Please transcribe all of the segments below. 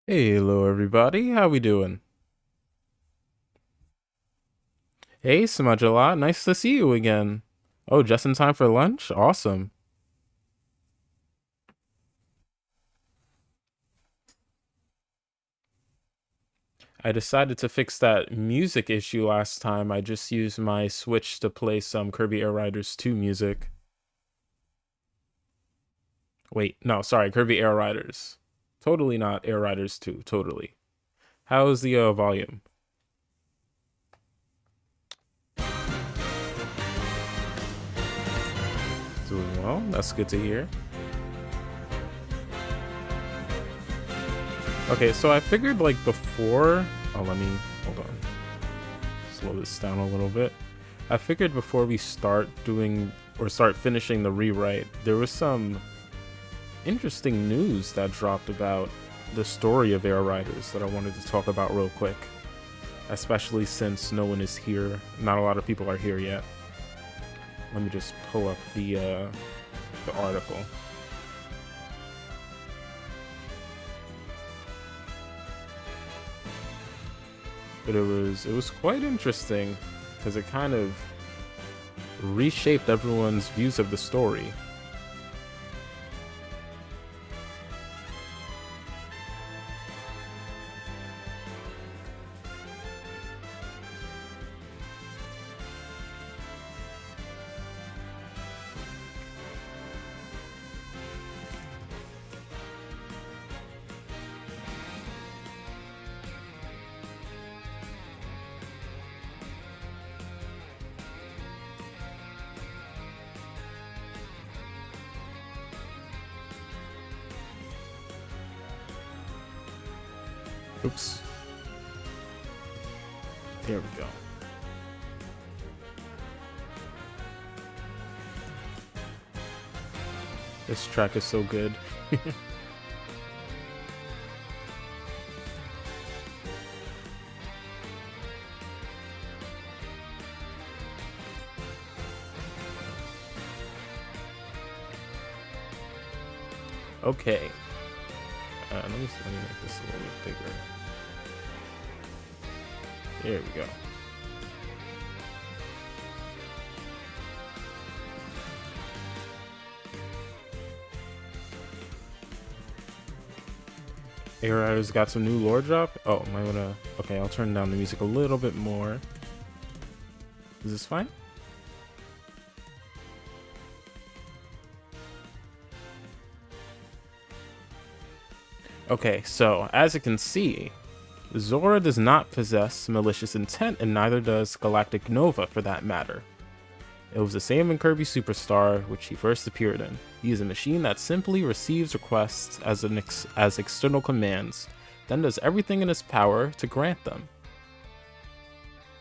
Hey, hello everybody. How we doing? Hey, Samajala. Nice to see you again. Oh, just in time for lunch? Awesome. I decided to fix that music issue last time. I just used my Switch to play some Kirby Air Riders 2 music. Wait, no, sorry, Kirby Air Riders. Totally not Air Riders 2, totally. How's the volume? Doing well. That's good to hear. Okay, so I figured like before. Oh, let me hold on. Slow this down a little bit. I figured before we start doing or start finishing the rewrite, there was some interesting news that dropped about the story of Air Riders that I wanted to talk about real quick, especially since no one is here. Not a lot of people are here yet. Let me just pull up the article. But it was quite interesting because it kind of reshaped everyone's views of the story. Oops. There we go. This track is so good. Okay. Let me make this a little bit bigger. There we go. Air Riders got some new lore drop. Oh, am I gonna? Okay, I'll turn down the music a little bit more. Is this fine? Okay, so as you can see, Zora does not possess malicious intent, and neither does Galactic Nova for that matter. It was the same in Kirby Superstar, which he first appeared in. He is a machine that simply receives requests as external commands, then does everything in his power to grant them.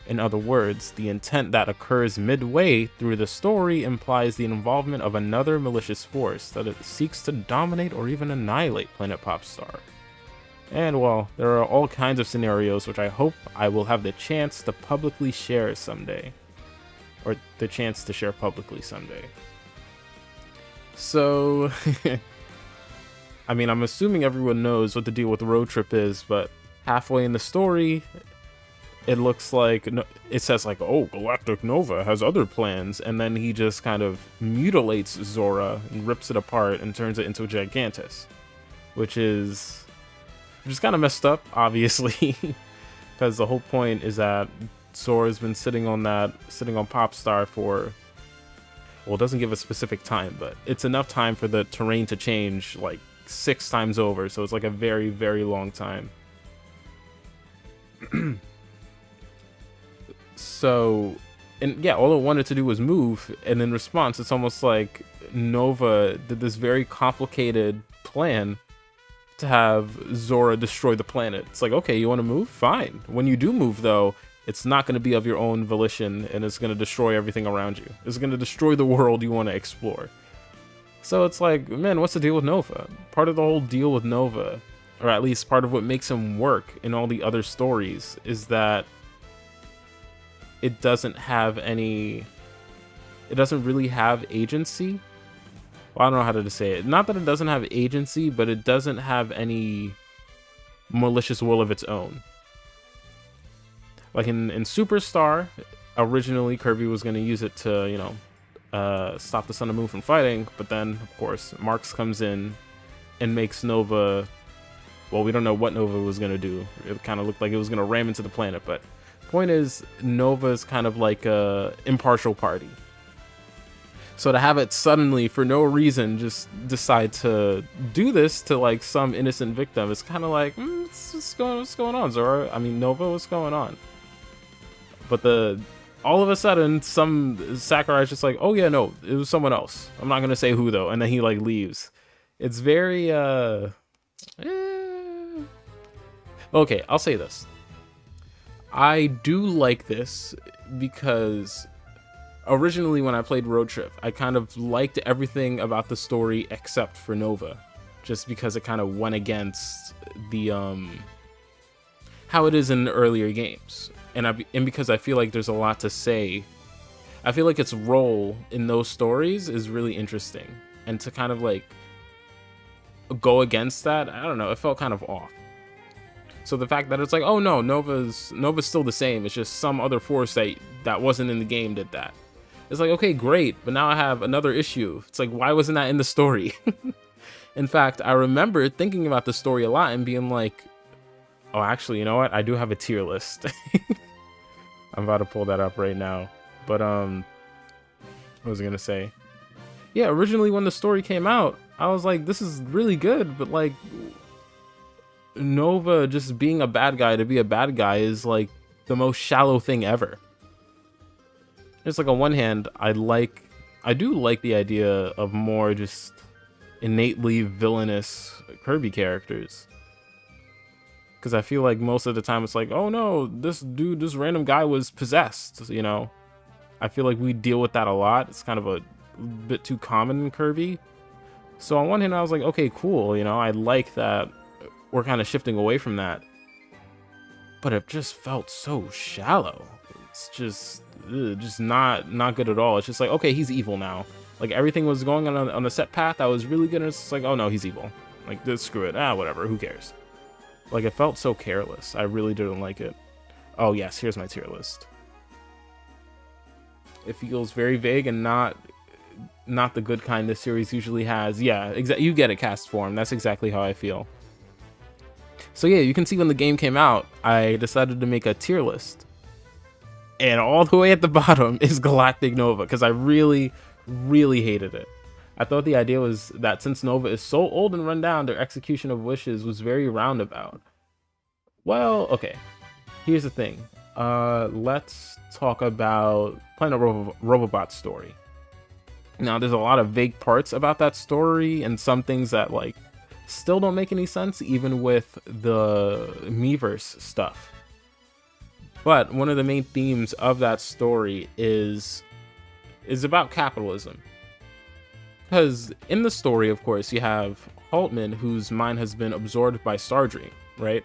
In other words, the intent that occurs midway through the story implies the involvement of another malicious force that it seeks to dominate or even annihilate Planet Popstar. And well, there are all kinds of scenarios which I hope I will have the chance to publicly share someday. Or the chance to share publicly someday. So, I mean, I'm assuming everyone knows what the deal with Road Trip is, but halfway in the story, it looks like it says like, oh, Galactic Nova has other plans, and then he just kind of mutilates Zora and rips it apart and turns it into a Gigantus, which is kind of messed up, obviously, because the whole point is that Zora's been sitting on Popstar for, well, it doesn't give a specific time, but it's enough time for the terrain to change like 6 times over, so it's like a very, very long time. So, and yeah, all it wanted to do was move, and in response, it's almost like Nova did this very complicated plan to have Zora destroy the planet. It's like, okay, you want to move? Fine. When you do move, though, it's not going to be of your own volition, and it's going to destroy everything around you. It's going to destroy the world you want to explore. So it's like, man, what's the deal with Nova? Part of the whole deal with Nova, or at least part of what makes him work in all the other stories, is that it doesn't really have agency. Well, I don't know how to say it. Not that it doesn't have agency, but it doesn't have any malicious will of its own. Like in Superstar, originally Kirby was going to use it to, stop the Sun and Moon from fighting, but then, of course, Marx comes in and makes Nova... Well, we don't know what Nova was going to do. It kind of looked like it was going to ram into the planet, but point is, Nova's kind of like a impartial party. So to have it suddenly, for no reason, just decide to do this to like some innocent victim, it's kind of like, what's going on, Zora? I mean, Nova, what's going on? But all of a sudden, some Sakurai's just like, oh yeah, no, it was someone else. I'm not gonna say who though, and then he like leaves. It's very okay, I'll say this. I do like this because originally when I played Road Trip, I kind of liked everything about the story except for Nova, just because it kind of went against the how it is in the earlier games, and because I feel like there's a lot to say. I feel like its role in those stories is really interesting, and to kind of like go against that, I don't know, it felt kind of off. So the fact that it's like, oh no, Nova's still the same, it's just some other force that wasn't in the game did that. It's like, okay, great, but now I have another issue. It's like, why wasn't that in the story? In fact, I remember thinking about the story a lot and being like, oh, actually, you know what? I do have a tier list. I'm about to pull that up right now. But, what was I gonna say? Yeah, originally when the story came out, I was like, this is really good, but like, Nova just being a bad guy to be a bad guy is like the most shallow thing ever. It's like on one hand, I do like the idea of more just innately villainous Kirby characters. Because I feel like most of the time it's like, oh no, this random guy was possessed, you know? I feel like we deal with that a lot. It's kind of a bit too common in Kirby. So on one hand, I was like, okay, cool, you know, I like that we're kind of shifting away from that. But it just felt so shallow. It's just not good at all. It's just like, okay, he's evil now. Like everything was going on a set path that was really good, and it's like, oh no, he's evil. Like, screw it. Whatever, who cares? Like, it felt so careless. I really didn't like it. Oh yes, here's my tier list. It feels very vague and not the good kind this series usually has. Yeah, you get it, cast form. That's exactly how I feel. So yeah, you can see when the game came out, I decided to make a tier list. And all the way at the bottom is Galactic Nova, because I really, really hated it. I thought the idea was that since Nova is so old and run down, their execution of wishes was very roundabout. Well, okay. Here's the thing. Let's talk about Planet Robobot's story. Now, there's a lot of vague parts about that story, and some things that, like, still don't make any sense, even with the Miiverse stuff. But one of the main themes of that story is about capitalism. Because in the story, of course, you have Haltman, whose mind has been absorbed by Stardream, right?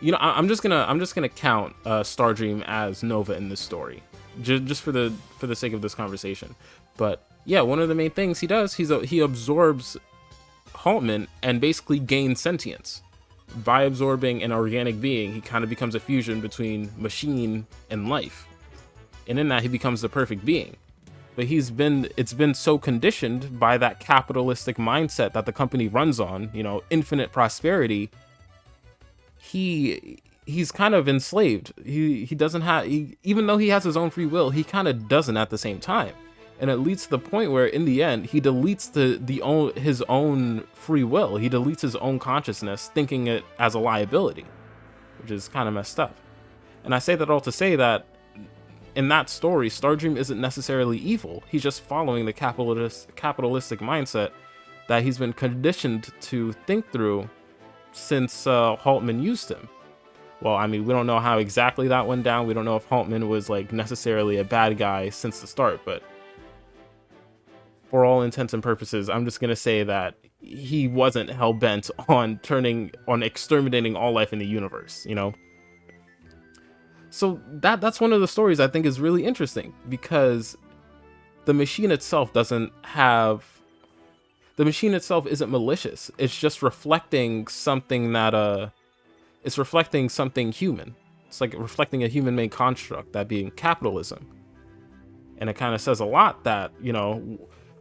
You know, I'm just gonna count Stardream as Nova in this story, just for the sake of this conversation. But yeah, one of the main things he does, he absorbs Haltman and basically gains sentience. By absorbing an organic being, he kind of becomes a fusion between machine and life, and in that he becomes the perfect being. But it's been so conditioned by that capitalistic mindset that the company runs on, you know, infinite prosperity. He's kind of enslaved. He doesn't have, even though he has his own free will, he kind of doesn't at the same time. And it leads to the point where in the end he deletes his own free will. He deletes his own consciousness, thinking it as a liability, which is kind of messed up. And I say that all to say that in that story, Stardream isn't necessarily evil. He's just following the capitalistic mindset that he's been conditioned to think through since Haltman used him. Well, I mean, we don't know how exactly that went down. We don't know if Haltman was like necessarily a bad guy since the start, but for all intents and purposes, I'm just gonna say that he wasn't hell-bent on exterminating all life in the universe, you know? So that's one of the stories I think is really interesting, because the machine itself doesn't have... the machine itself isn't malicious. It's just reflecting something that it's reflecting something human. It's like reflecting a human-made construct, that being capitalism. And it kind of says a lot that, you know,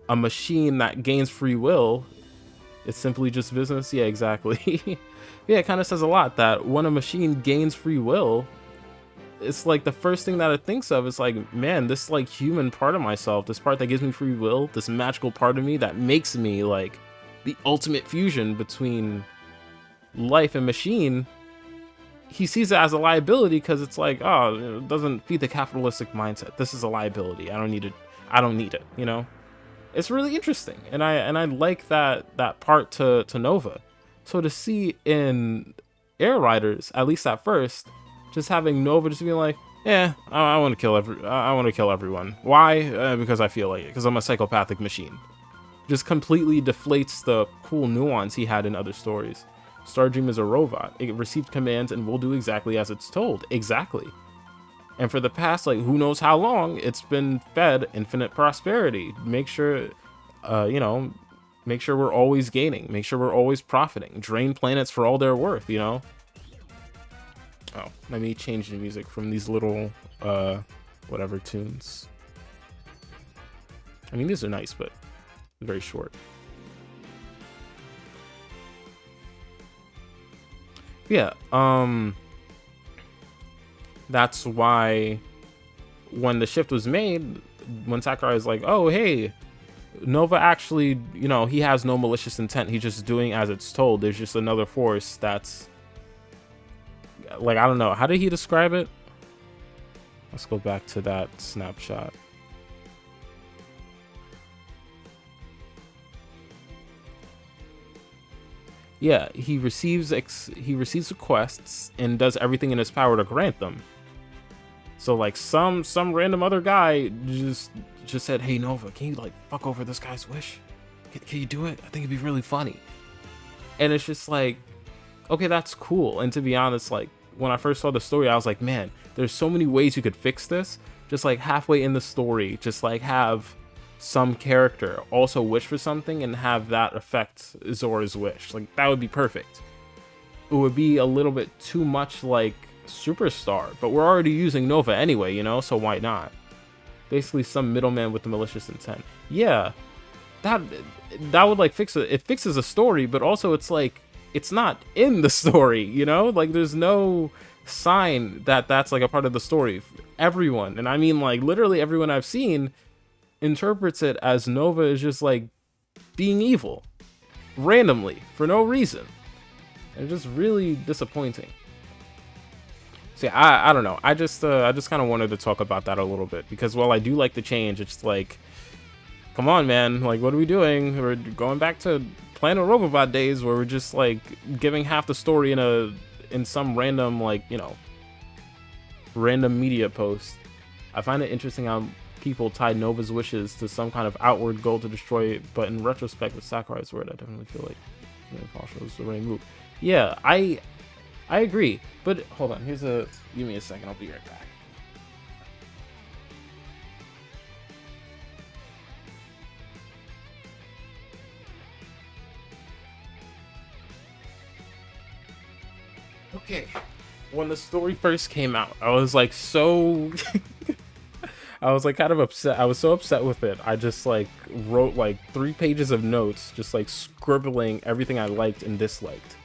a machine that gains free will, it's simply just business. Yeah, exactly. Yeah, it kind of says a lot that when a machine gains free will, it's like the first thing that it thinks of is like, man, this like human part of myself, this part that gives me free will, this magical part of me that makes me like the ultimate fusion between life and machine. He sees it as a liability because it's like, oh, it doesn't feed the capitalistic mindset. This is a liability. I don't need it. I don't need it. You know, it's really interesting, and I like that part to Nova. So to see in Air Riders, at least at first, just having Nova just being like, yeah, I want to kill I want to kill everyone. Why? Because I feel like it. Because I'm a psychopathic machine. Just completely deflates the cool nuance he had in other stories. Stardream is a robot. It received commands and will do exactly as it's told. Exactly. And for the past, like, who knows how long, it's been fed infinite prosperity. Make sure, you know, make sure we're always gaining. Make sure we're always profiting. Drain planets for all they're worth, you know? Oh, let me change the music from these little, whatever tunes. I mean, these are nice, but very short. Yeah, that's why when the shift was made, when Sakurai is like, oh, hey, Nova actually, you know, he has no malicious intent. He's just doing as it's told. There's just another force that's, like, I don't know. How did he describe it? Let's go back to that snapshot. Yeah, he receives requests and does everything in his power to grant them. So like some random other guy just said, hey Nova, can you like fuck over this guy's wish? Can you do it? I think it'd be really funny. And it's just like, okay, that's cool. And to be honest, like when I first saw the story, I was like, man, there's so many ways you could fix this. Just like halfway in the story, just like have some character also wish for something and have that affect Zora's wish. Like that would be perfect. It would be a little bit too much like Superstar, but we're already using Nova anyway, you know, so why not? Basically some middleman with the malicious intent. Yeah, that would like fix it. It fixes a story, but also it's like it's not in the story, you know? Like there's no sign that that's like a part of the story. Everyone, and I mean like literally everyone I've seen, interprets it as Nova is just like being evil randomly for no reason, and just really disappointing. So yeah, I don't know. I just kind of wanted to talk about that a little bit because while I do like the change, it's like, come on, man, like what are we doing? We're going back to Planet Robobot days where we're just like giving half the story in some random like, you know, random media post. I find it interesting how people tied Nova's wishes to some kind of outward goal to destroy it, but in retrospect with Sakurai's word, I definitely feel like Paul was the right move. Yeah, I agree, but hold on, give me a second, I'll be right back. Okay, when the story first came out, I was like so I was like kind of upset. I was so upset with it. I just like wrote like 3 pages of notes, just like scribbling everything I liked and disliked.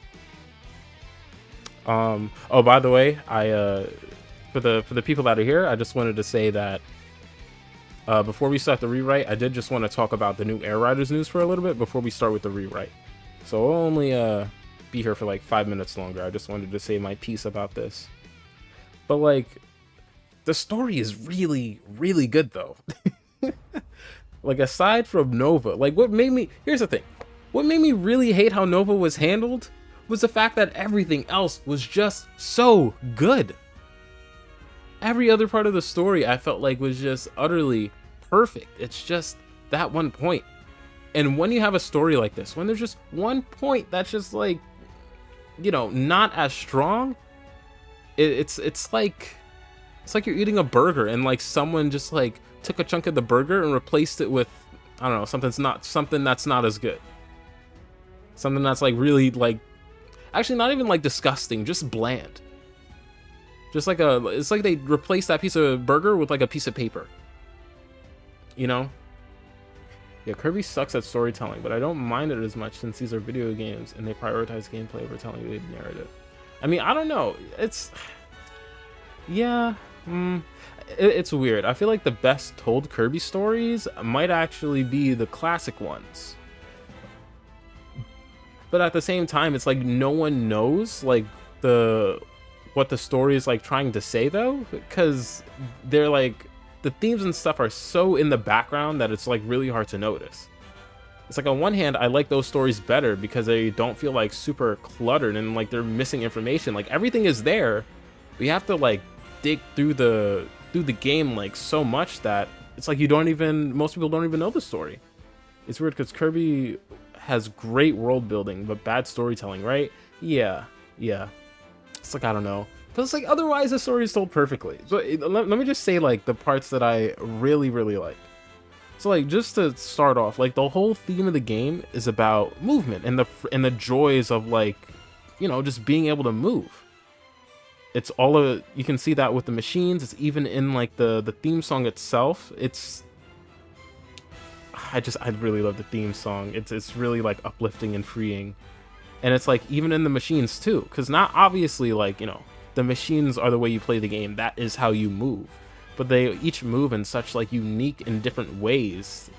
Oh, by the way, I for the people that are here, I just wanted to say that before we start the rewrite, I did just want to talk about the new Air Riders news for a little bit before we start with the rewrite. So I'll only be here for like 5 minutes longer. I just wanted to say my piece about this. But like, the story is really, really good though. Like aside from Nova, like here's the thing. What made me really hate how Nova was handled was the fact that everything else was just so good. Every other part of the story I felt like was just utterly perfect. It's just that one point. And when you have a story like this, when there's just one point that's just like, you know, not as strong, it's like you're eating a burger and like someone just like took a chunk of the burger and replaced it with, I don't know, something that's not as good. Something that's like really like, actually not even like disgusting, just bland. Just like it's like they replaced that piece of burger with like a piece of paper. You know? Yeah, Kirby sucks at storytelling, but I don't mind it as much since these are video games and they prioritize gameplay over telling a narrative. I mean, I don't know. It's... Yeah. It's weird. I feel like the best told Kirby stories might actually be the classic ones. But at the same time, it's like no one knows like what the story is like trying to say though, because they're like the themes and stuff are so in the background that it's like really hard to notice. It's like on one hand, I like those stories better because they don't feel like super cluttered and like they're missing information. Like everything is there, but you have to like dig through the game like so much that it's like most people don't even know the story. It's weird because Kirby has great world building but bad storytelling, right? Yeah. It's like, I don't know, because it's like otherwise the story is told perfectly. So let me just say like the parts that I really like. So like just to start off, like the whole theme of the game is about movement and the joys of like, you know, just being able to move. It's all of, you can see that with the machines. It's even in like the theme song itself. I really love the theme song. It's really like uplifting and freeing. And it's like even in the machines too, because not obviously like, you know, the machines are the way you play the game. That is how you move, but they each move in such like unique and different ways.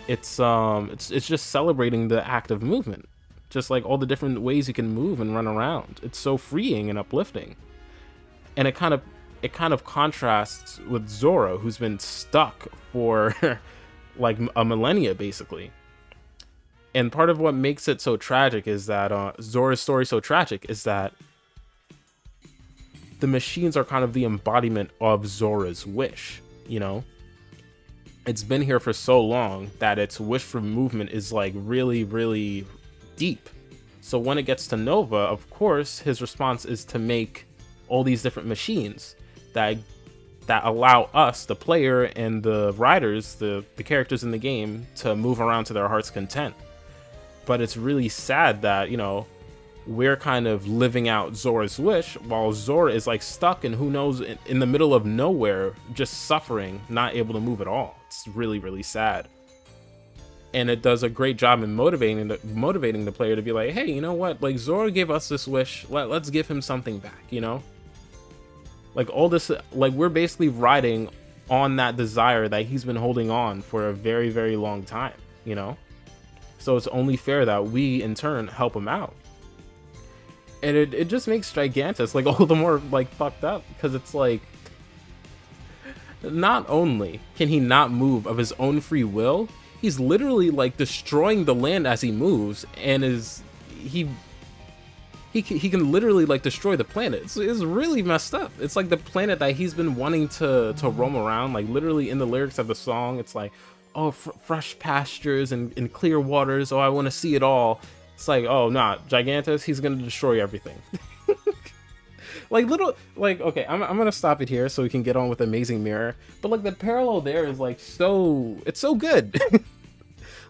It's just celebrating the act of movement, just like all the different ways you can move and run around. It's so freeing and uplifting, and it kind of contrasts with Zora, who's been stuck for like a millennia basically. And part of what makes it so tragic is that Zora's story so tragic is that the machines are kind of the embodiment of Zora's wish, you know? It's been here for so long that its wish for movement is like really deep. So when it gets to Nova, of course, his response is to make all these different machines that allow us, the player and the riders, the characters in the game, to move around to their heart's content. But it's really sad that, you know, we're kind of living out Zora's wish while Zora is like stuck and who knows in the middle of nowhere, just suffering, not able to move at all. It's really sad. And it does a great job in motivating the player to be like, hey, you know what? Like Zora gave us this wish. Let's give him something back, you know? Like all this, like we're basically riding on that desire that he's been holding on for a very long time, you know? So it's only fair that we, in turn, help him out. And it just makes Gigantus, like, all the more, like, fucked up. Because it's like, not only can he not move of his own free will, he's literally, like, destroying the land as he moves. And he can literally, like, destroy the planet. It's really messed up. It's like the planet that he's been wanting to roam around. Like, literally in the lyrics of the song, it's like, oh, fresh pastures and clear waters. Oh, I want to see it all. It's like, oh, nah, Gigantus, he's going to destroy everything. Like, okay, I'm going to stop it here so we can get on with Amazing Mirror. But, like, the parallel there is, like, it's so good.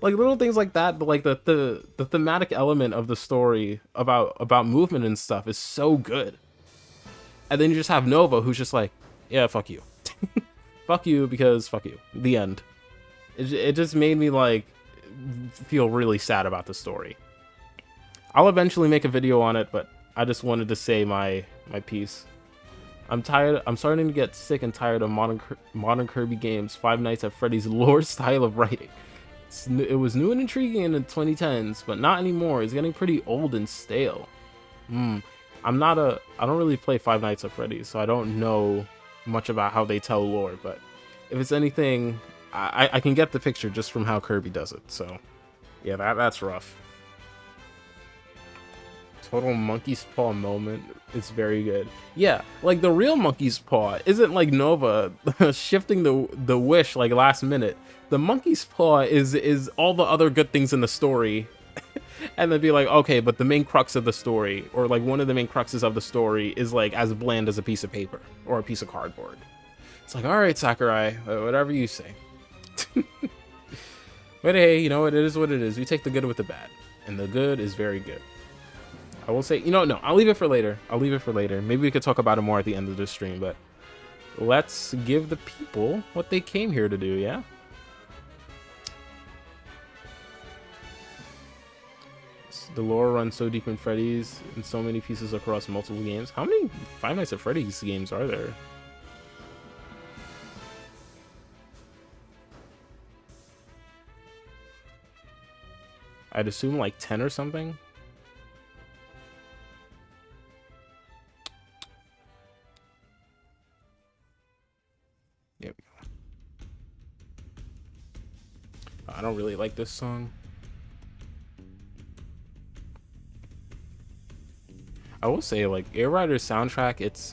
Like, little things like that, but, like, the thematic element of the story about movement and stuff is so good. And then you just have Nova, who's just like, yeah, fuck you. Fuck you because fuck you. The end. It just made me like feel really sad about the story. I'll eventually make a video on it, but I just wanted to say my piece. I'm starting to get sick and tired of modern Kirby games. Five Nights at Freddy's lore style of writing. It was new and intriguing in the 2010s, but not anymore. It's getting pretty old and stale. I don't really play Five Nights at Freddy's, so I don't know much about how they tell lore, but if it's anything, I can get the picture just from how Kirby does it. So yeah, that's rough. Total monkey's paw moment. It's very good. Yeah, like the real monkey's paw isn't like Nova shifting the wish like last minute. The monkey's paw is all the other good things in the story. And then be like, okay, but the main crux of the story, or like one of the main cruxes of the story, is like as bland as a piece of paper or a piece of cardboard. It's like, all right, Sakurai, whatever you say. But hey, you know what? It is what it is. We take the good with the bad, and the good is very good. I will say, no, I'll leave it for later. Maybe we could talk about it more at the end of the stream, but let's give the people what they came here to do, yeah? The lore runs so deep in Freddy's and so many pieces across multiple games. How many Five Nights at Freddy's games are there? I'd assume like 10 or something. There we go. I don't really like this song. I will say, like, Air Rider's soundtrack, it's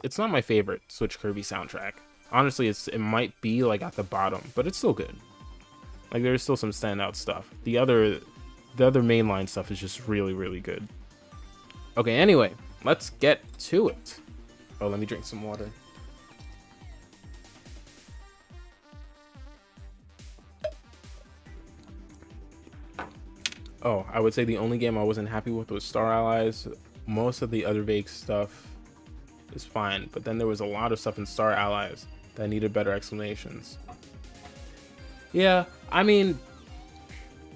it's not my favorite Switch Kirby soundtrack. Honestly, it might be like at the bottom, but it's still good. Like, there's still some standout stuff. The other mainline stuff is just really, really good. Okay, anyway, let's get to it. Oh, let me drink some water. Oh, I would say the only game I wasn't happy with was Star Allies. Most of the other vague stuff is fine, but then there was a lot of stuff in Star Allies that needed better explanations. Yeah, I mean,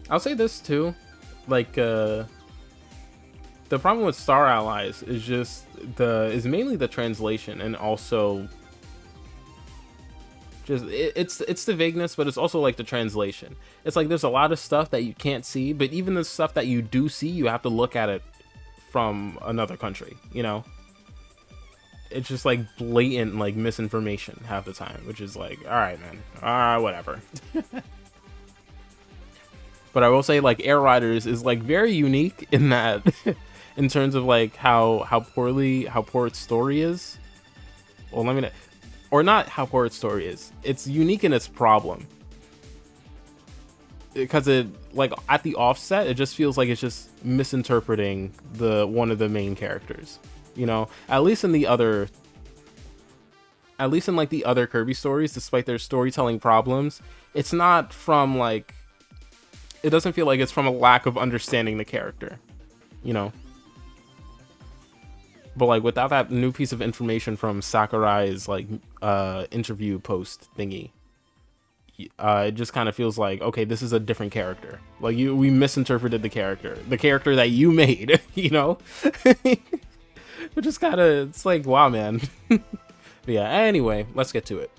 I'll say this too. Like, the problem with Star Allies is just is mainly the translation, and also just it's the vagueness, but it's also like the translation. It's like there's a lot of stuff that you can't see, but even the stuff that you do see, you have to look at it from another country, you know? It's just like blatant like misinformation half the time, which is like, all right, man, whatever. But I will say, like, Air Riders is like very unique in that in terms of like how poor its story is. Well, let me or not how poor its story is. It's unique in its problem. Because it, like, at the offset, it just feels like it's just misinterpreting one of the main characters. You know? At least in like the other Kirby stories, despite their storytelling problems, it's not from like, it doesn't feel like it's from a lack of understanding the character, you know? But like without that new piece of information from Sakurai's like interview post thingy, it just kind of feels like, okay, this is a different character. Like we misinterpreted the character that you made, you know? Which is kind of, it's like, wow, man. But yeah, anyway, let's get to it.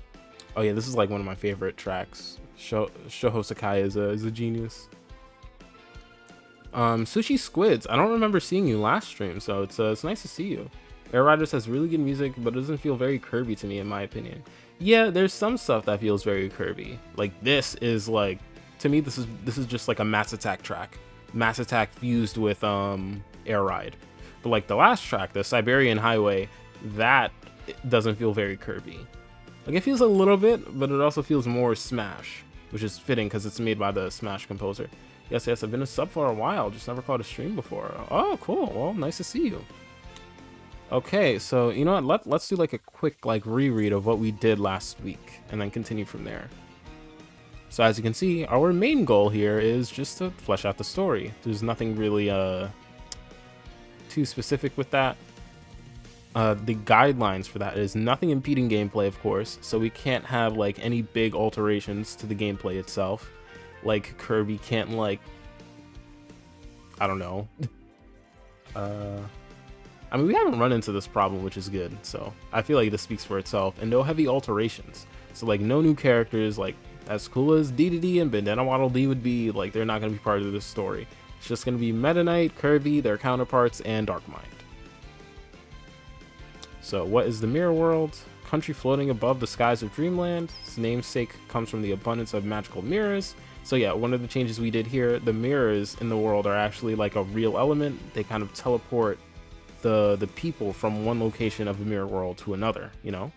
Oh yeah, this is like one of my favorite tracks. Shoho Sakai is a genius. Sushi Squids, I don't remember seeing you last stream, so it's nice to see you. Air Riders has really good music, but it doesn't feel very Kirby to me, in my opinion. Yeah, there's some stuff that feels very Kirby. Like this is like, to me, this is just like a Mass Attack track. Mass Attack fused with Air Ride. But like the last track, the Siberian Highway, that doesn't feel very Kirby. Like it feels a little bit, but it also feels more Smash, which is fitting because it's made by the Smash composer. Yes, I've been a sub for a while, just never caught a stream before. Oh, cool. Well, nice to see you. Okay, so you know what? Let's do like a quick like reread of what we did last week, and then continue from there. So as you can see, our main goal here is just to flesh out the story. There's nothing really too specific with that. The guidelines for that is nothing impeding gameplay, of course, so we can't have like any big alterations to the gameplay itself. Like Kirby can't, like, I don't know. I mean, we haven't run into this problem, which is good, so I feel like this speaks for itself. And no heavy alterations, so like no new characters. Like as cool as DDD and Bandana Waddle Dee would be, like they're not going to be part of this story. It's just going to be Meta Knight, Kirby, their counterparts, and Darkmind. So what is the Mirror World? Country floating above the skies of Dreamland. Its namesake comes from the abundance of magical mirrors. So yeah, one of the changes we did here, the mirrors in the world are actually like a real element. They kind of teleport the people from one location of the mirror world to another, you know?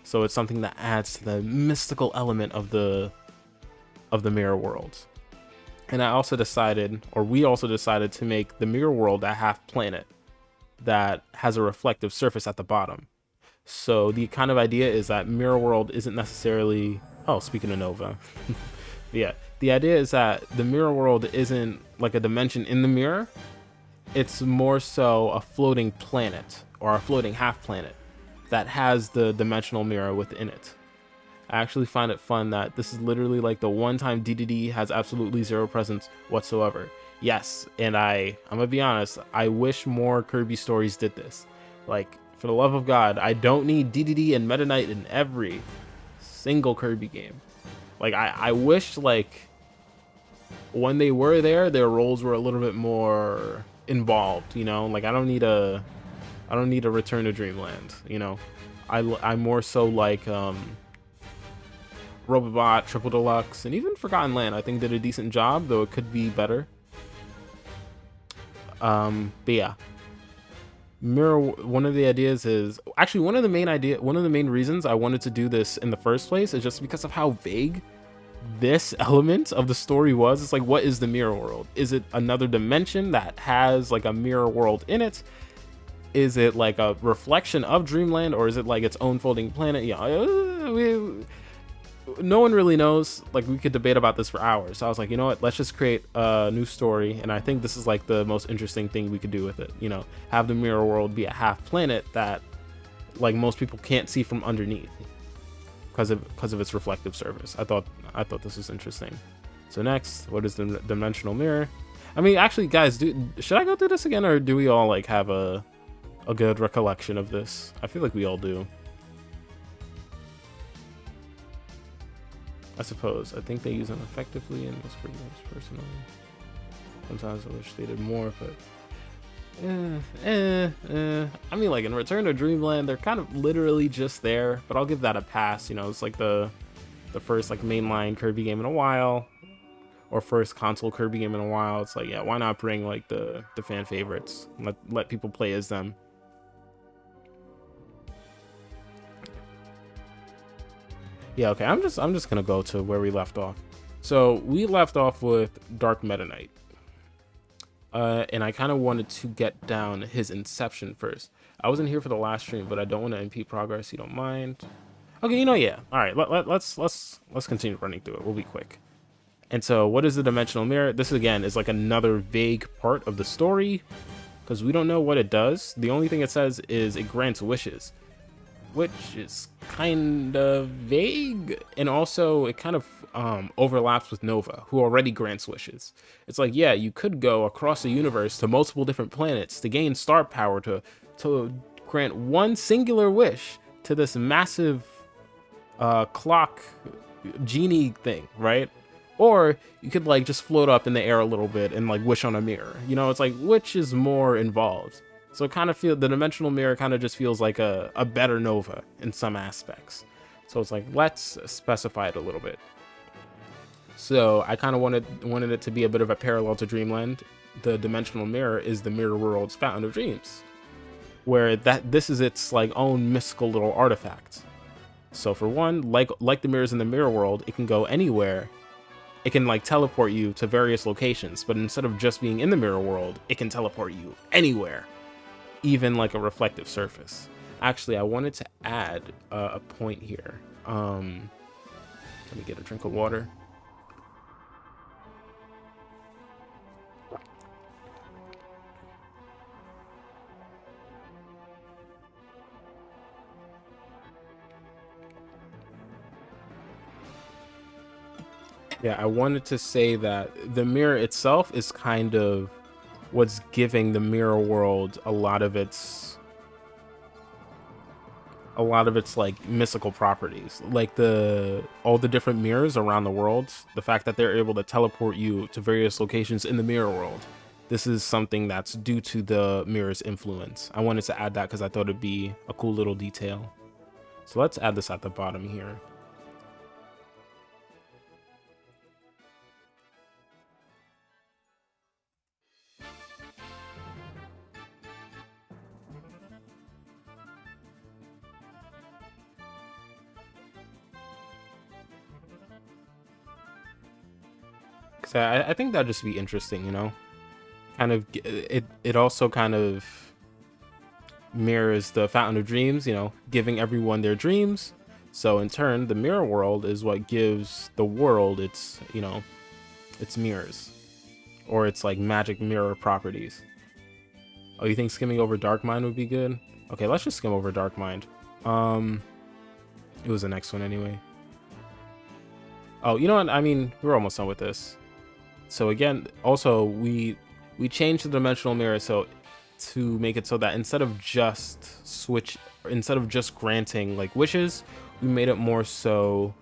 So it's something that adds to the mystical element of the mirror world. And we also decided to make the mirror world a half planet that has a reflective surface at the bottom. So the kind of idea is that mirror world isn't necessarily, oh, speaking of Nova. Yeah, the idea is that the mirror world isn't like a dimension in the mirror. It's more so a floating planet or a floating half planet that has the dimensional mirror within it. I actually find it fun that this is literally like the one time DDD has absolutely zero presence whatsoever. Yes, and I'm gonna be honest, I wish more Kirby stories did this. Like, for the love of God, I don't need DDD and Meta Knight in every single Kirby game. Like, I wish, like, when they were there, their roles were a little bit more involved, you know? Like, I don't need a Return to Dreamland, you know? I more so like, Robobot, Triple Deluxe, and even Forgotten Land, I think did a decent job, though it could be better. But yeah. Mirror, one of the ideas is actually one of the main reasons I wanted to do this in the first place is just because of how vague this element of the story was. It's like, what is the mirror world? Is it another dimension that has like a mirror world in it? Is it like a reflection of Dreamland, or is it like its own folding planet? Yeah, no one really knows. Like, we could debate about this for hours. So I was like, you know what, let's just create a new story, and I think this is like the most interesting thing we could do with it. You know, have the mirror world be a half planet that like most people can't see from underneath because of its reflective surface. I thought this was interesting. So next, what is the dimensional mirror? I mean, actually, guys, should I go through this again, or do we all like have a good recollection of this? I feel like we all do. I suppose. I think they use them effectively in most games personally. Sometimes I wish they did more, but I mean, like in Return to Dreamland, they're kind of literally just there, but I'll give that a pass. You know, it's like the first like mainline Kirby game in a while, or first console Kirby game in a while. It's like, yeah, why not bring like the fan favorites? Let people play as them. Yeah, okay, I'm just gonna go to where we left off. So we left off with Dark Meta Knight. And I kind of wanted to get down his inception first. I wasn't here for the last stream, but I don't want to impede progress. You don't mind? Okay, you know, yeah. All right, let's continue running through it. We'll be quick. And so, what is the dimensional mirror? This again is like another vague part of the story because we don't know what it does. The only thing it says is it grants wishes, which is kind of vague, and also it kind of overlaps with Nova, who already grants wishes. It's like, yeah, you could go across the universe to multiple different planets to gain star power to grant one singular wish to this massive clock genie thing, right? Or you could like just float up in the air a little bit and like wish on a mirror. You know, it's like, which is more involved? So it kind of the dimensional mirror kind of just feels like a better Nova in some aspects. So it's like, let's specify it a little bit. So I kind of wanted it to be a bit of a parallel to Dreamland. The dimensional mirror is the mirror world's fountain of dreams, where this is its like own mystical little artifact. So for one, like the mirrors in the mirror world, it can go anywhere. It can like teleport you to various locations, but instead of just being in the mirror world, it can teleport you anywhere, even like a reflective surface. Actually, I wanted to add a point here. Let me get a drink of water. Yeah, I wanted to say that the mirror itself is kind of what's giving the mirror world a lot of its like mystical properties, like all the different mirrors around the world. The fact that they're able to teleport you to various locations in the mirror world, this is something that's due to the mirror's influence. I wanted to add that because I thought it'd be a cool little detail. So let's add this at the bottom here. So I think that'd just be interesting, you know, kind of it also kind of mirror is the fountain of dreams, you know, giving everyone their dreams. So in turn, the mirror world is what gives the world its, you know, its mirrors, or its like magic mirror properties. Oh, you think skimming over Dark Mind would be good? Okay, let's just skim over Dark Mind. It was the next one anyway. Oh, you know what? I mean, we're almost done with this. So again, also we changed the dimensional mirror so to make it so that instead of just granting like wishes, we made it more so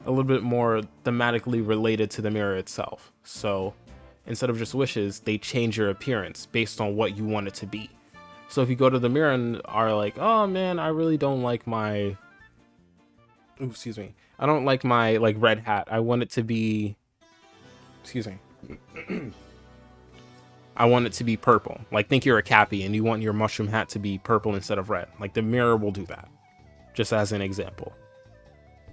a little bit more thematically related to the mirror itself. So instead of just wishes, they change your appearance based on what you want it to be. So if you go to the mirror and are like, oh man, I really don't like my, ooh, excuse me, I don't like my like red hat. I want it to be, excuse me. I want it to be purple. Like, think you're a Cappy and you want your mushroom hat to be purple instead of red. Like, the mirror will do that, just as an example.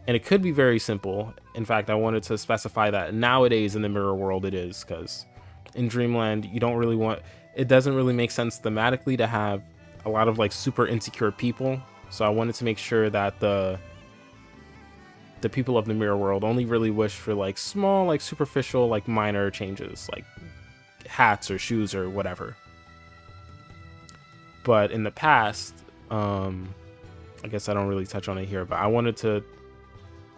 And it could be very simple. In fact, I wanted to specify that nowadays in the mirror world it is, because in Dreamland, you don't really want, it doesn't really make sense thematically to have a lot of like super insecure people. So I wanted to make sure that the people of the mirror world only really wish for like small, like superficial, like minor changes, like hats or shoes or whatever. But in the past, I guess I don't really touch on it here, but I wanted to,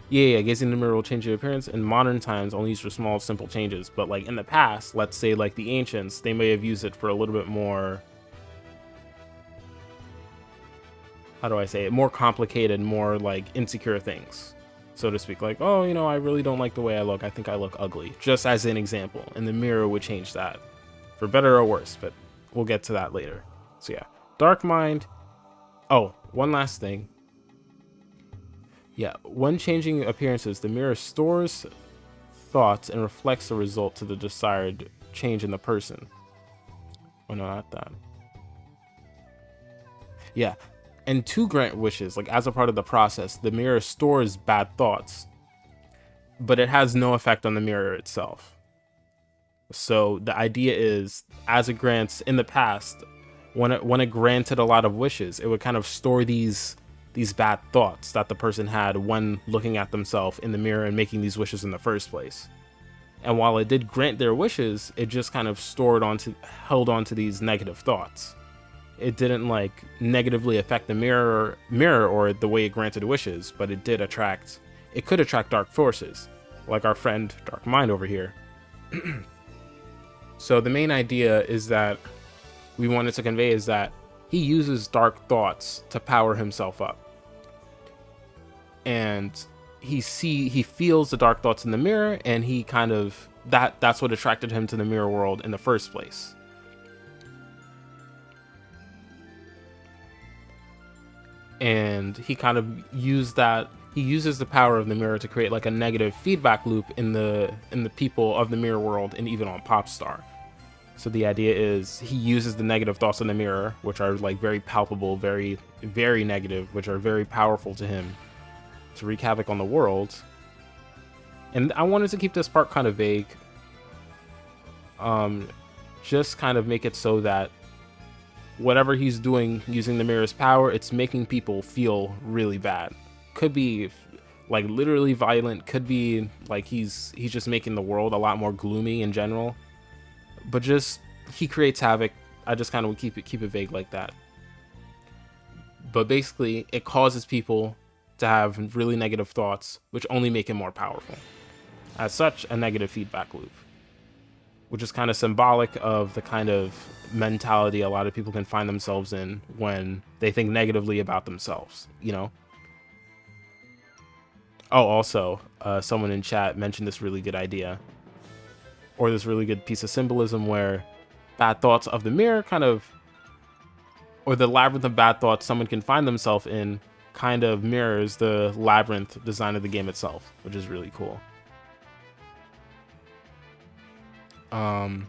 yeah, gazing in the mirror will change your appearance. In modern times, only used for small, simple changes. But like in the past, let's say like the ancients, they may have used it for a little bit more, how do I say it, more complicated, more like insecure things, so to speak. Like, oh, you know, I really don't like the way I look. I think I look ugly, just as an example. And the mirror would change that for better or worse, but we'll get to that later. So yeah, Dark Mind. Oh, one last thing. Yeah, when changing appearances, the mirror stores thoughts and reflects the result to the desired change in the person. Oh no, not that. Yeah, and to grant wishes, like as a part of the process, the mirror stores bad thoughts, but it has no effect on the mirror itself. So the idea is, as it grants in the past, when it granted a lot of wishes, it would kind of store these bad thoughts that the person had when looking at themselves in the mirror and making these wishes in the first place. And while it did grant their wishes, it just kind of held on to these negative thoughts. It didn't like negatively affect the mirror or the way it granted wishes, but it could attract dark forces, like our friend Dark Mind over here. So the main idea is that we wanted to convey is that he uses dark thoughts to power himself up. And he feels the dark thoughts in the mirror, and he kind of, that's what attracted him to the mirror world in the first place. And he kind of uses the power of the mirror to create like a negative feedback loop in the people of the mirror world, and even on Popstar. So the idea is he uses the negative thoughts in the mirror, which are like very palpable, very, very negative, which are very powerful to him, to wreak havoc on the world. And I wanted to keep this part kind of vague. Just kind of make it so that whatever he's doing using the mirror's power, it's making people feel really bad. Could be like literally violent, could be like he's just making the world a lot more gloomy in general. But just, he creates havoc. I just kind of keep it vague like that. But basically, it causes people to have really negative thoughts, which only make him more powerful. As such, a negative feedback loop, which is kind of symbolic of the kind of mentality a lot of people can find themselves in when they think negatively about themselves, you know? Oh, also, someone in chat mentioned this really good idea, or this really good piece of symbolism where bad thoughts of the mirror kind of, or the labyrinth of bad thoughts someone can find themselves in, kind of mirrors the labyrinth design of the game itself, which is really cool. And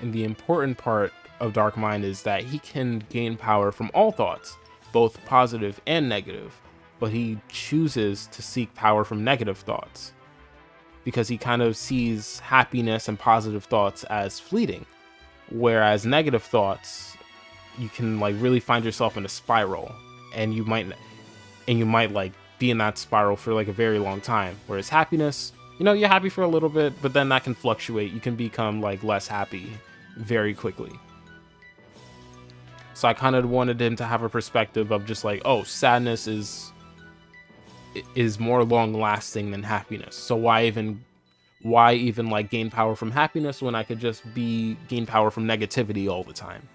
the important part of Dark Mind is that he can gain power from all thoughts, both positive and negative, but he chooses to seek power from negative thoughts, because he kind of sees happiness and positive thoughts as fleeting, whereas negative thoughts, you can like really find yourself in a spiral, and you might like be in that spiral for like a very long time. Whereas happiness, you know, you're happy for a little bit, but then that can fluctuate. You can become like less happy very quickly. So I kind of wanted him to have a perspective of just like, oh, sadness is more long lasting than happiness. So why even like gain power from happiness when I could just gain power from negativity all the time?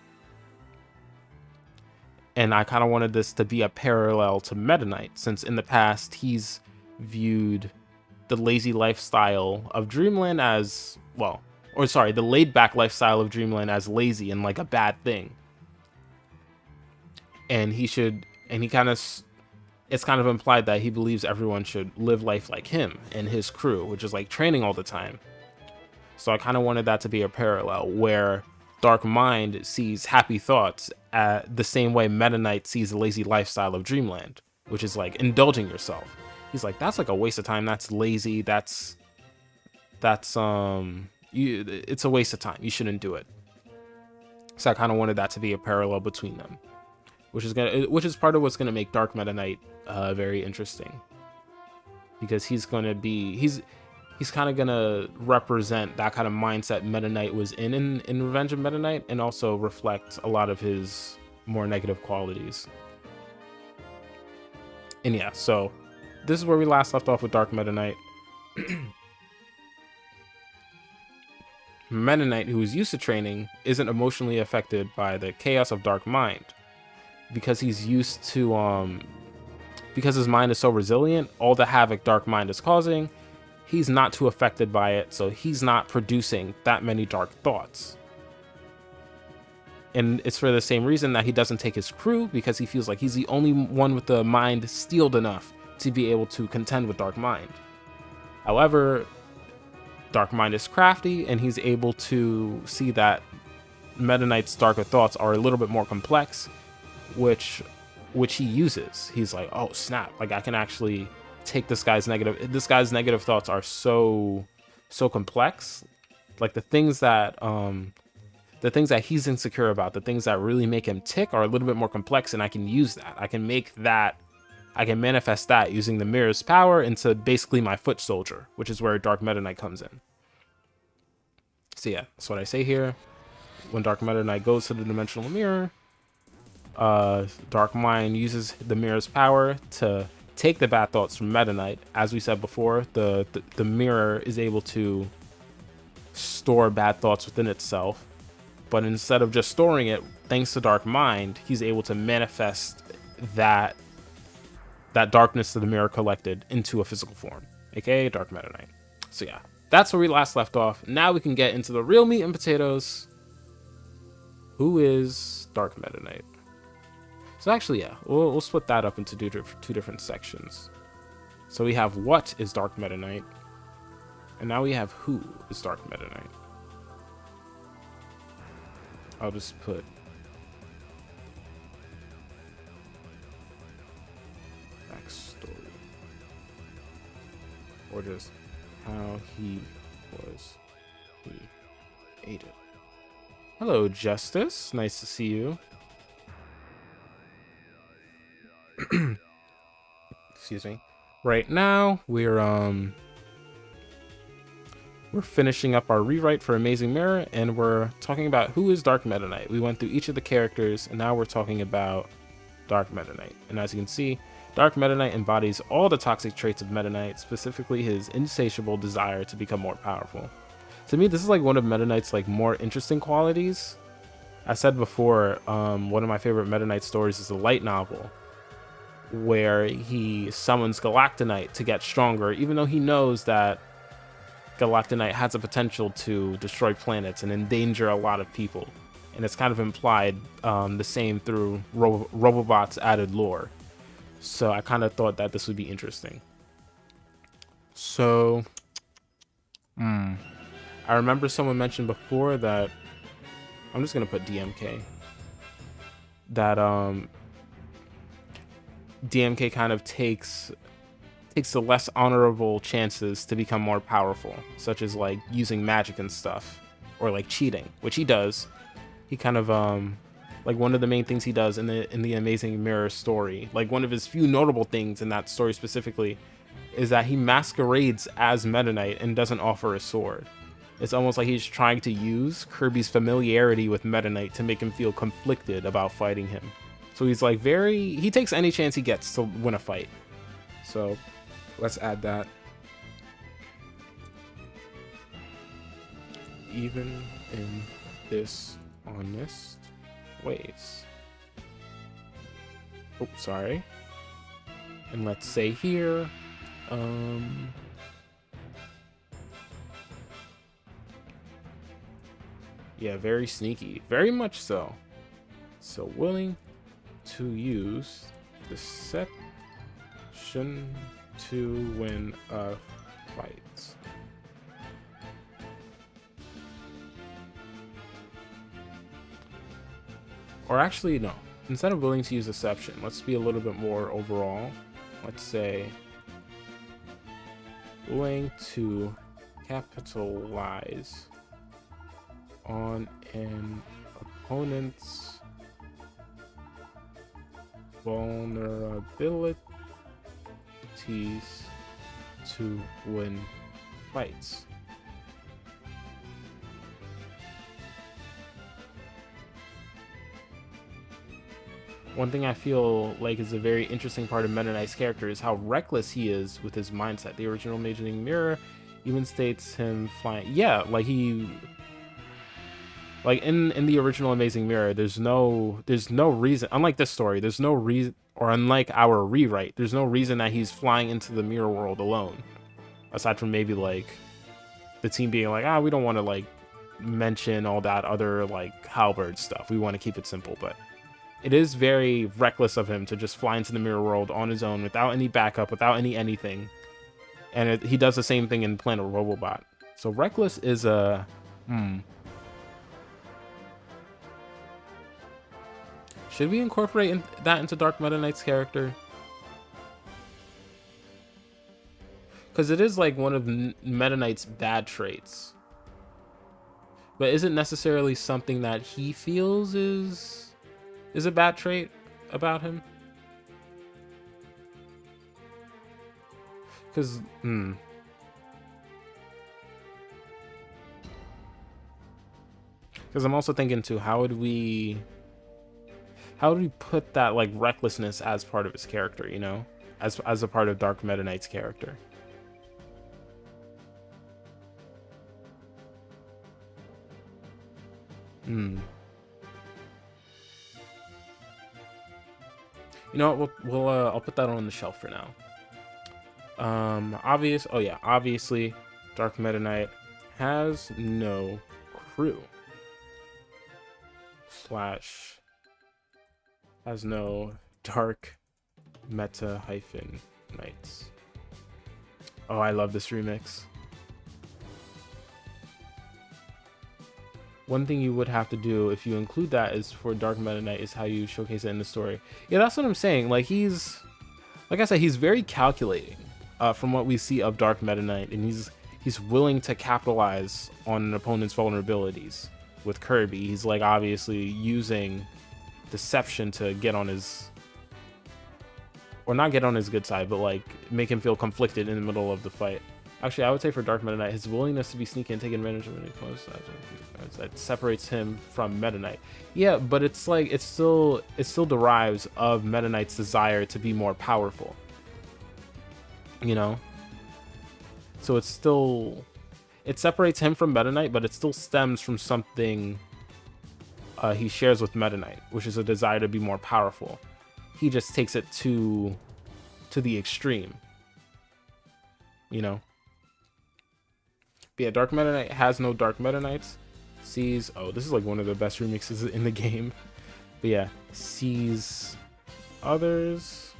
And I kind of wanted this to be a parallel to Meta Knight, since in the past he's viewed the lazy lifestyle of Dreamland as, well, or sorry, the laid back lifestyle of Dreamland as lazy and like a bad thing. And it's kind of implied that he believes everyone should live life like him and his crew, which is like training all the time. So I kind of wanted that to be a parallel where Dark Mind sees happy thoughts the same way Meta Knight sees the lazy lifestyle of Dreamland, which is like indulging yourself. He's like, that's like a waste of time. That's lazy. It's a waste of time. You shouldn't do it. So I kind of wanted that to be a parallel between them, which is part of what's gonna make Dark Meta Knight very interesting, because he's kind of gonna represent that kind of mindset Meta Knight was in Revenge of Meta Knight, and also reflect a lot of his more negative qualities. And yeah, so this is where we last left off with Dark Meta Knight. Meta Knight, who is used to training, isn't emotionally affected by the chaos of Dark Mind, because he's used to because his mind is so resilient. All the havoc Dark Mind is causing, he's not too affected by it, so he's not producing that many dark thoughts. And it's for the same reason that he doesn't take his crew, because he feels like he's the only one with the mind steeled enough to be able to contend with Dark Mind. However, Dark Mind is crafty, and he's able to see that Meta Knight's darker thoughts are a little bit more complex, which he uses. He's like, oh snap, like I can actually take this guy's negative thoughts are so complex. Like the things that he's insecure about, the things that really make him tick, are a little bit more complex, and I can use that. I can manifest that using the mirror's power into basically my foot soldier, which is where Dark Meta Knight comes in. So yeah, that's what I say here. When Dark Meta Knight goes to the dimensional mirror, Dark Mind uses the mirror's power to take the bad thoughts from Meta Knight. As we said before, the mirror is able to store bad thoughts within itself, but instead of just storing it, thanks to Dark Mind, he's able to manifest that darkness that the mirror collected into a physical form, aka Dark Meta Knight. So yeah, that's where we last left off. Now we can get into the real meat and potatoes. Who is Dark Meta Knight? So actually, yeah, we'll split that up into two different sections. So we have what is Dark Meta Knight, and now we have who is Dark Meta Knight. I'll just put backstory, or just how he was created. Hello, Justice. Nice to see you. Excuse me. Right now, we're finishing up our rewrite for Amazing Mirror, and we're talking about who is Dark Meta Knight. We went through each of the characters, and now we're talking about Dark Meta Knight. And as you can see, Dark Meta Knight embodies all the toxic traits of Meta Knight, specifically his insatiable desire to become more powerful. To me, this is like one of Meta Knight's like more interesting qualities. I said before, one of my favorite Meta Knight stories is the light novel, where he summons Galactonite to get stronger, even though he knows that Galactonite has the potential to destroy planets and endanger a lot of people. And it's kind of implied the same through Robobot's added lore. So I kind of thought that this would be interesting. So, I remember someone mentioned before that, I'm just going to put DMK, that DMK kind of takes the less honorable chances to become more powerful, such as like using magic and stuff, or like cheating, which he does. He kind of Like one of the main things he does in the Amazing Mirror story, like one of his few notable things in that story specifically, is that he masquerades as Meta Knight and doesn't offer a sword. It's almost like he's trying to use Kirby's familiarity with Meta Knight to make him feel conflicted about fighting him. So he's like he takes any chance he gets to win a fight. So let's add that. Even in this honest ways. Oh, sorry. And let's say here, yeah, very sneaky, very much so. So willing to use deception to win a fight. Or actually, no. Instead of willing to use deception, let's be a little bit more overall. Let's say willing to capitalize on an opponent's vulnerabilities to win fights. One thing I feel like is a very interesting part of Meta Knight's character is how reckless he is with his mindset. The original Amazing Mirror even states him flying. Yeah, like in the original Amazing Mirror, there's no reason. Unlike this story, there's no reason, or unlike our rewrite, there's no reason that he's flying into the mirror world alone. Aside from maybe like the team being like, we don't want to like mention all that other like halberd stuff. We want to keep it simple, but it is very reckless of him to just fly into the mirror world on his own without any backup, without anything. And he does the same thing in Planet Robobot. So reckless is a Should we incorporate that into Dark Meta Knight's character? Because it is like one of Meta Knight's bad traits. But isn't necessarily something that he feels is a bad trait about him? Because, Because I'm also thinking too, how would we put that like recklessness as part of his character, you know? As a part of Dark Meta Knight's character. You know what? I'll put that on the shelf for now. Obviously, Dark Meta Knight has no crew. / has no Dark Meta -Knights. Oh, I love this remix. One thing you would have to do if you include that is for Dark Meta Knight is how you showcase it in the story. Yeah, that's what I'm saying. Like like I said, he's very calculating from what we see of Dark Meta Knight, and he's willing to capitalize on an opponent's vulnerabilities. With Kirby, he's like obviously using deception to get on his, or not get on his good side, but like make him feel conflicted in the middle of the fight. Actually, I would say for Dark Meta Knight, his willingness to be sneaky and take advantage of any close that separates him from Meta Knight. Yeah, but it's like it still derives of Meta Knight's desire to be more powerful. You know? So it separates him from Meta Knight, but it still stems from something he shares with Meta Knight, which is a desire to be more powerful. He just takes it to the extreme. You know? But yeah, Dark Meta Knight has no Dark Meta Knights. Sees, this is like one of the best remixes in the game. But yeah, sees others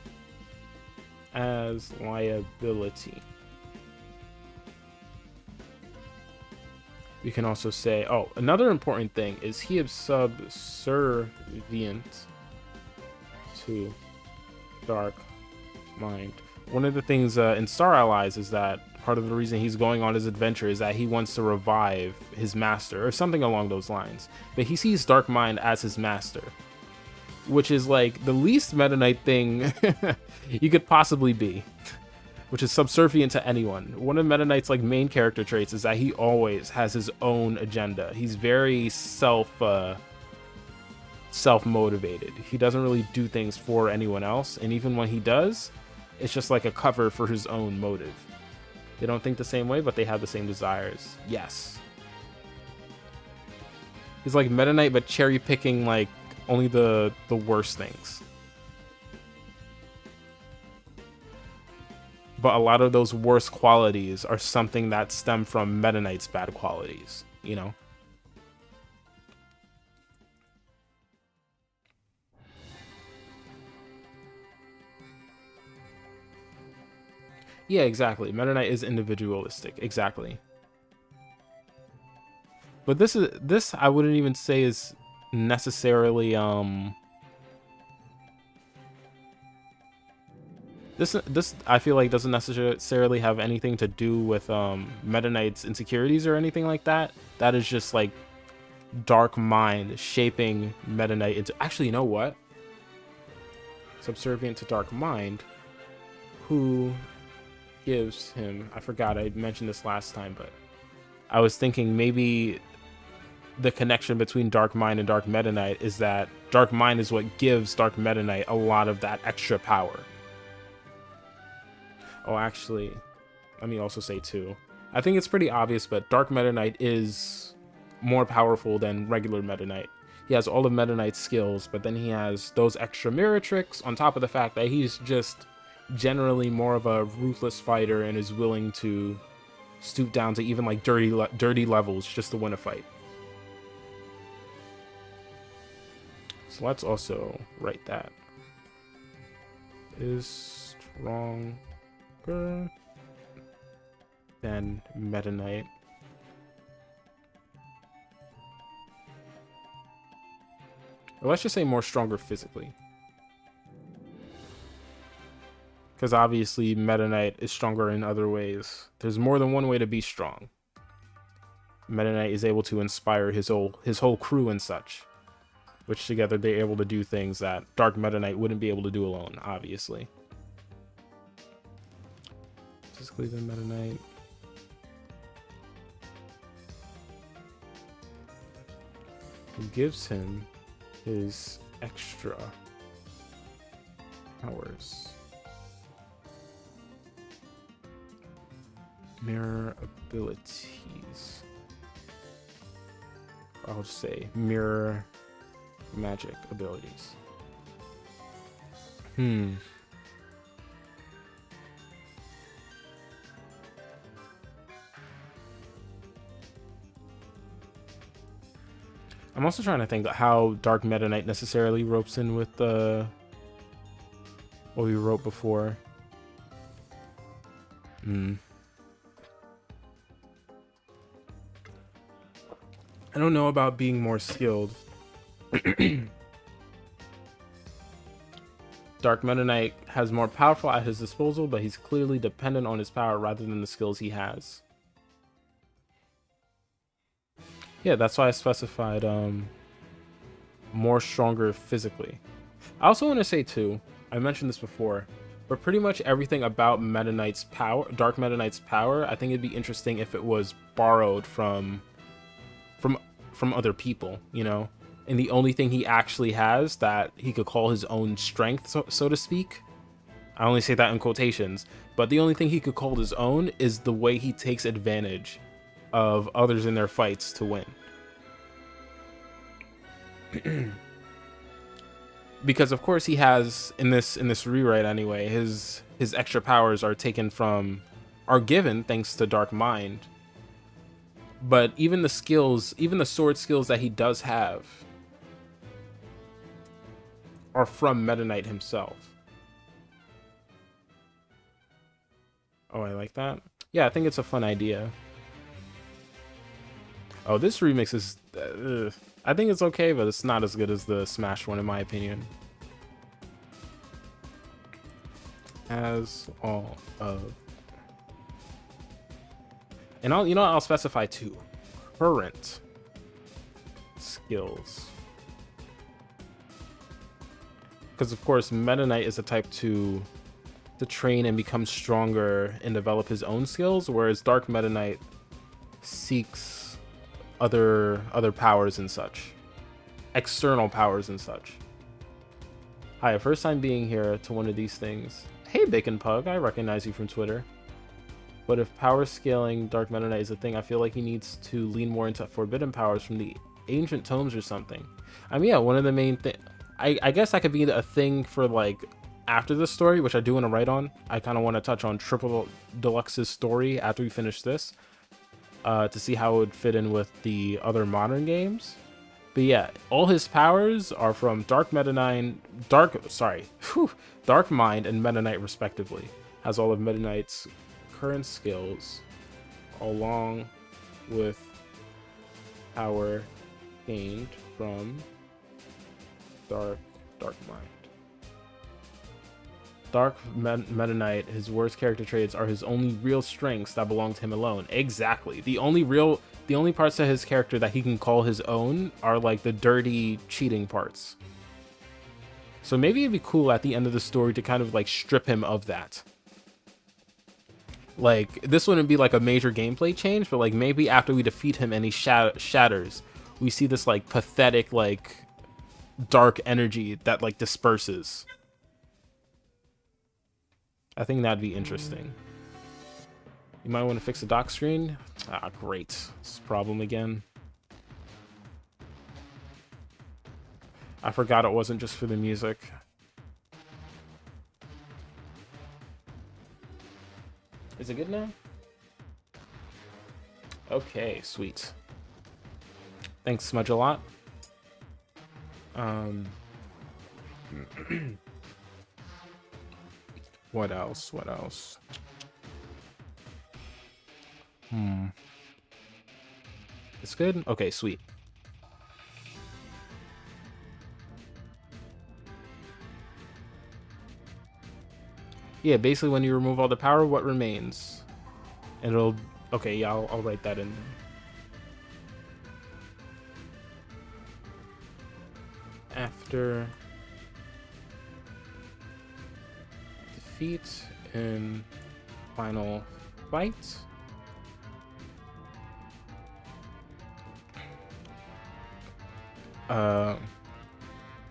as liability. We can also say, another important thing is he is subservient to Dark Mind. One of the things in Star Allies is that part of the reason he's going on his adventure is that he wants to revive his master or something along those lines. But he sees Dark Mind as his master. which is like the least Meta Knight thing you could possibly be, which is subservient to anyone. One of Meta Knight's like main character traits is that he always has his own agenda. He's very self-motivated. He doesn't really do things for anyone else, and even when he does, it's just like a cover for his own motive. They don't think the same way, but they have the same desires. Yes. He's like Meta Knight, but cherry picking like only the worst things. But a lot of those worst qualities are something that stem from Meta Knight's bad qualities, you know? Yeah, exactly. Meta Knight is individualistic. Exactly. But this I wouldn't even say is necessarily this I feel like doesn't necessarily have anything to do with Meta Knight's insecurities or anything like that. That is just like Dark Mind shaping Meta Knight into, actually, you know what? Subservient to Dark Mind, who gives him, I forgot, I mentioned this last time, but I was thinking maybe the connection between Dark Mind and Dark Meta Knight is that Dark Mind is what gives Dark Meta Knight a lot of that extra power. Oh, actually, let me also say too, I think it's pretty obvious, but Dark Meta Knight is more powerful than regular Meta Knight. He has all of Meta Knight's skills, but then he has those extra mirror tricks on top of the fact that he's just generally more of a ruthless fighter and is willing to stoop down to even like dirty levels just to win a fight. So let's also write that. Is stronger than Meta Knight. Or let's just say more stronger physically. Because obviously Meta Knight is stronger in other ways. There's more than one way to be strong. Meta Knight is able to inspire his whole crew and such, which together they're able to do things that Dark Meta Knight wouldn't be able to do alone, obviously. Physically than Meta Knight. Who gives him his extra powers. Mirror abilities. I'll just say mirror magic abilities. I'm also trying to think how Dark Meta Knight necessarily ropes in with what we wrote before. I don't know about being more skilled. Dark Meta Knight has more powerful at his disposal, but he's clearly dependent on his power rather than the skills he has. Yeah, that's why I specified more stronger physically. I also want to say too, I mentioned this before, but pretty much everything about Meta Knight's power, Dark Meta Knight's power, I think it'd be interesting if it was borrowed from other people, you know? And the only thing he actually has that he could call his own strength, so to speak, I only say that in quotations, but the only thing he could call his own is the way he takes advantage of others in their fights to win. Because of course he has, in this rewrite anyway, his extra powers are given thanks to Dark Mind. But even the skills, even the sword skills that he does have are from Meta Knight himself. Oh, I like that. Yeah, I think it's a fun idea. Oh, this remix is... I think it's okay, but it's not as good as the Smash one, in my opinion. As all of... And I'll specify too. Current skills Because of course Meta Knight is the type to train and become stronger and develop his own skills, whereas Dark Meta Knight seeks other powers and such, external powers and such. Hi, first time being here to one of these things. Hey Bacon Pug, I recognize you from Twitter. But if power scaling Dark Meta Knight is a thing, I feel like he needs to lean more into forbidden powers from the ancient tomes or something. I mean, yeah, one of the main thing, I guess that could be a thing for like after this story, which I do want to write on. I kind of want to touch on Triple Deluxe's story after we finish this, to see how it would fit in with the other modern games. But yeah, all his powers are from Dark Mind and Meta Knight respectively. Has all of Meta Knight's current skills, along with power gained from Dark Mind. Dark Meta Knight, his worst character traits are his only real strengths that belong to him alone. Exactly. The only parts of his character that he can call his own are like the dirty cheating parts. So maybe it'd be cool at the end of the story to kind of like strip him of that. Like, this wouldn't be like a major gameplay change, but like maybe after we defeat him and he shatters, we see this like pathetic like dark energy that like disperses. I think that'd be interesting. You might want to fix the dock screen. Ah, great. This problem again. I forgot it wasn't just for the music. Is it good now? Okay, sweet. Thanks, Smudge a lot. What else? What else? It's good? Okay, sweet. Yeah, basically when you remove all the power, what remains? And it'll... Okay, yeah, I'll write that in. After defeat in final fight,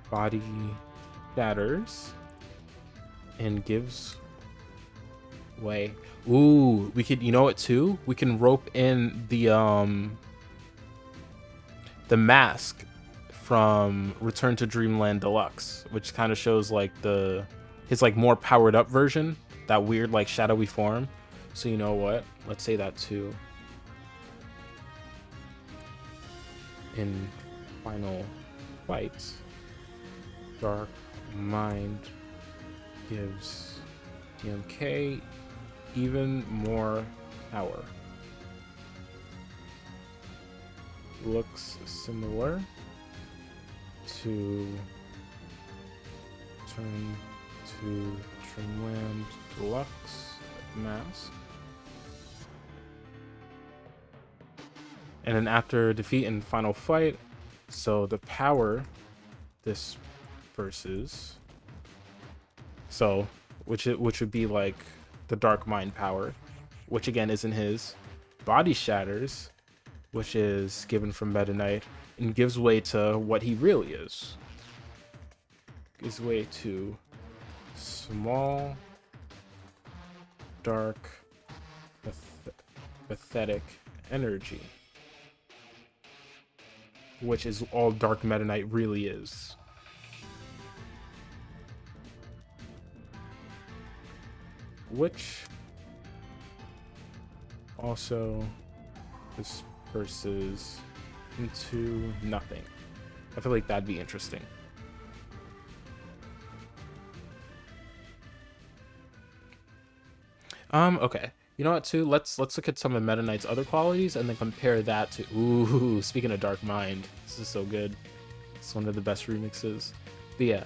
body shatters and gives way. Ooh, we could, you know what too? We can rope in the mask from Return to Dreamland Deluxe, which kind of shows like his like more powered up version, that weird like shadowy form. So you know what? Let's say that too. In final fight, Dark Mind gives DMK even more power. Looks similar to Turn to Dreamland Deluxe mask. And then after defeat and final fight, so the power disperses. So which would be like the Dark Mind power, which again isn't his. Body shatters, which is given from Meta Knight, and gives way to what he really is. Gives way to small, dark, pathetic energy, which is all Dark Meta Knight really is. Which also disperses into nothing. I feel like that'd be interesting. Okay. You know what, too? Let's look at some of Meta Knight's other qualities and then compare that to... Ooh, speaking of Dark Mind, this is so good. It's one of the best remixes. But yeah,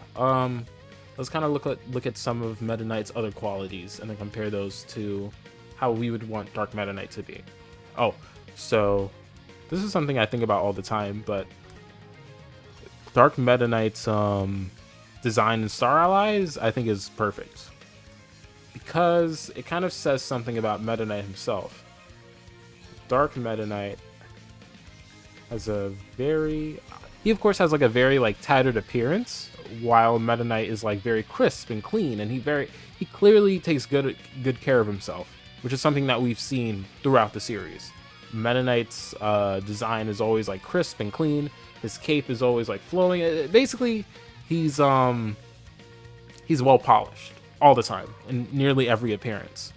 let's kind of look at some of Meta Knight's other qualities and then compare those to how we would want Dark Meta Knight to be. Oh, so this is something I think about all the time, but Dark Meta Knight's design in Star Allies, I think is perfect. Because it kind of says something about Meta Knight himself. Dark Meta Knight has a very... He, of course, has, like, a very, like, tattered appearance, while Meta Knight is, like, very crisp and clean, and he clearly takes good care of himself, which is something that we've seen throughout the series. Meta Knight's design is always, like, crisp and clean. His cape is always, like, flowing. Basically, he's well polished all the time in nearly every appearance.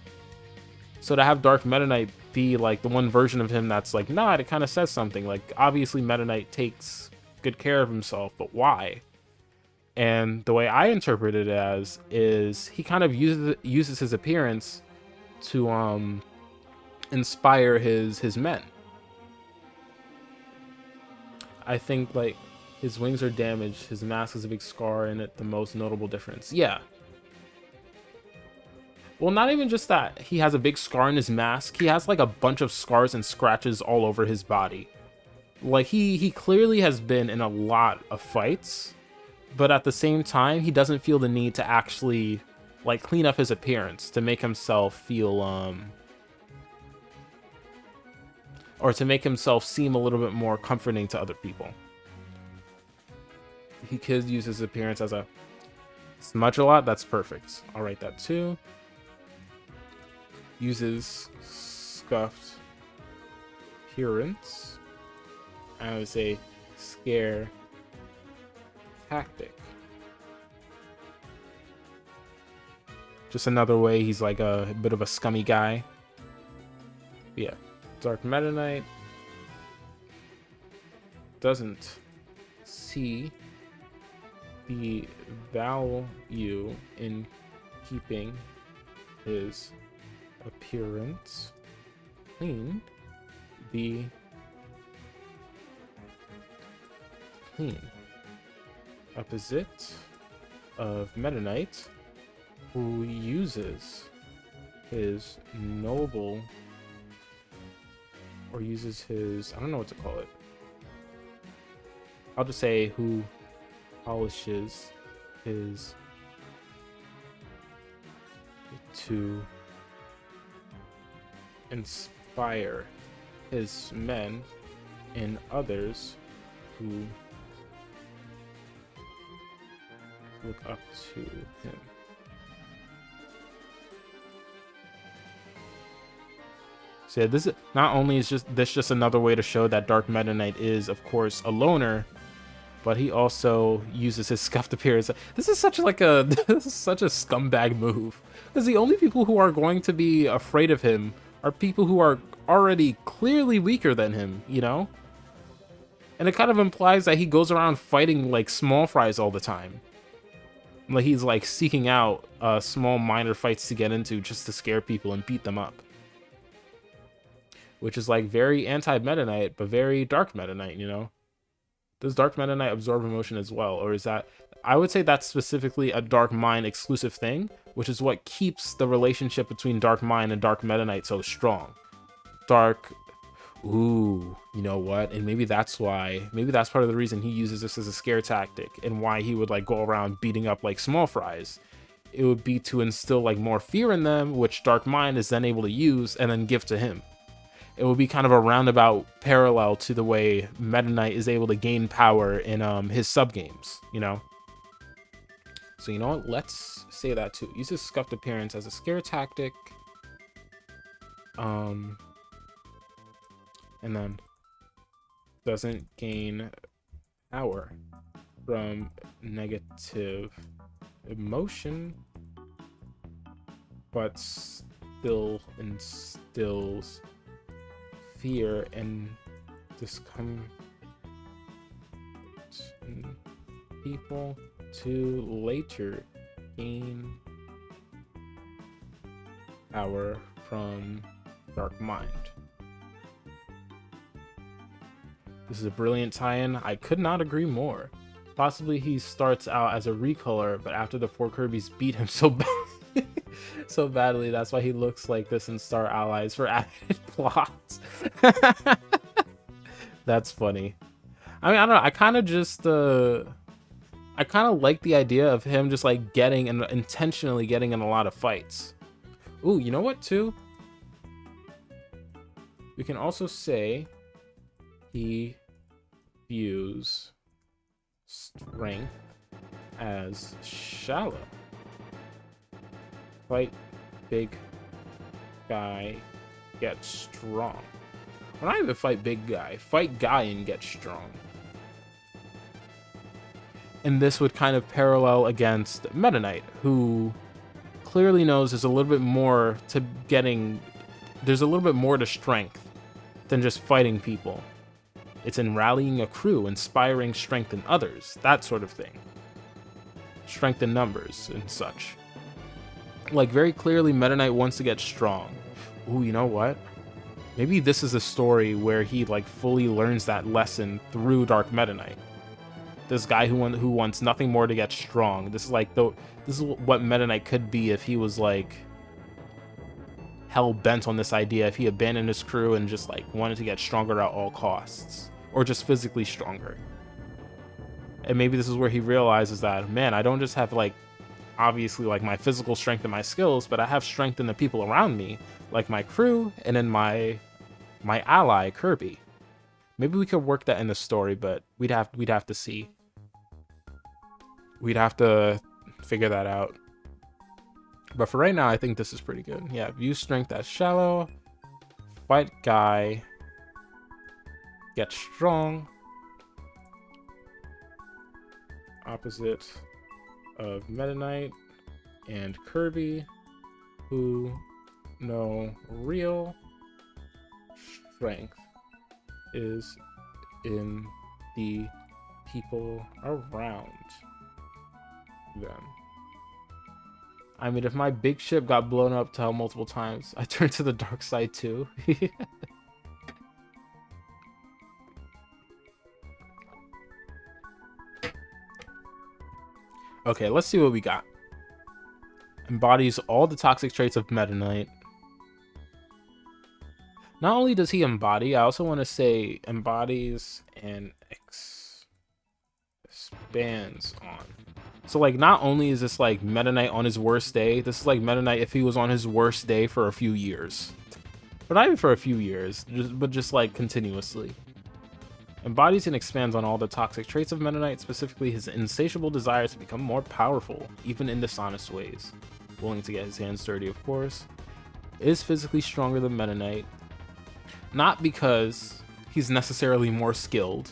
So to have Dark Meta Knight be like the one version of him that's like not, it kind of says something. Like, obviously Meta Knight takes good care of himself, but why? And the way I interpret it as is he kind of uses his appearance to inspire his men. I think, like, his wings are damaged, his mask has a big scar in it, the most notable difference. Yeah. Well, not even just that. He has a big scar in his mask. He has, like, a bunch of scars and scratches all over his body. Like, he clearly has been in a lot of fights, but at the same time, he doesn't feel the need to actually, like, clean up his appearance to make himself feel, or to make himself seem a little bit more comforting to other people. He could use his appearance as a smudge a lot. That's perfect. I'll write that too. Uses scuffed appearance as a scare tactic. Just another way he's like a bit of a scummy guy. But yeah, Dark Meta Knight doesn't see the value in keeping his appearance clean. The clean opposite of Meta Knight, who uses his noble, or uses his, I don't know what to call it. I'll just say who polishes his to inspire his men and others who look up to him. So yeah, this is not only is just another way to show that Dark Meta Knight is, of course, a loner, but he also uses his scuffed appearance. This is such like a this is such a scumbag move, because the only people who are going to be afraid of him are people who are already clearly weaker than him, you know? And it kind of implies that he goes around fighting like small fries all the time. Like he's like seeking out small minor fights to get into just to scare people and beat them up. Which is like very anti-Meta Knight, but very Dark Meta Knight, you know? Does Dark Meta Knight absorb emotion as well? Or is that... I would say that's specifically a Dark Mind exclusive thing, which is what keeps the relationship between Dark Mind and Dark Meta Knight so strong. Ooh, you know what? And maybe that's why... Maybe that's part of the reason he uses this as a scare tactic, and why he would like go around beating up like small fries. It would be to instill like more fear in them, which Dark Mind is then able to use and then give to him. It will be kind of a roundabout parallel to the way Meta Knight is able to gain power in his sub-games, you know? So you know what? Let's say that too. Uses scuffed appearance as a scare tactic. And then doesn't gain power from negative emotion, but still instills fear and discomfort in people to later gain power from Dark Mind. This is a brilliant tie-in. I could not agree more. Possibly he starts out as a recolor, but after the 4 Kirbys beat him so badly, that's why he looks like this in Star Allies for added plots. That's funny. I mean, I don't know. I kind of just I kind of like the idea of him just like getting and intentionally getting in a lot of fights. Ooh, you know what too? We can also say he views strength as shallow. Fight big guy, get strong. Well, not even fight big guy. Fight guy and get strong. And this would kind of parallel against Meta Knight, who clearly knows there's a little bit more to getting... There's a little bit more to strength than just fighting people. It's in rallying a crew, inspiring strength in others, that sort of thing. Strength in numbers and such. Like, very clearly, Meta Knight wants to get strong. Ooh, you know what? Maybe this is a story where he, like, fully learns that lesson through Dark Meta Knight. This guy who wants nothing more to get strong. This is like this is what Meta Knight could be if he was like hell bent on this idea. If he abandoned his crew and just like wanted to get stronger at all costs, or just physically stronger. And maybe this is where he realizes that, man, I don't just have like obviously like my physical strength and my skills, but I have strength in the people around me, like my crew and in my ally Kirby. Maybe we could work that in the story, but we'd have to see. We'd have to figure that out. But for right now, I think this is pretty good. Yeah, view strength as shallow. Fight guy. Get strong. Opposite of Meta Knight and Kirby, who know real strength is in the people around them. I mean, if my big ship got blown up to hell multiple times, I turned to the dark side too. Okay, let's see what we got. Embodies all the toxic traits of Meta Knight. Not only does he embody, I also want to say embodies and expands on. So, like, not only is this, like, Meta Knight on his worst day, this is, like, Meta Knight if he was on his worst day for a few years. But not even for a few years, but just, like, continuously. Embodies and expands on all the toxic traits of Meta Knight, specifically his insatiable desire to become more powerful, even in dishonest ways. Willing to get his hands dirty, of course. Is physically stronger than Meta Knight. Not because he's necessarily more skilled,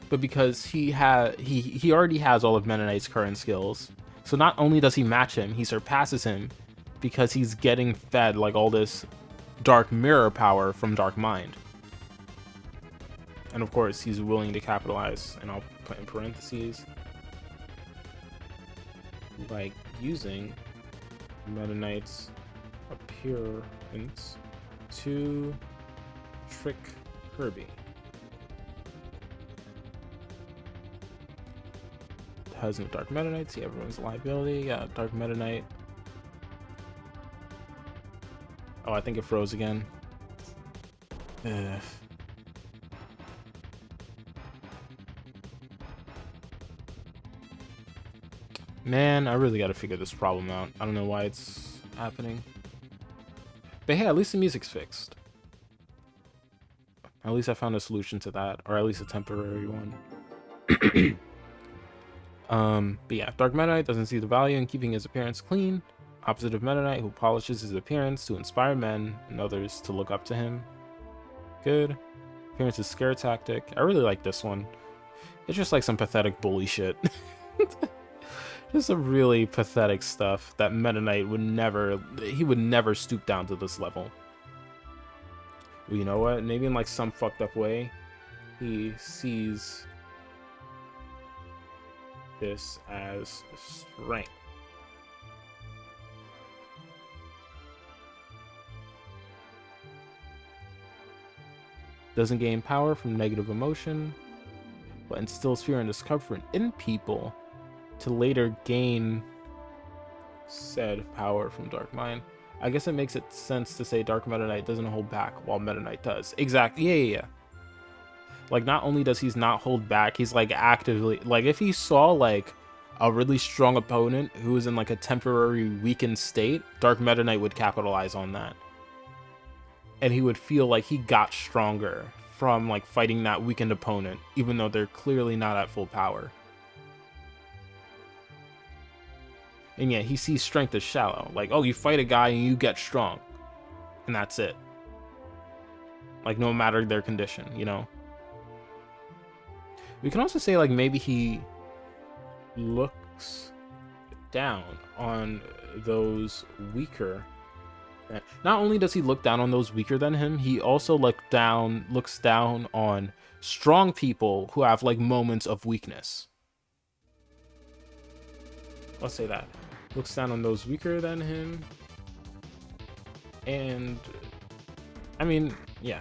but because he already has all of Meta Knight's current skills. So not only does he match him, he surpasses him because he's getting fed like all this dark mirror power from Dark Mind. And of course, he's willing to capitalize, and I'll put in parentheses, like using Meta Knight's appearance to trick Kirby. Has no Dark Meta Knight, see everyone's a liability. Yeah, Dark Meta Knight. Oh, I think it froze again. Ugh. Man, I really gotta figure this problem out. I don't know why it's happening. But hey, at least the music's fixed. At least I found a solution to that, or at least a temporary one. But yeah, Dark Meta Knight doesn't see the value in keeping his appearance clean. Opposite of Meta Knight, who polishes his appearance to inspire men and others to look up to him. Good. Appearance is scare tactic. I really like this one. It's just like some pathetic bully shit. Just some really pathetic stuff that Meta Knight would never stoop down to this level. Well, you know what? Maybe in like some fucked up way, he sees this as strength. Doesn't gain power from negative emotion, but instills fear and discomfort in people to later gain said power from Dark Mind. I guess it makes it sense to say Dark Meta Knight doesn't hold back while Meta Knight does. Exactly. Yeah. Like, not only does he not hold back, he's like actively, like, if he saw like a really strong opponent who was in like a temporary weakened state, Dark Meta Knight would capitalize on that. And he would feel like he got stronger from like fighting that weakened opponent, even though they're clearly not at full power. And yeah, he sees strength as shallow. Like, oh, you fight a guy and you get strong. And that's it. Like, no matter their condition, you know? We can also say, like, maybe he looks down on those weaker. Not only does he look down on those weaker than him, he also looks down on strong people who have, like, moments of weakness. Let's say that. Looks down on those weaker than him. And, I mean, yeah.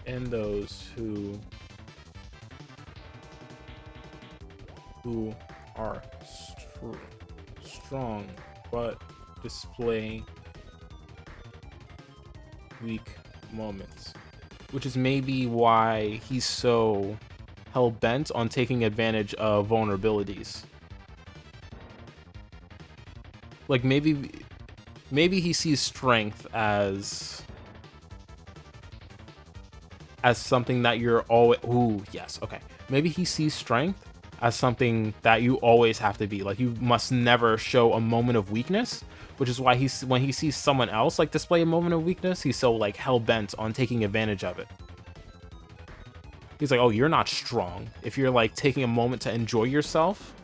And those who are strong but display weak moments, which is maybe why he's so hell-bent on taking advantage of vulnerabilities. Like, maybe he sees strength as something that you're always... Ooh, yes, okay. Maybe he sees strength as something that you always have to be. Like, you must never show a moment of weakness, which is why when he sees someone else, like, display a moment of weakness, he's so, like, hell-bent on taking advantage of it. He's like, oh, you're not strong. If you're, like, taking a moment to enjoy yourself,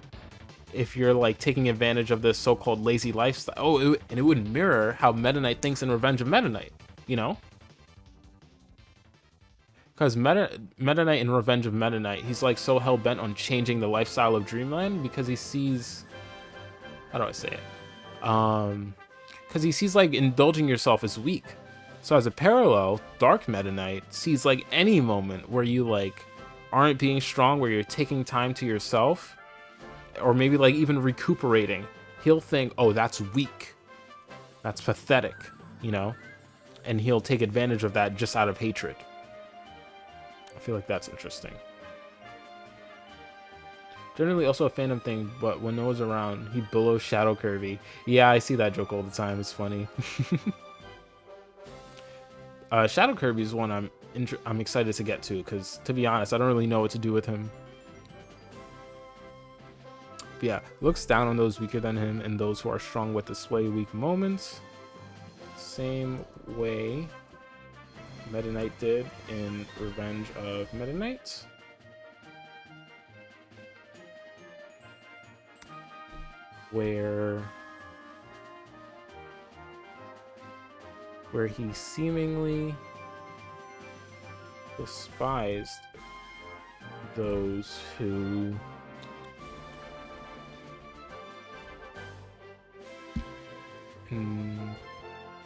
if you're, like, taking advantage of this so-called lazy lifestyle... Oh, and it would mirror how Meta Knight thinks in Revenge of Meta Knight, you know? Because Meta Knight in Revenge of Meta Knight, he's like so hell-bent on changing the lifestyle of Dreamland because he sees... How do I say it? Because he sees like indulging yourself as weak. So as a parallel, Dark Meta Knight sees like any moment where you like aren't being strong, where you're taking time to yourself, or maybe like even recuperating. He'll think, oh, that's weak. That's pathetic, you know? And he'll take advantage of that just out of hatred. I feel like that's interesting. Generally also a Phantom thing, but when Noah's around, he billows Shadow Kirby. Yeah, I see that joke all the time. It's funny. Shadow Kirby is one I'm excited to get to, because to be honest, I don't really know what to do with him. But yeah, looks down on those weaker than him and those who are strong with display weak moments. Same way Meta Knight did in Revenge of Meta Knight. Where he seemingly despised those who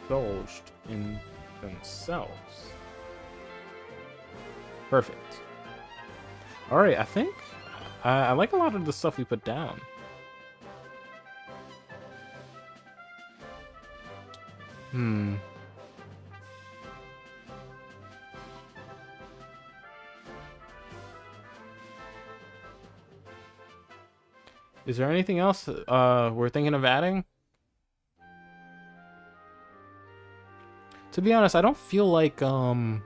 indulged in themselves. Perfect. All right, I think I like a lot of the stuff we put down. Is there anything else we're thinking of adding? To be honest, I don't feel like I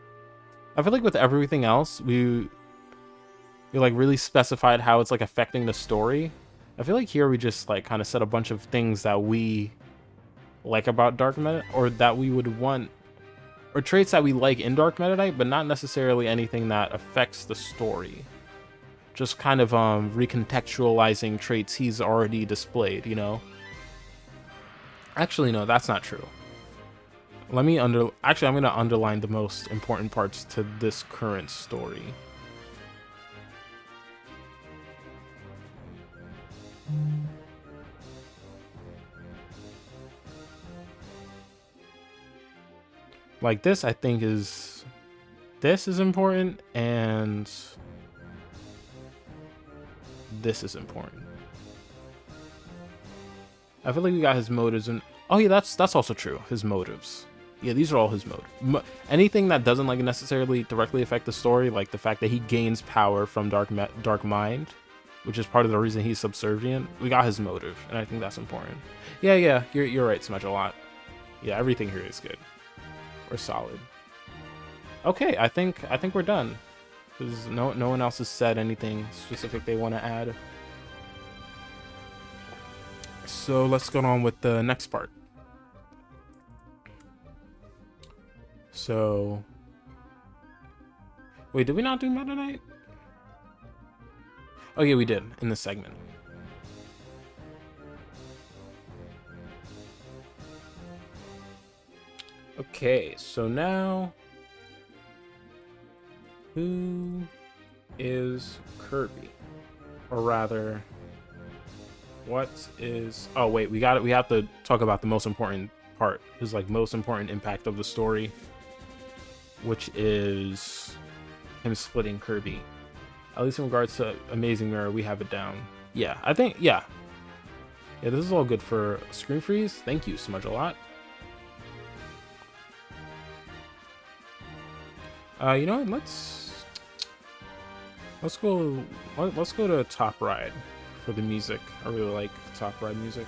feel like with everything else we like really specified how it's like affecting the story. I feel like here we just like kind of said a bunch of things that we like about Dark Meta, or that we would want, or traits that we like in Dark Meta Knight, but not necessarily anything that affects the story. Just kind of recontextualizing traits he's already displayed, you know? Actually, no, that's not true. Actually, I'm going to underline the most important parts to this current story. Like this, I think this is important, and this is important. I feel like we got his motives, and oh yeah, that's also true. His motives. Yeah, these are all his mode. Anything that doesn't like necessarily directly affect the story, like the fact that he gains power from Dark Mind, which is part of the reason he's subservient. We got his motive, and I think that's important. Yeah, you're right, Smudge, a lot. Yeah, everything here is good. We're solid. Okay, I think we're done. Because no one else has said anything specific they want to add. So let's go on with the next part. So, wait, did we not do Meta Knight? Oh yeah, we did in this segment. Okay, so now, who is Kirby? Or rather, what is... Oh wait, we have to talk about the most important part. His like most important impact of the story, which is him splitting Kirby. At least in regards to Amazing Mirror, we have it down. Yeah, I think, yeah, this is all good for screen freeze. Thank you, Smudge, a lot. You know what? Let's go to Top Ride for the music. I really like Top Ride music.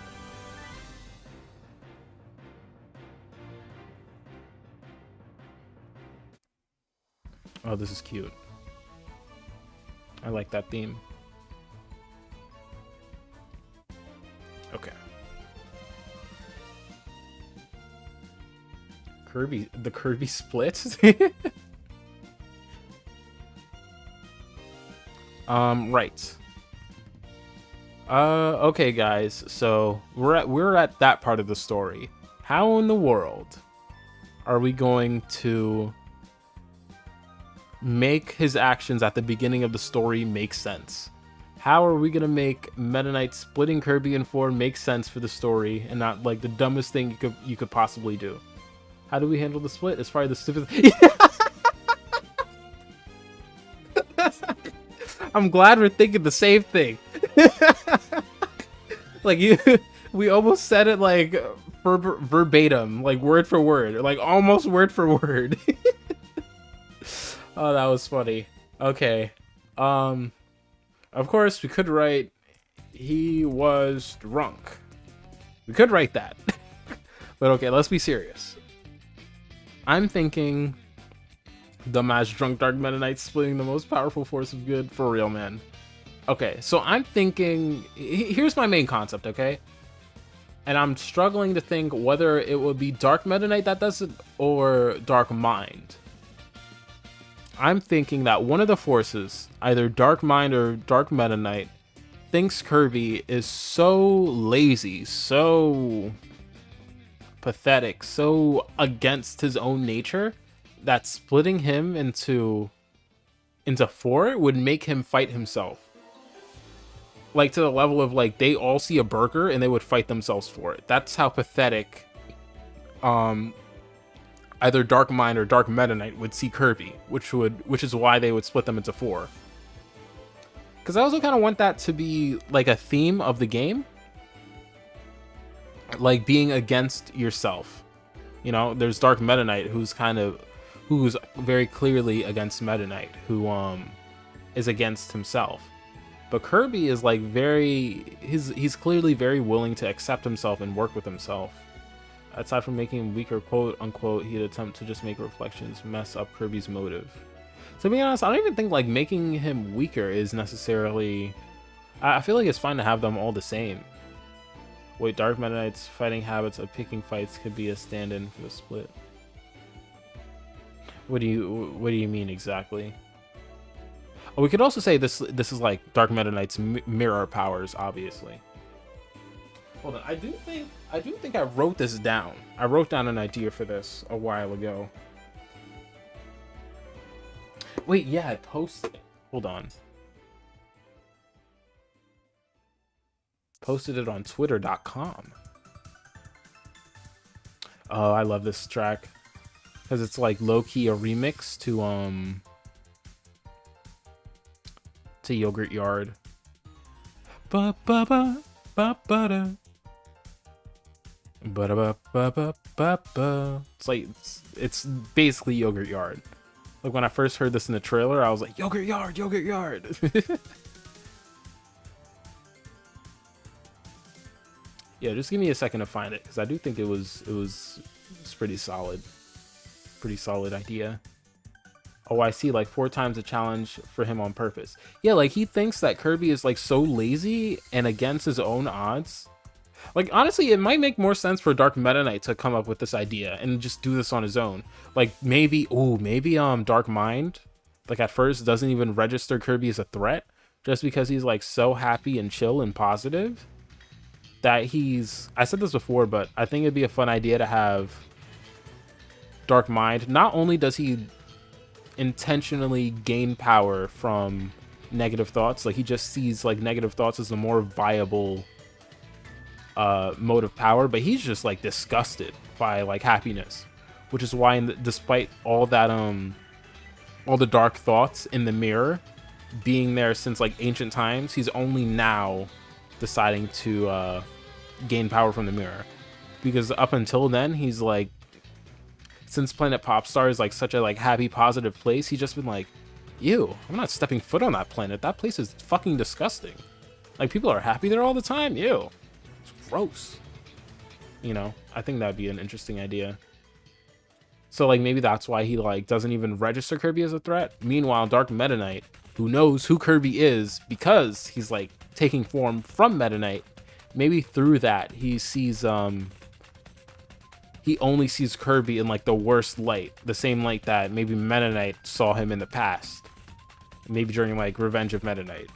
Oh, this is cute. I like that theme. Okay. The Kirby split? Right. Okay, guys. So we're at that part of the story. How in the world are we going to make his actions at the beginning of the story make sense? How are we gonna make Meta Knight splitting Kirby in 4 make sense for the story and not like the dumbest thing you could possibly do? How do we handle the split? It's probably the stupidest. I'm glad we're thinking the same thing. Like we almost said it like verbatim, like word for word, like almost word for word. Oh, that was funny. Okay. Of course, we could write, he was drunk. We could write that. But okay, let's be serious. I'm thinking dumbass drunk Dark Meta Knight splitting the most powerful force of good for real, man. Okay, so I'm thinking, here's my main concept, okay? And I'm struggling to think whether it would be Dark Meta Knight that does it or Dark Mind. I'm thinking that one of the forces, either Dark Mind or Dark Meta Knight, thinks Kirby is so lazy, so pathetic, so against his own nature, that splitting him into 4 would make him fight himself. Like to the level of like they all see a burger and they would fight themselves for it. That's how pathetic either Dark Mind or Dark Meta Knight would see Kirby, which is why they would split them into 4. Because I also kind of want that to be like a theme of the game, like being against yourself. You know, there's Dark Meta Knight who's very clearly against Meta Knight, who is against himself. But Kirby is like he's clearly very willing to accept himself and work with himself. Aside from making him weaker, quote unquote, he'd attempt to just make reflections mess up Kirby's motive. To be honest, I don't even think like making him weaker is necessarily... I feel like it's fine to have them all the same. Wait, Dark Meta Knight's fighting habits of picking fights could be a stand-in for the split. What do you mean exactly? Oh, we could also say this is like Dark Meta Knight's mirror powers, obviously. Hold on, I do think I wrote this down. I wrote down an idea for this a while ago. Wait, yeah, I posted it. Hold on. Posted it on twitter.com. Oh, I love this track. Because it's like low-key a remix to Yogurt Yard. Ba ba ba ba ba da. Ba-da-ba-ba-ba-ba-ba. It's like it's basically Yogurt Yard. Like when I first heard this in the trailer, I was like, Yogurt Yard, Yogurt Yard. Yeah, just give me a second to find it because I do think it's pretty solid idea. Oh, I see, like 4 times the challenge for him on purpose. Yeah, like he thinks that Kirby is like so lazy and against his own odds. Like honestly, it might make more sense for Dark Meta Knight to come up with this idea and just do this on his own. Like maybe, Dark Mind, like at first doesn't even register Kirby as a threat, just because he's like so happy and chill and positive that he's. I said this before, but I think it'd be a fun idea to have Dark Mind. Not only does he intentionally gain power from negative thoughts, like he just sees like negative thoughts as a more viable mode of power, but he's just like disgusted by like happiness, which is why despite all that all the dark thoughts in the mirror being there since like ancient times, he's only now deciding to gain power from the mirror, because up until then he's like, since Planet Popstar is like such a like happy positive place, he's just been like, ew, I'm not stepping foot on that planet, that place is fucking disgusting, like people are happy there all the time, ew, it's gross. You know, I think that'd be an interesting idea. So like maybe that's why he like doesn't even register Kirby as a threat. Meanwhile, Dark Meta Knight, who knows who Kirby is because he's like taking form from Meta Knight, maybe through that he sees he only sees Kirby in like the worst light, the same light that maybe Meta Knight saw him in the past, maybe during like Revenge of Meta Knight.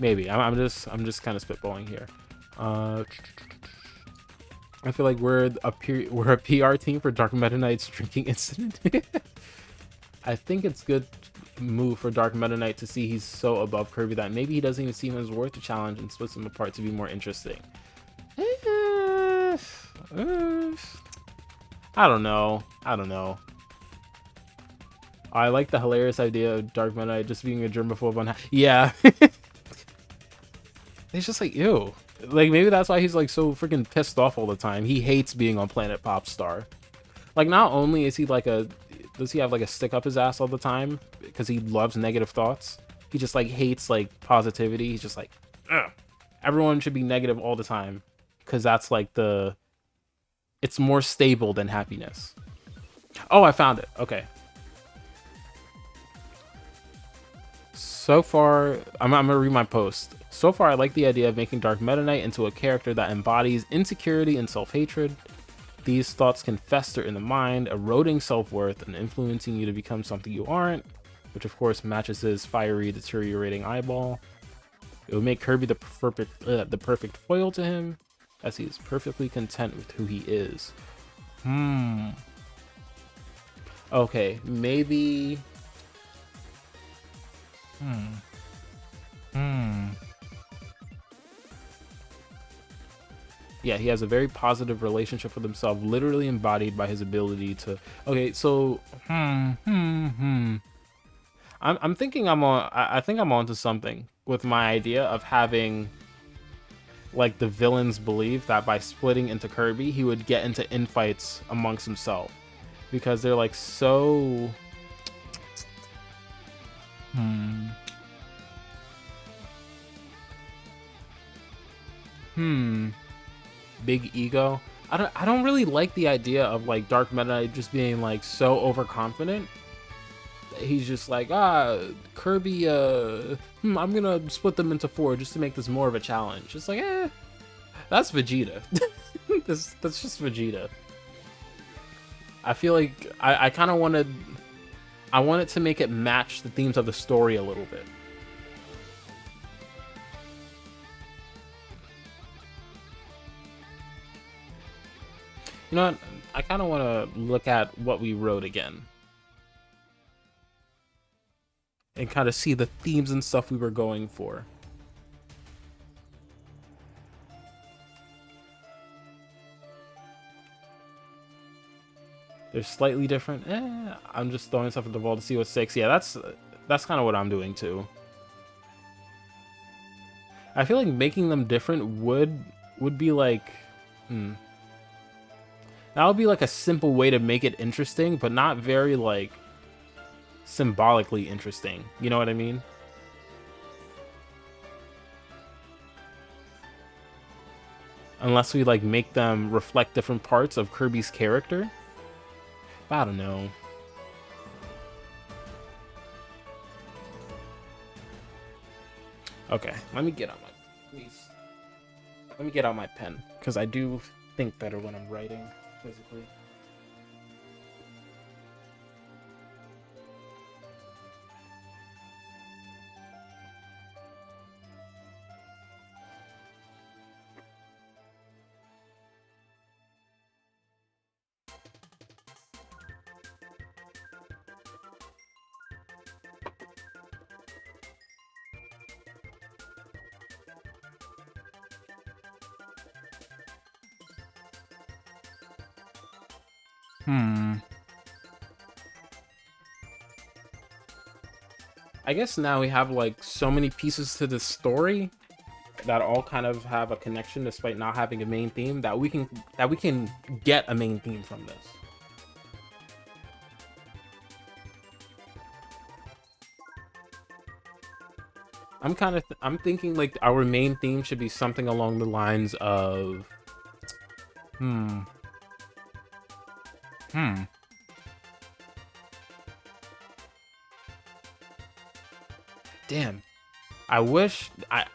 Maybe I'm just kind of spitballing here. I feel like we're a PR team for Dark Meta Knight's drinking incident. I think it's good move for Dark Meta Knight to see he's so above Kirby that maybe he doesn't even see him as worth the challenge and splits him apart to be more interesting. I don't know. I like the hilarious idea of Dark Meta Knight just being a germaphobe on. Yeah. It's just like, ew. Like maybe that's why he's like so freaking pissed off all the time. He hates being on Planet Popstar. Like not only is he like does he have like a stick up his ass all the time because he loves negative thoughts, he just like hates like positivity. He's just like, ugh. Everyone should be negative all the time because that's like it's more stable than happiness. Oh, I found it. Okay. So far, I'm gonna read my post. So far, I like the idea of making Dark Meta Knight into a character that embodies insecurity and self-hatred. These thoughts can fester in the mind, eroding self-worth and influencing you to become something you aren't, which of course matches his fiery, deteriorating eyeball. It would make Kirby the perfect foil to him, as he is perfectly content with who he is. Okay, maybe... Yeah, he has a very positive relationship with himself, literally embodied by his ability to. Okay, so I'm thinking I think I'm onto something with my idea of having like the villains believe that by splitting into Kirby, he would get into infights amongst himself because they're like so. Big ego. I don't really like the idea of like Dark Meta Knight just being like so overconfident. He's just like, Kirby, I'm gonna split them into 4 just to make this more of a challenge. It's like, that's Vegeta. that's just Vegeta. I feel like I kind of wanted it to make it match the themes of the story a little bit. You know what? I kind of want to look at what we wrote again. And kind of see the themes and stuff we were going for. They're slightly different. I'm just throwing stuff at the wall to see what sticks. Yeah, that's kind of what I'm doing too. I feel like making them different would be like That would be like a simple way to make it interesting, but not very like symbolically interesting. You know what I mean? Unless we like make them reflect different parts of Kirby's character. I don't know. Okay, let me get out my pen because I do think better when I'm writing physically. I guess now we have like so many pieces to the story that all kind of have a connection despite not having a main theme that we can get a main theme from this. I'm thinking like our main theme should be something along the lines of Damn. I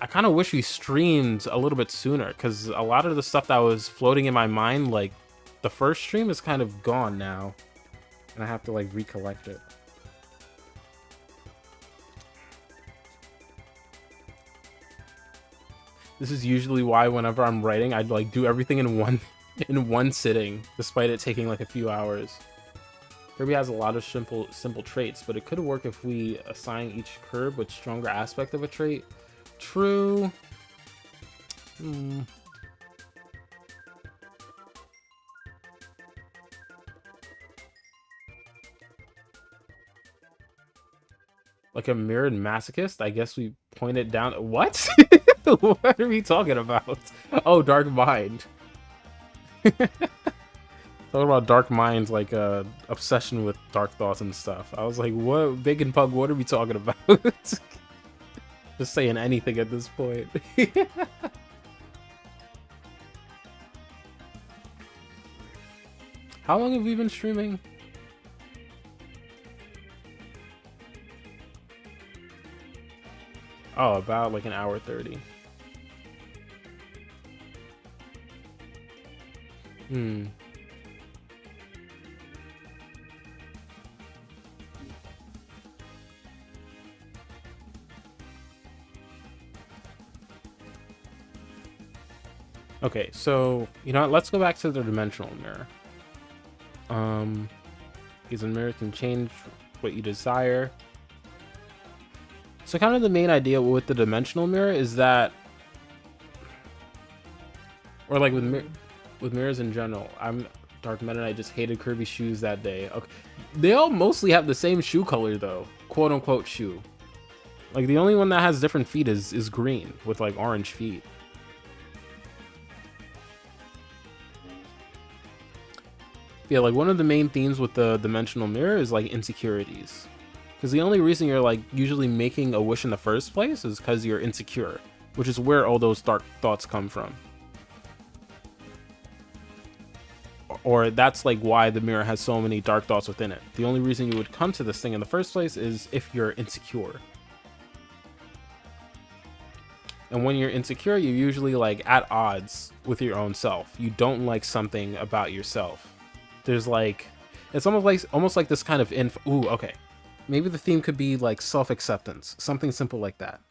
kind of wish we streamed a little bit sooner because a lot of the stuff that was floating in my mind, like the first stream, is kind of gone now, and I have to like recollect it. This is usually why whenever I'm writing, I'd like do everything in one sitting, despite it taking like a few hours. Kirby has a lot of simple traits, but it could work if we assign each curb with stronger aspect of a trait. True. Like a mirrored masochist? I guess we point it down. What? What are we talking about? Oh, Dark Mind. Talking about Dark Mind's like obsession with dark thoughts and stuff. I was like, what, Big and Pug, what are we talking about? Just saying anything at this point. How long have we been streaming? Oh, about like an hour 30. Okay, so, you know what, let's go back to the dimensional mirror. Because the mirror can change what you desire. So kind of the main idea with the dimensional mirror is that, or like with mirrors in general, I'm Dark Meta and I just hated Kirby's shoes that day. Okay, they all mostly have the same shoe color though, quote unquote shoe. Like the only one that has different feet is green with like orange feet. Yeah, like one of the main themes with the dimensional mirror is like insecurities. Because the only reason you're like usually making a wish in the first place is because you're insecure, which is where all those dark thoughts come from. Or that's like why the mirror has so many dark thoughts within it. The only reason you would come to this thing in the first place is if you're insecure. And when you're insecure, you're usually like at odds with your own self. You don't like something about yourself. There's like, it's almost like this kind of ooh, okay. Maybe the theme could be like self-acceptance, something simple like that.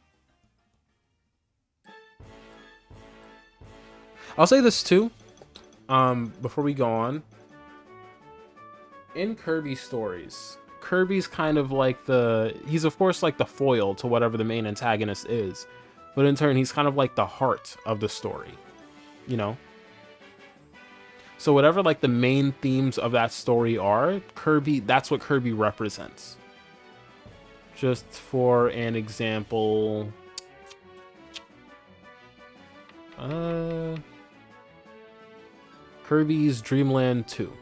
I'll say this too, before we go on. In Kirby stories, Kirby's kind of like he's of course like the foil to whatever the main antagonist is, but in turn, he's kind of like the heart of the story, you know? So whatever like the main themes of that story are, Kirby, that's what Kirby represents. Just for an example, Kirby's Dreamland 2.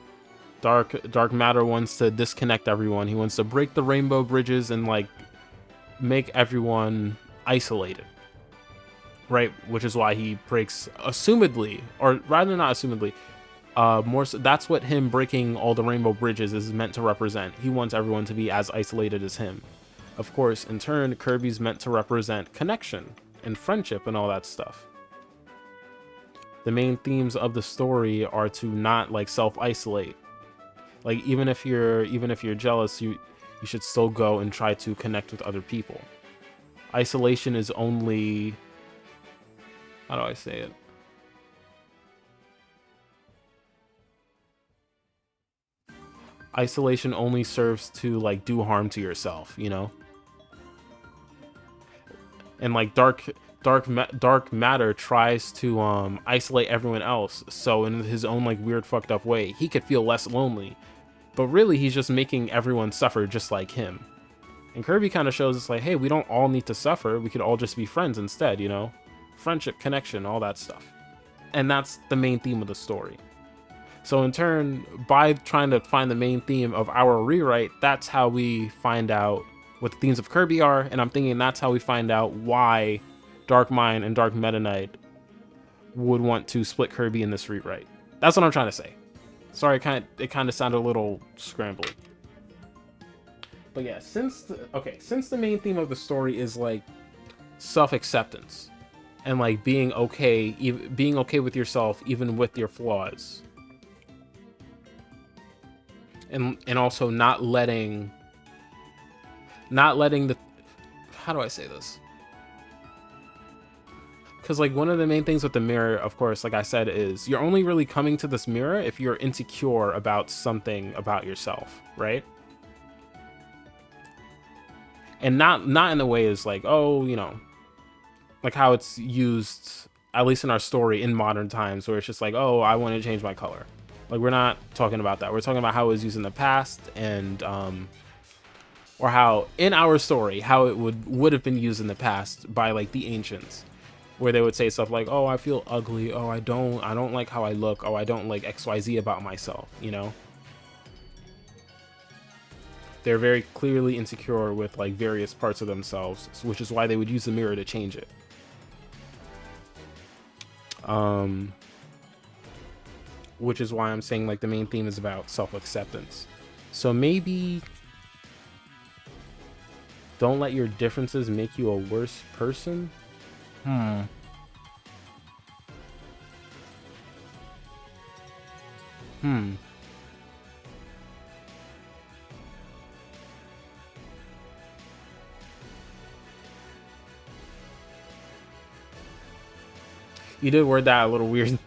Dark Matter wants to disconnect everyone. He wants to break the rainbow bridges and like make everyone isolated. Right, which is why he breaks, assumedly, or rather not assumedly, more so, that's what him breaking all the rainbow bridges is meant to represent. He wants everyone to be as isolated as him. Of course, in turn, Kirby's meant to represent connection and friendship and all that stuff. The main themes of the story are to not like self-isolate. Like even if you're jealous, you should still go and try to connect with other people. Isolation is only, how do I say it? Isolation only serves to like do harm to yourself, you know? And like dark matter tries to isolate everyone else, so in his own like weird fucked up way, he could feel less lonely. But really he's just making everyone suffer just like him. And Kirby kind of shows us like, hey, we don't all need to suffer, we could all just be friends instead, you know? Friendship, connection, all that stuff. And that's the main theme of the story. So in turn, by trying to find the main theme of our rewrite, that's how we find out what the themes of Kirby are, and I'm thinking that's how we find out why Dark Mind and Dark Meta Knight would want to split Kirby in this rewrite. That's what I'm trying to say. Sorry, it kind of sounded a little scrambly. But yeah, since the main theme of the story is like self-acceptance and like being okay with yourself even with your flaws. And also not letting the, how do I say this? Because like one of the main things with the mirror, of course, like I said, is you're only really coming to this mirror if you're insecure about something about yourself, right? And not in the way is like, oh, you know, like how it's used, at least in our story in modern times, where it's just like, oh, I want to change my color. Like, we're not talking about that. We're talking about how it was used in the past, and or how in our story how it would have been used in the past by like the ancients, where they would say stuff like, oh, I feel ugly, oh, I don't like how I look, oh, I don't like XYZ about myself, you know? They're very clearly insecure with like various parts of themselves, which is why they would use the mirror to change it. Which is why I'm saying like the main theme is about self-acceptance. So maybe don't let your differences make you a worse person. You did word that a little weird.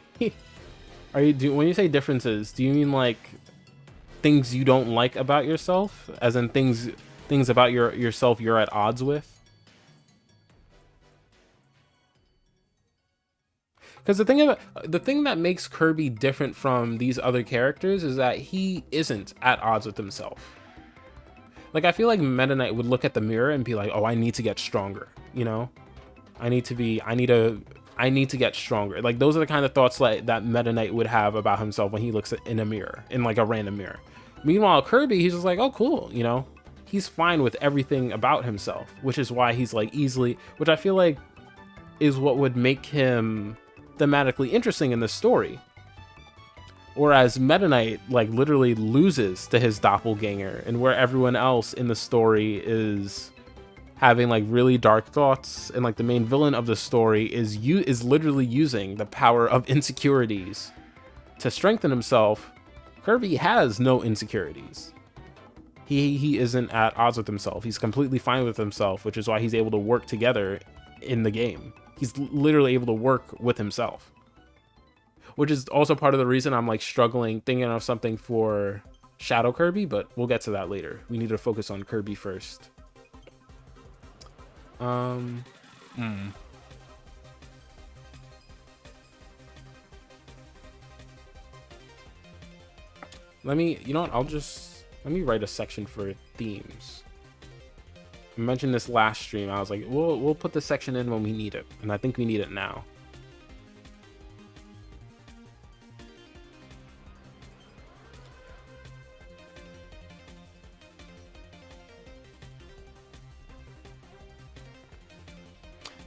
When you say differences, do you mean like things you don't like about yourself, as in things about yourself you're at odds with? Because the thing that makes Kirby different from these other characters is that he isn't at odds with himself. Like, I feel like Meta Knight would look at the mirror and be like, oh, I need to get stronger, you know? I need to get stronger. Like, those are the kind of thoughts like that Meta Knight would have about himself when he looks in a mirror, in like a random mirror. Meanwhile, Kirby, he's just like, oh, cool, you know? He's fine with everything about himself, which is why he's like which I feel like is what would make him thematically interesting in this story. Whereas Meta Knight like literally loses to his doppelganger, and where everyone else in the story is having like really dark thoughts, and like the main villain of the story is literally using the power of insecurities to strengthen himself. Kirby has no insecurities. He isn't at odds with himself. He's completely fine with himself, which is why he's able to work together in the game. He's literally able to work with himself, which is also part of the reason I'm like struggling thinking of something for Shadow Kirby, but we'll get to that later. We need to focus on Kirby first. Let me write a section for themes. I mentioned this last stream. I was like, we'll put this section in when we need it, and I think we need it now.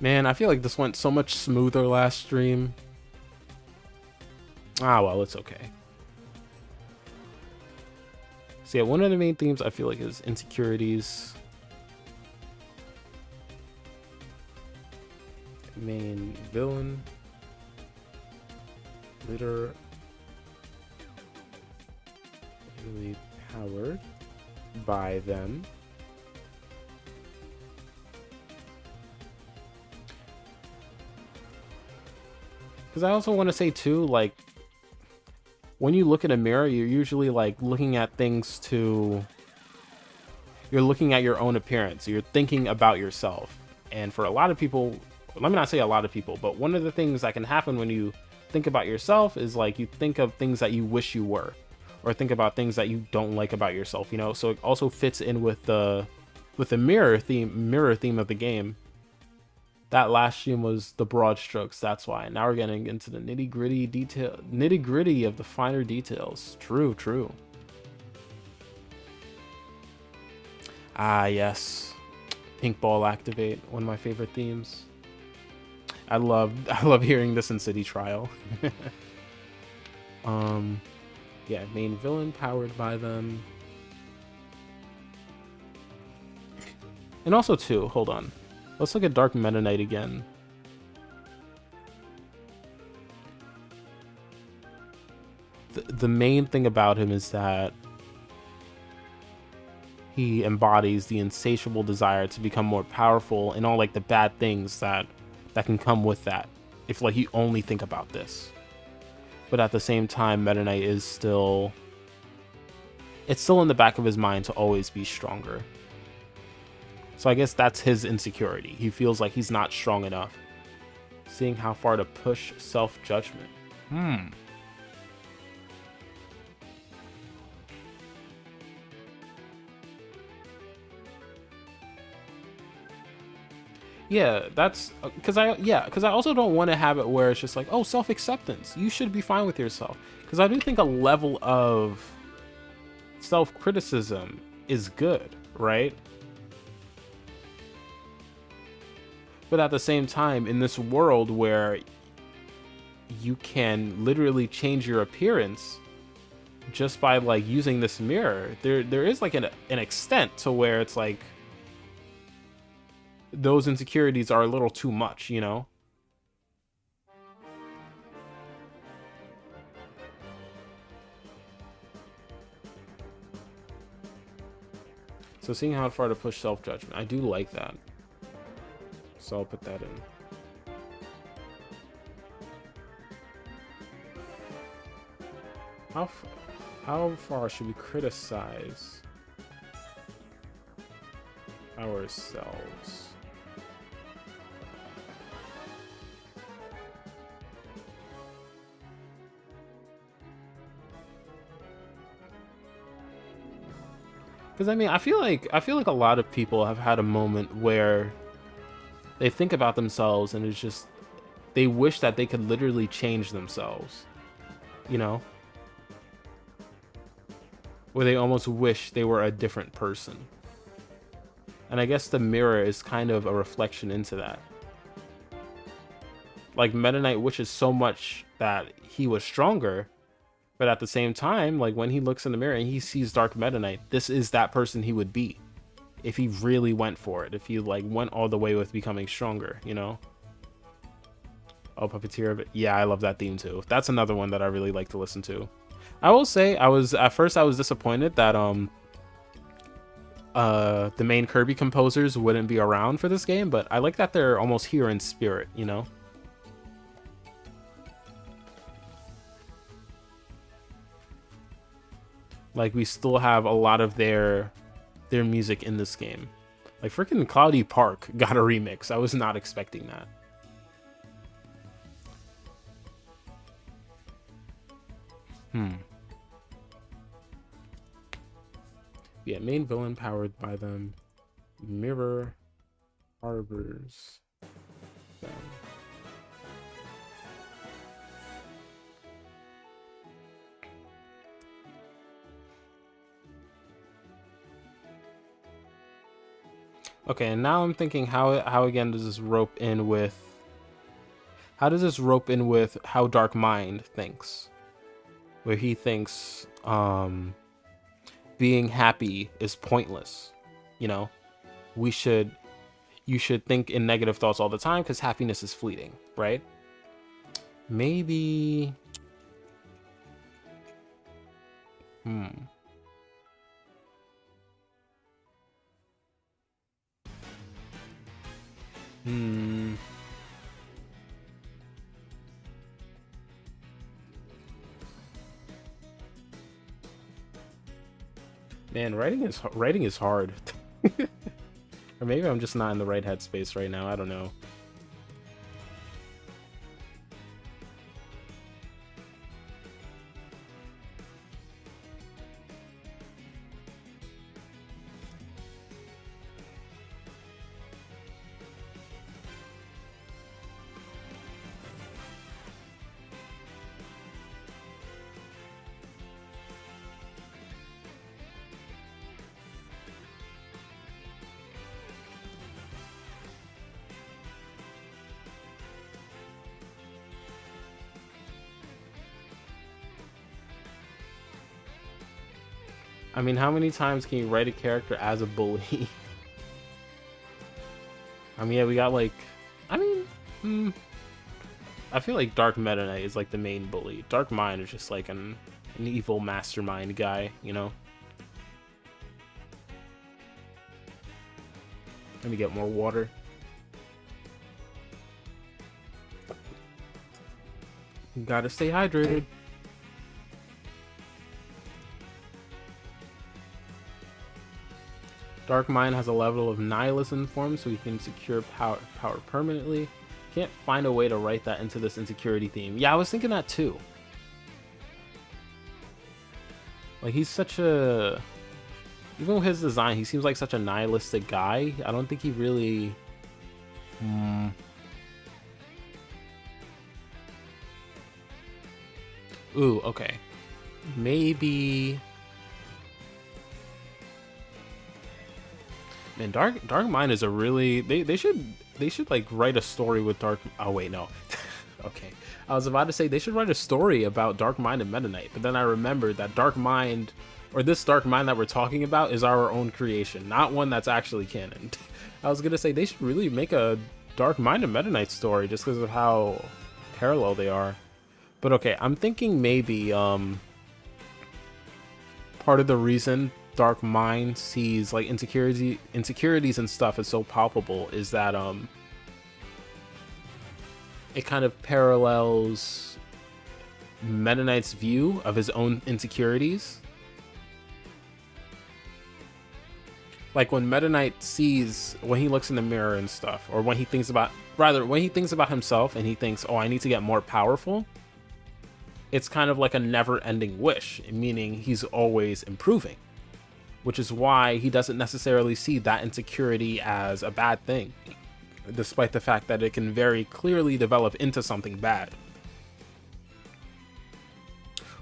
Man, I feel like this went so much smoother last stream. Ah, well, it's okay. So yeah, one of the main themes I feel like is insecurities. Main villain. Literally powered by them. Because I also want to say too, like, when you look in a mirror, you're usually like looking at things to, you're looking at your own appearance. You're thinking about yourself. And for a lot of people, let me not say a lot of people, but one of the things that can happen when you think about yourself is like you think of things that you wish you were, or think about things that you don't like about yourself, you know? So it also fits in with the mirror theme of the game. That last stream was the broad strokes, that's why. Now we're getting into the nitty gritty of the finer details. True, true. Ah, yes. Pink Ball Activate, one of my favorite themes. I love hearing this in City Trial. Yeah, main villain powered by them. And also too, hold on. Let's look at Dark Meta Knight again. The main thing about him is that he embodies the insatiable desire to become more powerful and all like the bad things that can come with that if like you only think about this. But at the same time, Meta Knight is still, it's still in the back of his mind to always be stronger. So I guess that's his insecurity. He feels like he's not strong enough. Seeing how far to push self-judgment. Yeah, that's because I also don't want to have it where it's just like, oh, self-acceptance. You should be fine with yourself. Because I do think a level of self-criticism is good, right? But at the same time, in this world where you can literally change your appearance just by like using this mirror, there is like an extent to where it's like those insecurities are a little too much, you know? So seeing how far to push self-judgment, I do like that. So I'll put that in. How far should we criticize ourselves? Because I mean, I feel like a lot of people have had a moment where they think about themselves and it's just they wish that they could literally change themselves, you know? Where they almost wish they were a different person. And I guess the mirror is kind of a reflection into that. Like, Meta Knight wishes so much that he was stronger, but at the same time, like, when he looks in the mirror and he sees Dark Meta Knight, this is that person he would be if he really went for it, if he, like, went all the way with becoming stronger, you know? Oh, Puppeteer, yeah, I love that theme too. That's another one that I really like to listen to. I will say, at first I was disappointed that the main Kirby composers wouldn't be around for this game, but I like that they're almost here in spirit, you know? Like, we still have a lot of their music in this game. Like, freaking Cloudy Park got a remix. I was not expecting that. Yeah, main villain powered by them. Mirror harbors them. Okay, and now I'm thinking how again does this rope in with how Dark Mind thinks, where he thinks being happy is pointless. You know, we should you should think in negative thoughts all the time because happiness is fleeting, right? Maybe. Hmm. Hmm. Man, writing is hard. Or maybe I'm just not in the right headspace right now. I don't know. I mean, how many times can you write a character as a bully? I mean, yeah, we got like, I mean, I feel like Dark Meta Knight is like the main bully. Dark Mind is just like an evil mastermind guy, you know? Let me get more water. Gotta stay hydrated. Dark Mind has a level of nihilism form, so he can secure power permanently. Can't find a way to write that into this insecurity theme. Yeah, I was thinking that too. Like, he's such a... Even with his design, he seems like such a nihilistic guy. I don't think he really... Ooh, okay. Maybe... Man, Dark Mind is a really... They should like write a story with Dark... Oh, wait, no. Okay. I was about to say they should write a story about Dark Mind and Meta Knight, but then I remembered that Dark Mind, or this Dark Mind that we're talking about, is our own creation, not one that's actually canon. I was gonna say they should really make a Dark Mind and Meta Knight story just because of how parallel they are. But okay, I'm thinking maybe part of the reason Dark Mind sees like insecurities and stuff is so palpable is that it kind of parallels Meta Knight's view of his own insecurities. Like when Meta Knight sees, when he looks in the mirror and stuff, or when he thinks about, rather, when he thinks about himself and he thinks, oh, I need to get more powerful, it's kind of like a never-ending wish, meaning he's always improving, which is why he doesn't necessarily see that insecurity as a bad thing, despite the fact that it can very clearly develop into something bad.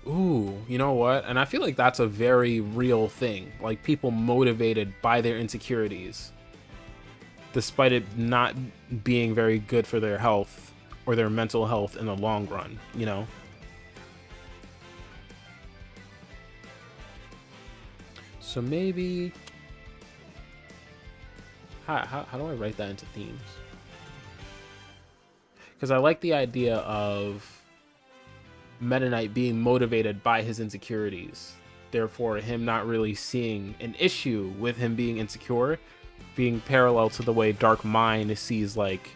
Ooh, you know what? And I feel like that's a very real thing. Like, people motivated by their insecurities, despite it not being very good for their health or their mental health in the long run, you know? So maybe... How do I write that into themes? Because I like the idea of Meta Knight being motivated by his insecurities. Therefore, him not really seeing an issue with him being insecure, being parallel to the way Dark Mind sees like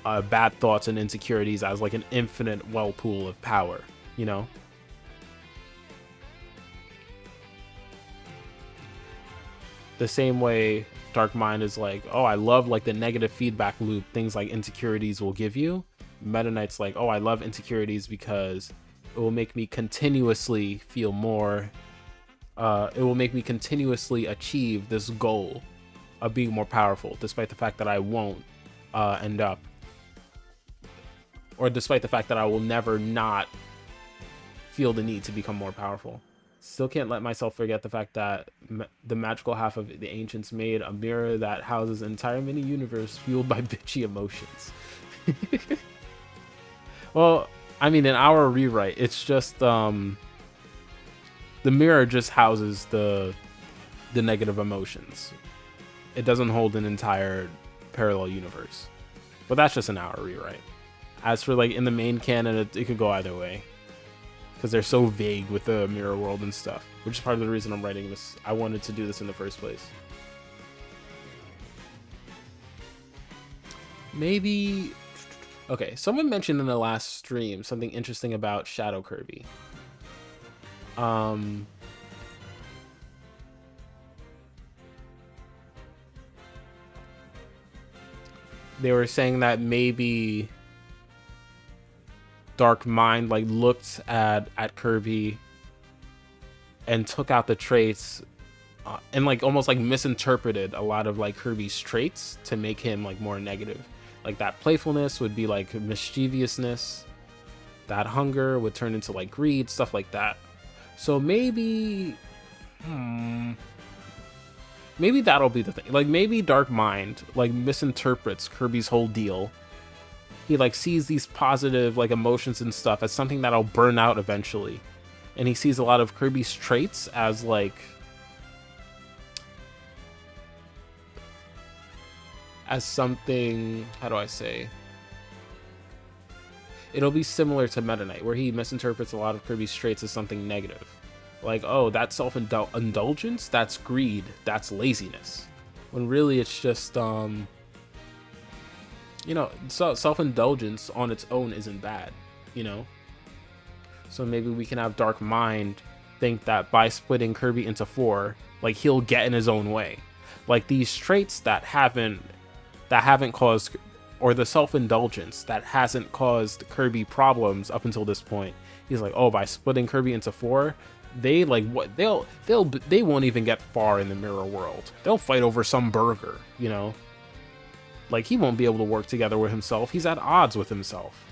bad thoughts and insecurities as like an infinite well pool of power, you know? The same way Dark Mind is like, oh, I love like the negative feedback loop things like insecurities will give you. Meta Knight's like, oh, I love insecurities because it will make me continuously feel more, it will make me continuously achieve this goal of being more powerful, despite the fact that I won't end up, or despite the fact that I will never not feel the need to become more powerful. Still can't let myself forget the fact that the magical half of the ancients made a mirror that houses an entire mini universe fueled by bitchy emotions. Well, I mean, in our rewrite, it's just the mirror just houses the negative emotions. It doesn't hold an entire parallel universe. But that's just an hour rewrite. As for like in the main canon, it could go either way. Because they're so vague with the mirror world and stuff. Which is part of the reason I'm writing this. I wanted to do this in the first place. Maybe... Okay, someone mentioned in the last stream something interesting about Shadow Kirby. They were saying that maybe Dark Mind like looked at Kirby and took out the traits and like almost like misinterpreted a lot of like Kirby's traits to make him like more negative. Like that playfulness would be like mischievousness, that hunger would turn into like greed, stuff like that. So maybe maybe that'll be the thing. Like maybe Dark Mind like misinterprets Kirby's whole deal. He like sees these positive like emotions and stuff as something that'll burn out eventually. And he sees a lot of Kirby's traits as like as something, how do I say? It'll be similar to Meta Knight, where he misinterprets a lot of Kirby's traits as something negative. Like, oh, that's self-indulgence, that's greed, that's laziness. When really it's just, you know, self-indulgence on its own isn't bad, you know? So maybe we can have Dark Mind think that by splitting Kirby into 4, like, he'll get in his own way. Like, these traits that haven't caused, or the self-indulgence that hasn't caused Kirby problems up until this point. He's like, oh, by splitting Kirby into 4, they like what they won't even get far in the mirror world. They'll fight over some burger, you know? Like, he won't be able to work together with himself. He's at odds with himself.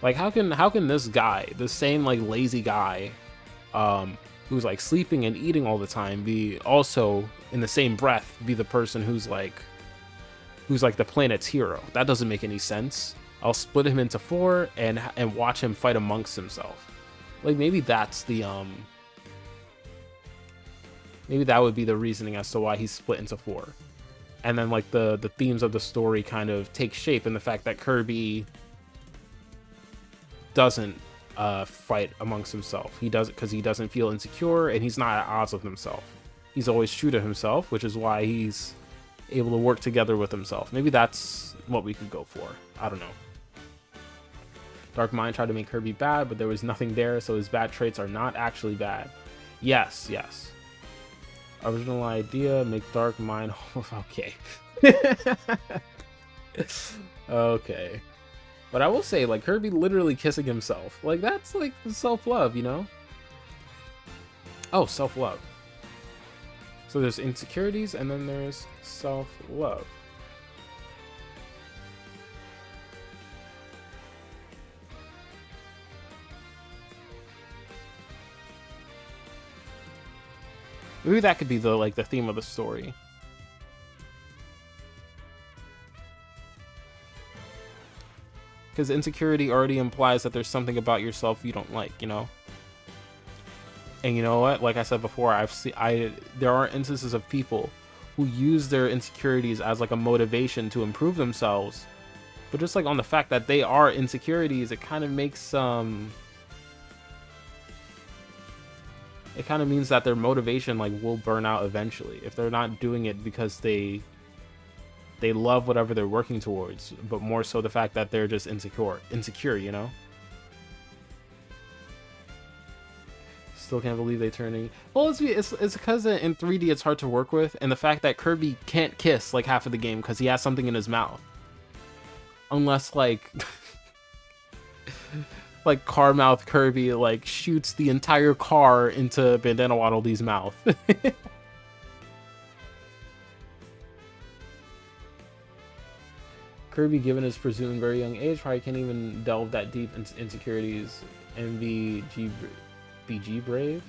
Like, how can this guy, the same like lazy guy, who's like sleeping and eating all the time, be also in the same breath be the person who's like the planet's hero? That doesn't make any sense. I'll split him into 4 and watch him fight amongst himself. Like, maybe that's the maybe that would be the reasoning as to why he's split into 4. And then like the themes of the story kind of take shape in the fact that Kirby doesn't fight amongst himself. He does it because he doesn't feel insecure and he's not at odds with himself. He's always true to himself, which is why he's able to work together with himself. Maybe that's what we could go for. I don't know. Dark Mind tried to make Kirby bad, but there was nothing there, so his bad traits are not actually bad. Yes, yes. Original idea, make Dark Mind... Okay. Okay. But I will say, like, Kirby literally kissing himself. Like, that's, like, self-love, you know? Oh, self-love. So there's insecurities, and then there's self-love. Maybe that could be the theme of the story. Because insecurity already implies that there's something about yourself you don't like, you know? And you know what? Like I said before, there are instances of people who use their insecurities as like a motivation to improve themselves. But just like on the fact that they are insecurities, it kind of makes it kind of means that their motivation like will burn out eventually if they're not doing it because they love whatever they're working towards, but more so the fact that they're just insecure, you know? Still can't believe they turning. Well, it's because in 3D it's hard to work with, and the fact that Kirby can't kiss like half of the game because he has something in his mouth, unless like like car mouth Kirby like shoots the entire car into Bandana Waddle Dee's mouth. Kirby, given his presumed very young age, probably can't even delve that deep into insecurities BG Brave.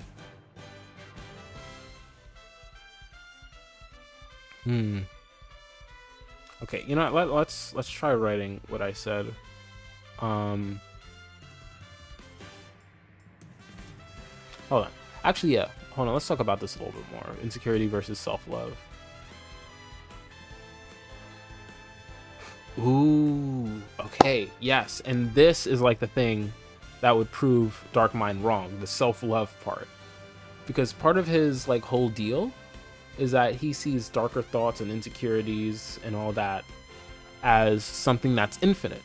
Okay, you know what, let's try writing what I said. Hold on. Actually, yeah. Hold on. Let's talk about this a little bit more. Insecurity versus self-love. Ooh. Okay. Yes. And this is like the thing that would prove Darkmind wrong. The self-love part. Because part of his like whole deal is that he sees darker thoughts and insecurities and all that as something that's infinite.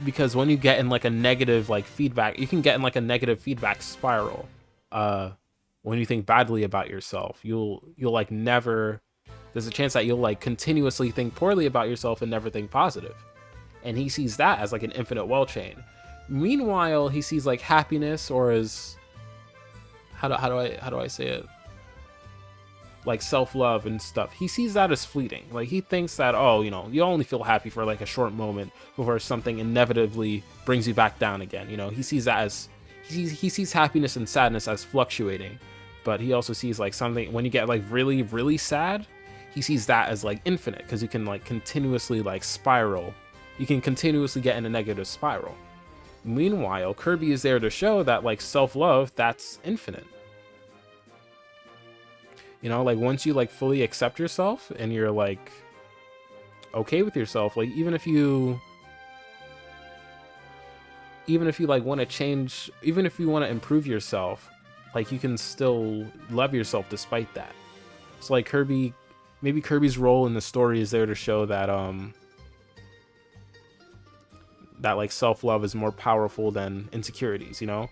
Because when you get in like a negative like feedback, you can get in like a negative feedback spiral. When you think badly about yourself, you'll like never, there's a chance that you'll like continuously think poorly about yourself and never think positive. And he sees that as like an infinite well chain. Meanwhile, he sees like happiness, or as how do I say it? Like self-love and stuff. He sees that as fleeting. Like he thinks that, oh, you know, you only feel happy for like a short moment before something inevitably brings you back down again. You know, he sees that as he sees happiness and sadness as fluctuating, but he also sees like something when you get like really, really sad, he sees that as like infinite because you can like continuously like spiral. You can continuously get in a negative spiral. Meanwhile, Kirby is there to show that like self-love, that's infinite. You know, like once you like fully accept yourself and you're like okay with yourself, like even if you like want to change, even if you want to improve yourself, like you can still love yourself despite that. So like maybe Kirby's role in the story is there to show that that like self-love is more powerful than insecurities, you know?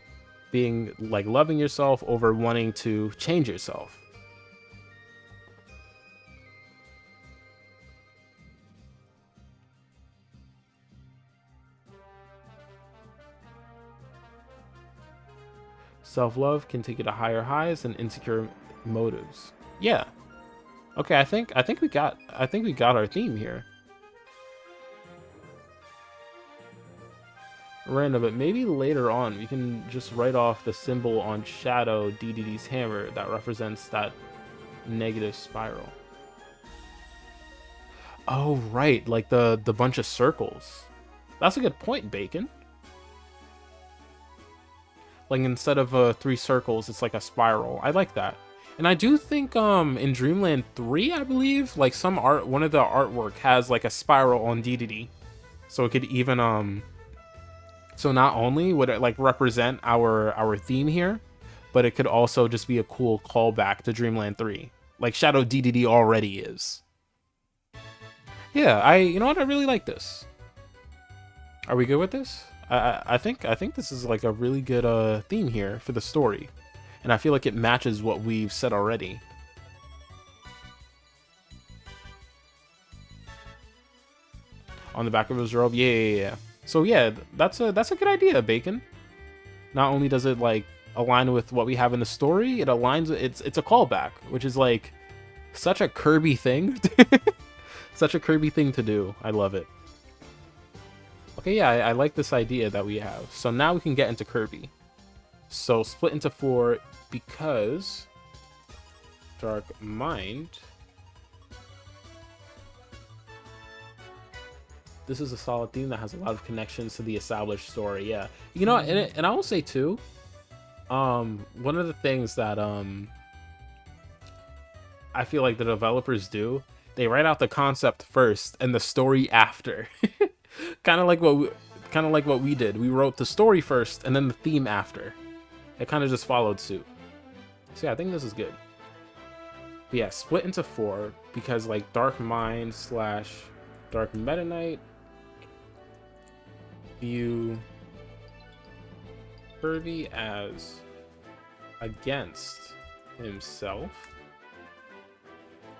Being like loving yourself over wanting to change yourself. Self-love can take you to higher highs than insecure motives. Yeah. Okay, I think we got our theme here. Random, but maybe later on we can just write off the symbol on Shadow DDD's hammer that represents that negative spiral. Oh right, like the bunch of circles. That's a good point, Bacon. Like instead of 3 circles, it's like a spiral. I like that. And I do think in Dreamland 3, I believe, like one of the artwork has like a spiral on DDD. So it could even so not only would it like represent our theme here, but it could also just be a cool callback to Dreamland 3. Like Shadow DDD already is. Yeah, you know what, I really like this. Are we good with this? I think this is like a really good theme here for the story, and I feel like it matches what we've said already. On the back of his robe, yeah. So yeah, that's a good idea, Bacon. Not only does it like align with what we have in the story, it aligns. It's a callback, which is like such a Kirby thing. Such a Kirby thing to do. I love it. Okay, yeah, I like this idea that we have. So now we can get into Kirby. So split into 4 because Darkmind. This is a solid theme that has a lot of connections to the established story. Yeah, you know, and I will say too, one of the things that I feel like the developers do, they write out the concept first and the story after. kind of like what we did. We wrote the story first and then the theme after. It kind of just followed suit. So yeah, I think this is good. But yeah, split into 4 because like Darkmind / Dark Meta Knight view Kirby as against himself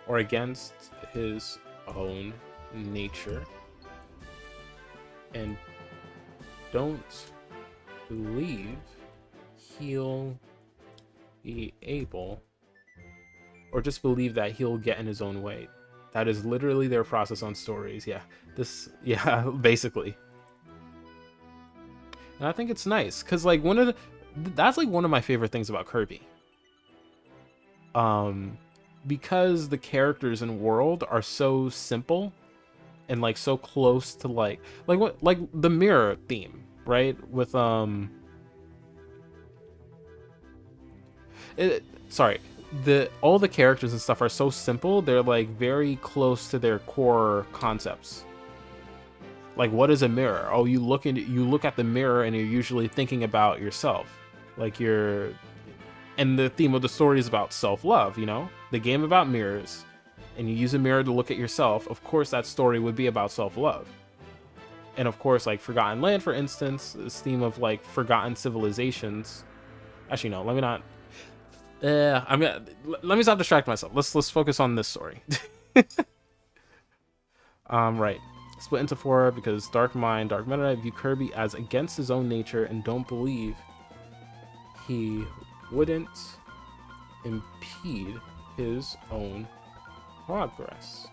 or against his own nature, and don't believe he'll be able, or just believe that he'll get in his own way. That is literally their process on stories. Yeah, basically. And I think it's nice because like that's like one of my favorite things about Kirby. Because the characters and world are so simple and like so close to like what like the mirror theme, right? With sorry, the all the characters and stuff are so simple. They're like very close to their core concepts. Like, what is a mirror? Oh, you look at the mirror and you're usually thinking about yourself. Like and the theme of the story is about self-love, you know? The game about mirrors, and you use a mirror to look at yourself. Of course, that story would be about self-love. And of course, like Forgotten Land, for instance, this theme of like forgotten civilizations. Actually, no, let me not. Let me stop distracting myself. Let's focus on this story. Right. Split into four because Dark Meta Knight view Kirby as against his own nature and don't believe he wouldn't impede his own progress,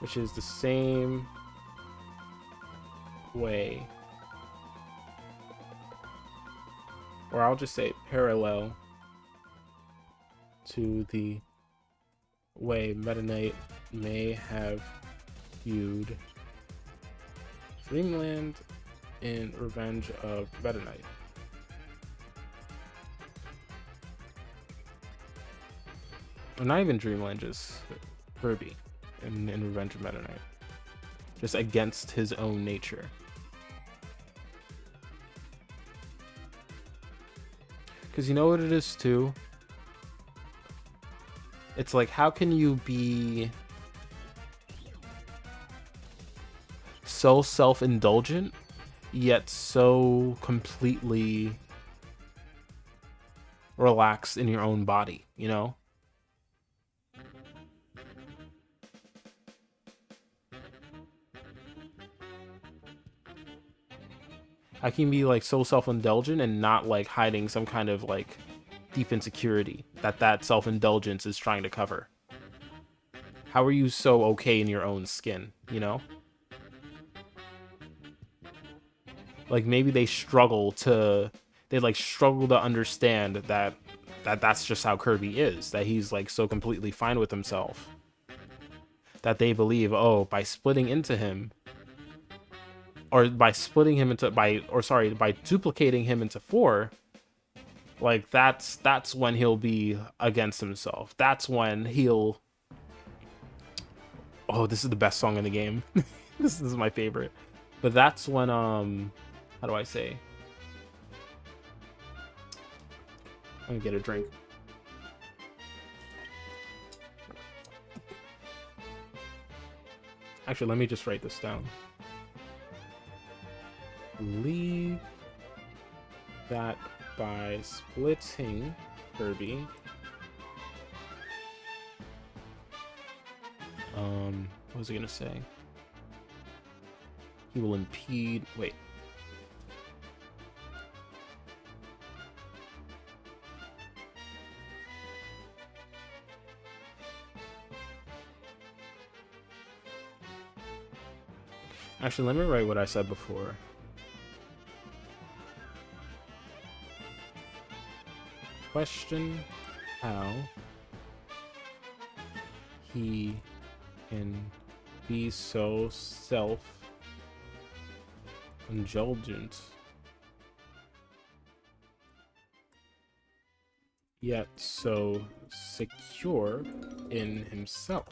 which is the same way, or I'll just say parallel to the way Meta Knight may have viewed Dreamland in Revenge of Meta Knight. Or not even Dreamland, just Kirby in Revenge of Meta Knight. Just against his own nature. Because you know what it is too? It's like, how can you be so self-indulgent yet so completely relaxed in your own body, you know? How can you be like so self-indulgent and not like hiding some kind of like deep insecurity that self-indulgence is trying to cover? How are you so okay in your own skin, you know? Like maybe they like struggle to understand that's just how Kirby is, that he's like so completely fine with himself, that they believe, oh, by splitting into him, or by splitting him into by duplicating him into four, like that's when he'll be against himself. That's when he'll, oh, this is the best song in the game. This is my favorite. But that's when how do I say? Let me get a drink. Actually, let me just write this down. Believe that by splitting Kirby, what was he gonna say? He will impede. Wait. Actually, let me write what I said before. Question how he can be so self-indulgent yet so secure in himself.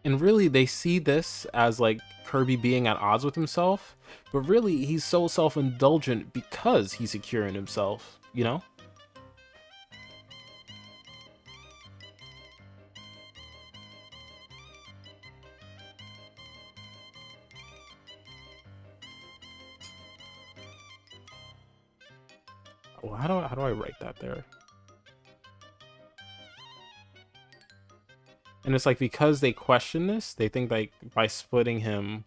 And really, they see this as like Kirby being at odds with himself, but really, he's so self-indulgent because he's secure in himself, you know? Oh, how do I write that there? And it's like, because they question this, they think like by splitting him.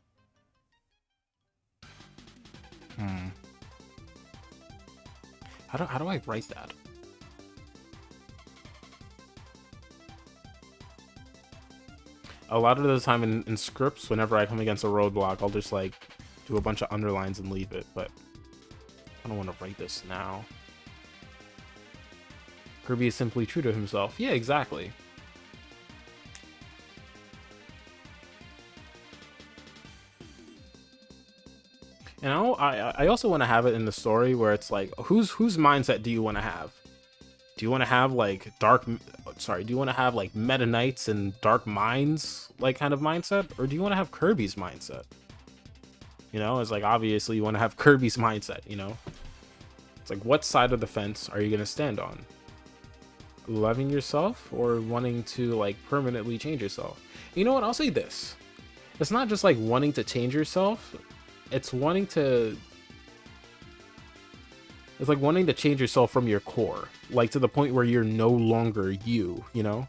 How do I write that? A lot of the time in scripts, whenever I come against a roadblock, I'll just like do a bunch of underlines and leave it, but I don't want to write this now. Kirby is simply true to himself. Yeah, exactly. And I also want to have it in the story where it's like, whose mindset do you want to have? Do you want to have like do you want to have like Meta Knights and Dark Minds like kind of mindset, or do you want to have Kirby's mindset? You know, it's like obviously you want to have Kirby's mindset. You know, it's like what side of the fence are you gonna stand on? Loving yourself or wanting to like permanently change yourself? You know what? I'll say this: it's not just like wanting to change yourself. It's wanting to change yourself from your core, like to the point where you're no longer you know?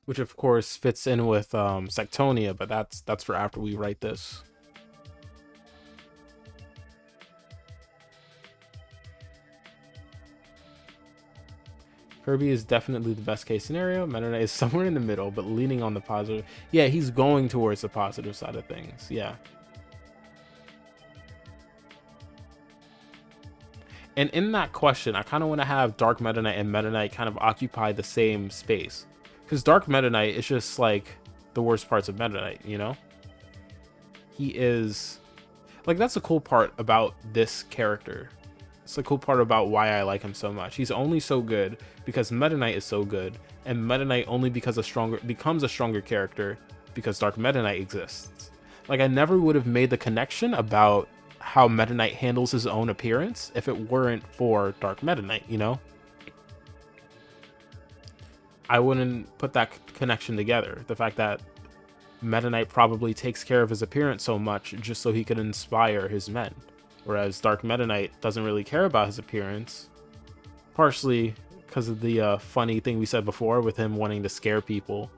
Which of course fits in with Sectonia, but that's for after we write this. Kirby is definitely the best case scenario. Meta Knight is somewhere in the middle, but leaning on the positive. Yeah, he's going towards the positive side of things. Yeah. And in that question, I kind of want to have Dark Meta Knight and Meta Knight kind of occupy the same space. Because Dark Meta Knight is just like the worst parts of Meta Knight, you know? He is... Like, that's the cool part about this character. It's the cool part about why I like him so much. He's only so good because Meta Knight is so good, and Meta Knight only becomes a stronger character because Dark Meta Knight exists. Like, I never would have made the connection about how Meta Knight handles his own appearance if it weren't for Dark Meta Knight, you know? I wouldn't put that connection together. The fact that Meta Knight probably takes care of his appearance so much just so he could inspire his men. Whereas Dark Meta Knight doesn't really care about his appearance, partially because of the funny thing we said before with him wanting to scare people,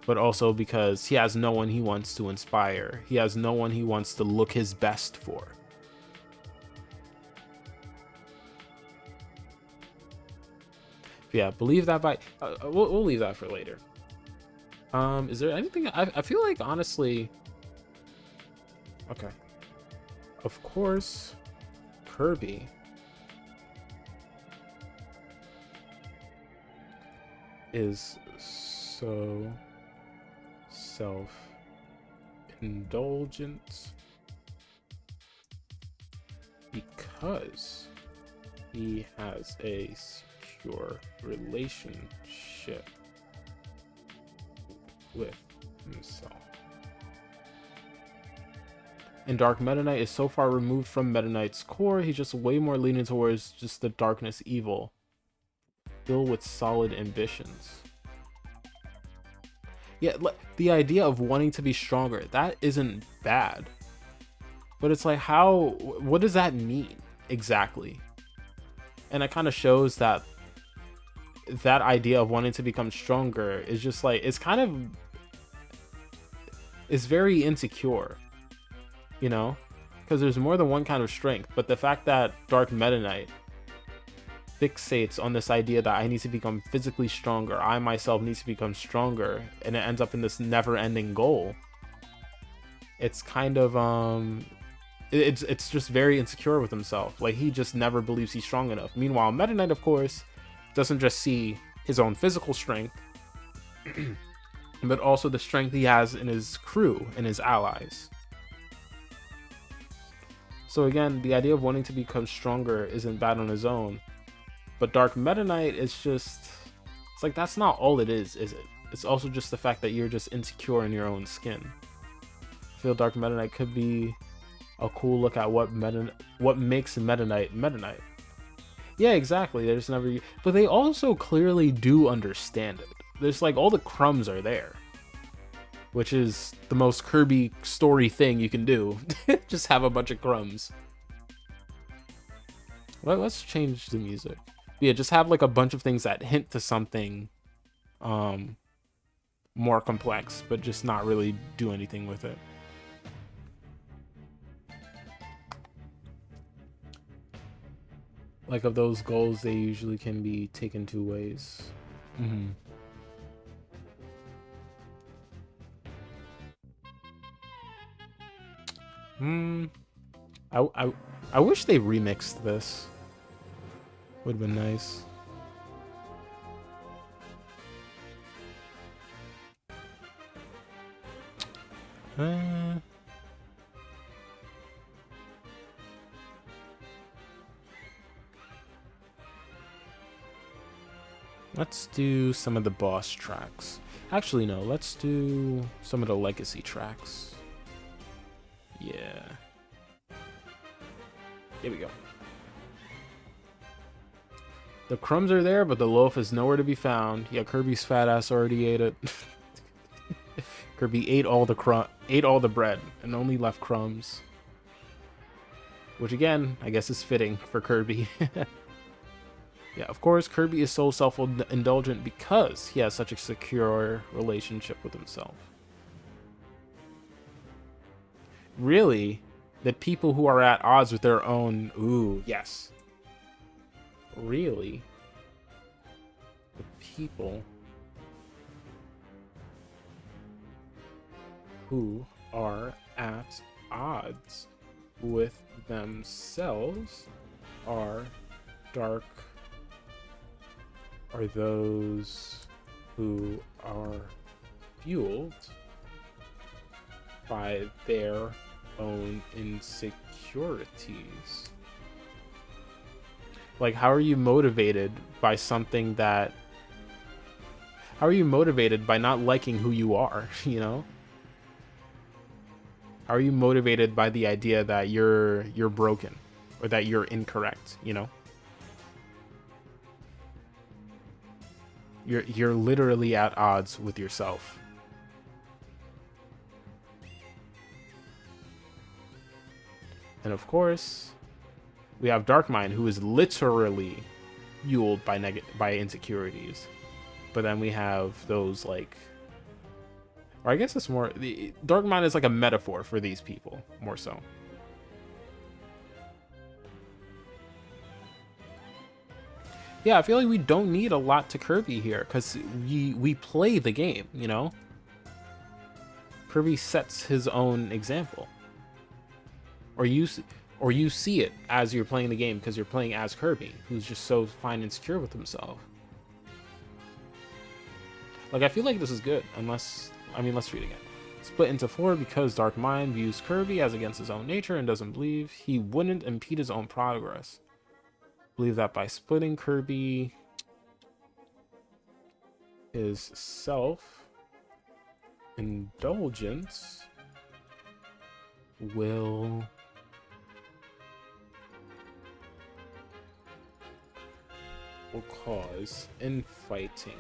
but also because he has no one he wants to inspire. He has no one he wants to look his best for. Yeah, believe that by... we'll leave that for later. Is there anything... I feel like, honestly... Okay. Of course, Kirby is so self-indulgent because he has a secure relationship with himself. And Dark Meta Knight is so far removed from Meta Knight's core, he's just way more leaning towards just the darkness evil, filled with solid ambitions. Yeah, the idea of wanting to be stronger, that isn't bad. But it's like, what does that mean exactly? And it kind of shows that that idea of wanting to become stronger is just like, it's very insecure. You know, because there's more than one kind of strength, but the fact that Dark Meta Knight fixates on this idea that I need to become physically stronger, I myself need to become stronger, and it ends up in this never-ending goal. It's kind of it's just very insecure with himself. Like, he just never believes he's strong enough. Meanwhile, Meta Knight, of course, doesn't just see his own physical strength, but also the strength he has in his crew and his allies. So again, the idea of wanting to become stronger isn't bad on his own, but Dark Meta Knight is just, it's like, that's not all it is it? It's also just the fact that you're just insecure in your own skin. I feel Dark Meta Knight could be a cool look at what makes Meta Knight Meta Knight. Yeah, exactly. There's never, but they also clearly do understand it. There's like, all the crumbs are there, which is the most Kirby story thing you can do. Just have a bunch of crumbs. Well, let's change the music. Yeah, just have like a bunch of things that hint to something more complex, but just not really do anything with it. Like, of those goals, they usually can be taken two ways. I, I, I wish they remixed this. Would have been nice. Let's do some of the boss tracks. Actually, no, let's do some of the legacy tracks. Yeah. Here we go. The crumbs are there, but the loaf is nowhere to be found. Yeah, Kirby's fat ass already ate it. Kirby ate all the bread and only left crumbs. Which again, I guess is fitting for Kirby. Yeah, of course, Kirby is so self-indulgent because he has such a secure relationship with himself. Really, the people who are at odds with their own... Ooh, yes. Really, the people who are at odds with themselves are those who are fueled by their own insecurities. Like, how are you motivated by something that... How are you motivated by not liking who you are, you know? How are you motivated by the idea that you're broken or that you're incorrect, you know? You're literally at odds with yourself. And of course, we have Darkmind, who is literally fueled by insecurities. But then we have those, like... Or I guess it's more... Darkmind is like a metaphor for these people, more so. Yeah, I feel like we don't need a lot to Kirby here, because we play the game, you know? Kirby sets his own example. Or you see it as you're playing the game because you're playing as Kirby, who's just so fine and secure with himself. Like, I feel like this is good, unless... I mean, let's read again. Split into 4 because Darkmind views Kirby as against his own nature and doesn't believe he wouldn't impede his own progress. Believe that by splitting Kirby, his self-indulgence will cause infighting.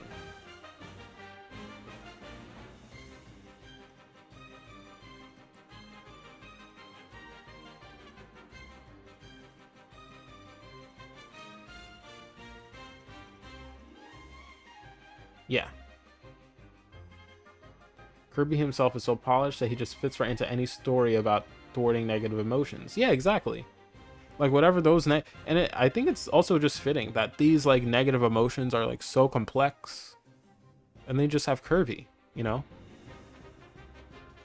Yeah. Kirby himself is so polished that he just fits right into any story about thwarting negative emotions. Yeah, exactly. Like, whatever those... I think it's also just fitting that these, like, negative emotions are, like, so complex. And they just have Kirby, you know?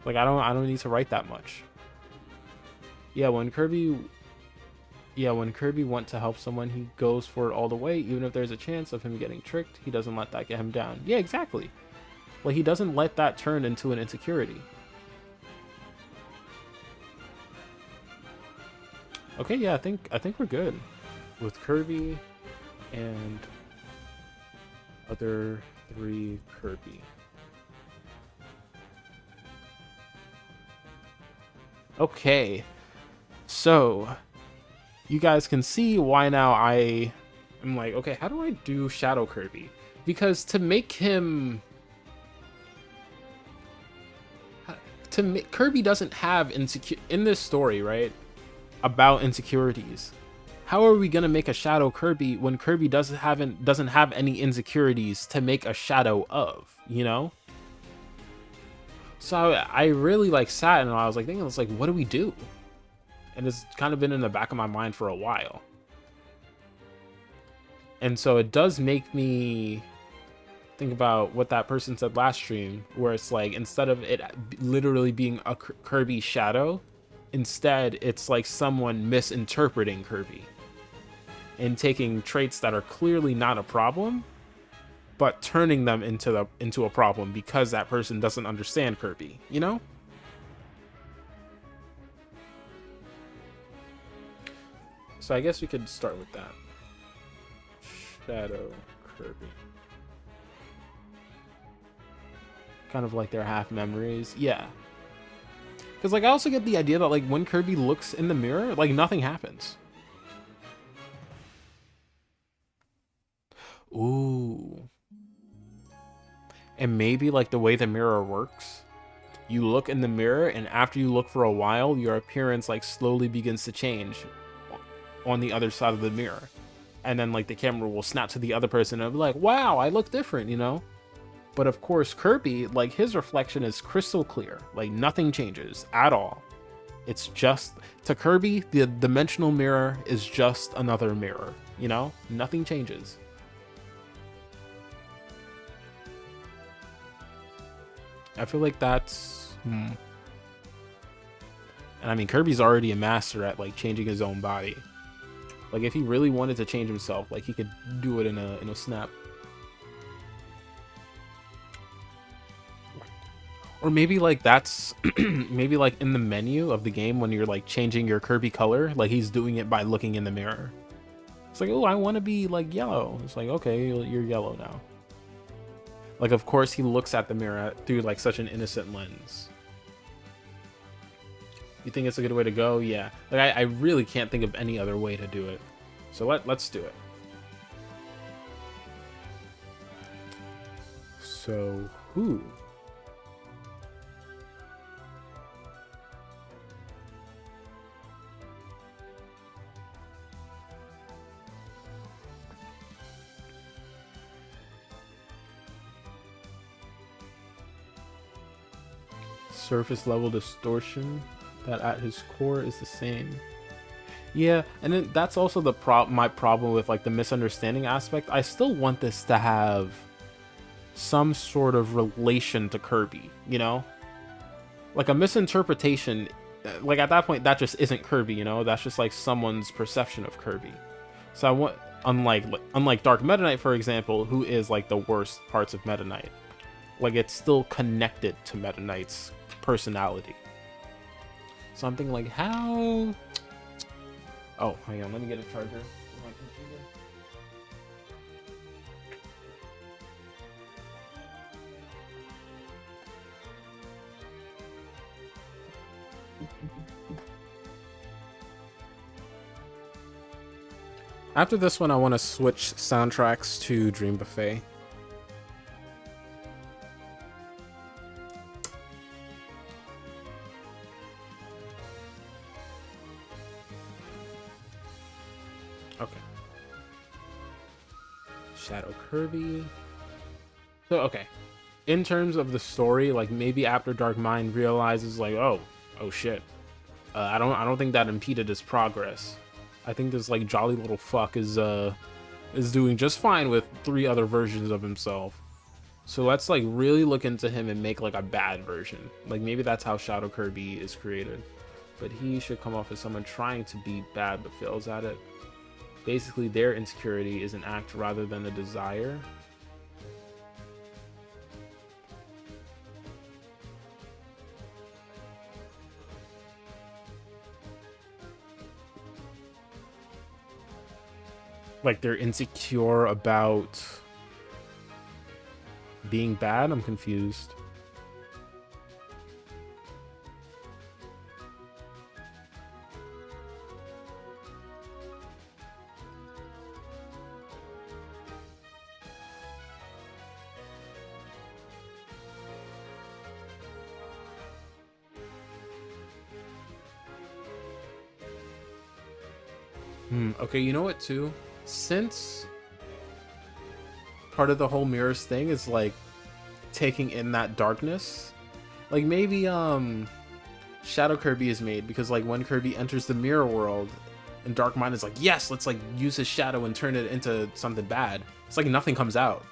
Like, I don't need to write that much. Yeah, when Kirby wants to help someone, he goes for it all the way, even if there's a chance of him getting tricked. He doesn't let that get him down. Yeah, exactly. Like, he doesn't let that turn into an insecurity. Okay, yeah, I think we're good with Kirby and other 3 Kirby. Okay, so you guys can see why now I am like, okay, how do I do Shadow Kirby? Because to make him... Kirby doesn't have in this story, right? About insecurities. How are we gonna make a Shadow Kirby when Kirby doesn't have any insecurities to make a shadow of, you know? So I really like sat and I was like thinking, it's like, what do we do? And it's kind of been in the back of my mind for a while. And so it does make me think about what that person said last stream, where it's like, instead of it literally being a Kirby shadow, instead it's like someone misinterpreting Kirby and taking traits that are clearly not a problem, but turning them into a problem because that person doesn't understand Kirby, you know? So I guess we could start with that. Shadow Kirby. Kind of like their half memories. Yeah. Because, like, I also get the idea that, like, when Kirby looks in the mirror, like, nothing happens. Ooh. And maybe, like, the way the mirror works, you look in the mirror, and after you look for a while, your appearance, like, slowly begins to change on the other side of the mirror. And then, like, the camera will snap to the other person and be like, wow, I look different, you know? But of course, Kirby, like, his reflection is crystal clear. Like, nothing changes at all. It's just, to Kirby, the dimensional mirror is just another mirror, you know? Nothing changes. I feel like that's... And I mean, Kirby's already a master at, like, changing his own body. Like, if he really wanted to change himself, like, he could do it in a snap. Or maybe, like, that's... maybe, like, in the menu of the game when you're, like, changing your Kirby color, like, he's doing it by looking in the mirror. It's like, oh, I want to be, like, yellow. It's like, okay, you're yellow now. Like, of course, he looks at the mirror through, like, such an innocent lens. You think it's a good way to go? Yeah. Like, I really can't think of any other way to do it. So let's do it. So, who? Surface level distortion that at his core is the same. Yeah, and then that's also the my problem with, like, the misunderstanding aspect. I still want this to have some sort of relation to Kirby, you know? Like, a misinterpretation, like, at that point, that just isn't Kirby, you know? That's just, like, someone's perception of Kirby. So I want, unlike Dark Meta Knight, for example, who is, like, the worst parts of Meta Knight, like, it's still connected to Meta Knight's personality. Something like, how... Oh, hang on, let me get a charger for my computer. After this one, I want to switch soundtracks to Dream Buffet. Okay. Shadow Kirby. So, okay. In terms of the story, like, maybe after Dark Mind realizes, like, oh shit. I don't think that impeded his progress. I think this, like, jolly little fuck is doing just fine with 3 other versions of himself. So let's, like, really look into him and make, like, a bad version. Like, maybe that's how Shadow Kirby is created. But he should come off as someone trying to be bad but fails at it. Basically, their insecurity is an act rather than a desire. Like, they're insecure about being bad? I'm confused. Okay, you know what, too? Since part of the whole mirrors thing is, like, taking in that darkness, like, maybe Shadow Kirby is made because, like, when Kirby enters the mirror world, And Dark Mind is like, yes, let's like use his shadow and turn it into something bad. It's like nothing comes out.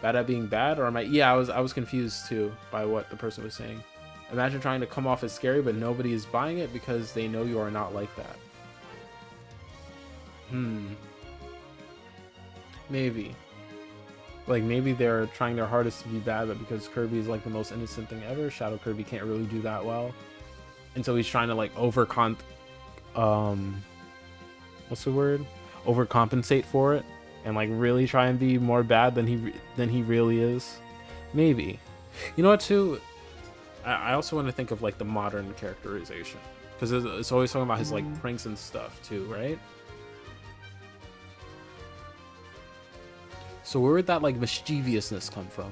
Bad at being bad, or am I? Yeah, I was confused too by what the person was saying. Imagine trying to come off as scary, but nobody is buying it because they know you are not like that. Maybe. Like, maybe they're trying their hardest to be bad, but because Kirby is like the most innocent thing ever, Shadow Kirby can't really do that well. And so he's trying to like what's the word? Overcompensate for it, and like really try and be more bad than he really is. Maybe. You know what too? I also want to think of like the modern characterization, because it's always talking about his like pranks and stuff too, right? So where would that like mischievousness come from?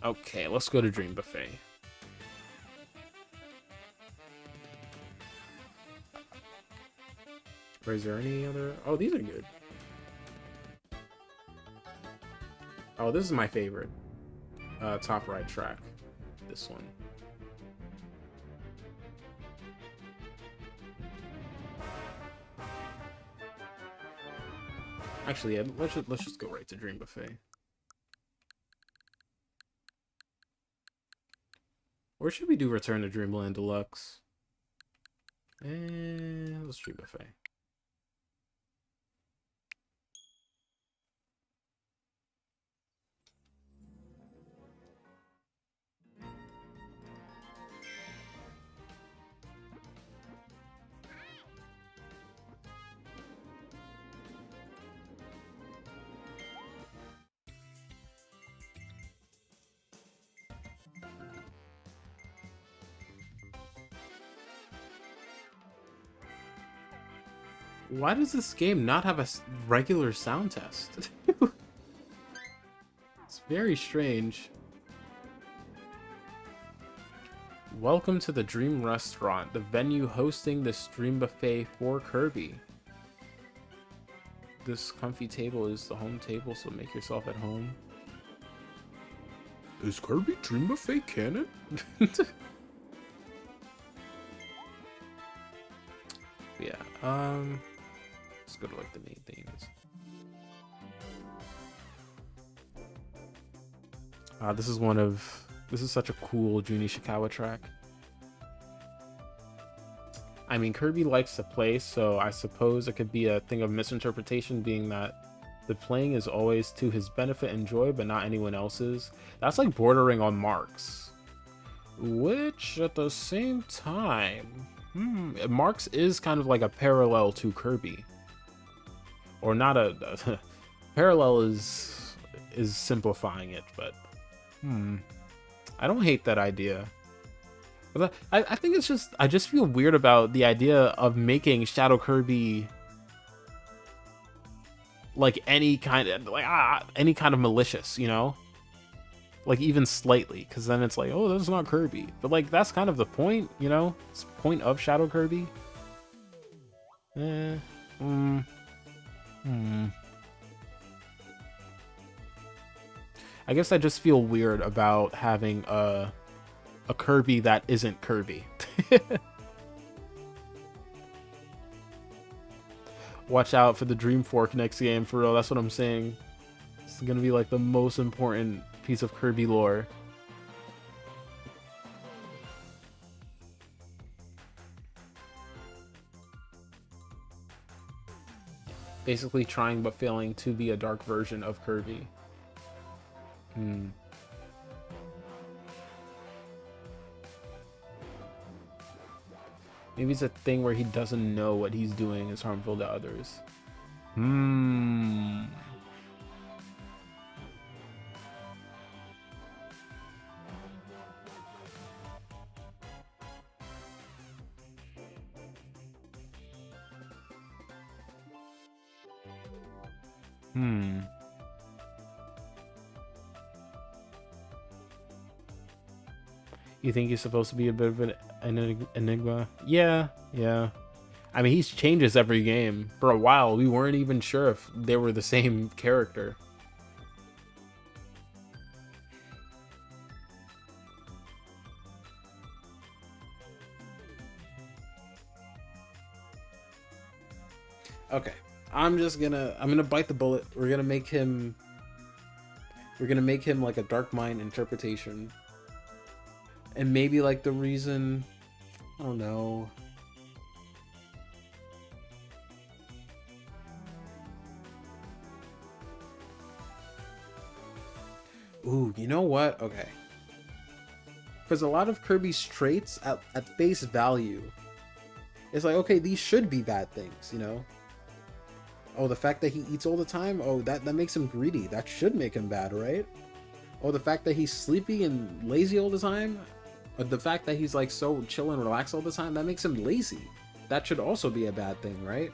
Okay, let's go to Dream Buffet. Or is there any other? Oh, these are good. Oh, this is my favorite. Top right track. This one. Actually, yeah, let's just go right to Dream Buffet. Or should we do Return to Dreamland Deluxe? And let's Dream Buffet. Why does this game not have a regular sound test? It's very strange. Welcome to the Dream Restaurant, the venue hosting this Dream Buffet for Kirby. This comfy table is the home table, so make yourself at home. Is Kirby Dream Buffet canon? Yeah, let's go to like the main themes. This is such a cool Jun Ishikawa track. I mean, Kirby likes to play, so I suppose it could be a thing of misinterpretation, being that the playing is always to his benefit and joy, but not anyone else's. That's like bordering on Marx. Which, at the same time, Marx is kind of like a parallel to Kirby. Or not a parallel is simplifying it, but I don't hate that idea. But I think it's just, I just feel weird about the idea of making Shadow Kirby like any kind of malicious, you know? Like even slightly, because then it's like, oh, that's not Kirby. But like that's kind of the point, you know? It's the point of Shadow Kirby. I guess I just feel weird about having a Kirby that isn't Kirby. Watch out for the Dream Fork next game, for real. That's what I'm saying. It's gonna be like the most important piece of Kirby lore. Basically trying but failing to be a dark version of Kirby. Maybe it's a thing where he doesn't know what he's doing is harmful to others. You think he's supposed to be a bit of an enigma? Yeah. I mean, he changes every game. For a while, we weren't even sure if they were the same character. Okay. I'm gonna bite the bullet. We're gonna make him like a Dark Mind interpretation. And maybe like the reason, I don't know. Ooh, you know what? Okay. Because a lot of Kirby's traits at face value, it's like, okay, these should be bad things, you know? Oh, the fact that he eats all the time? Oh, that makes him greedy. That should make him bad, right? Oh, the fact that he's sleepy and lazy all the time? Or the fact that he's like so chill and relaxed all the time? That makes him lazy. That should also be a bad thing, right?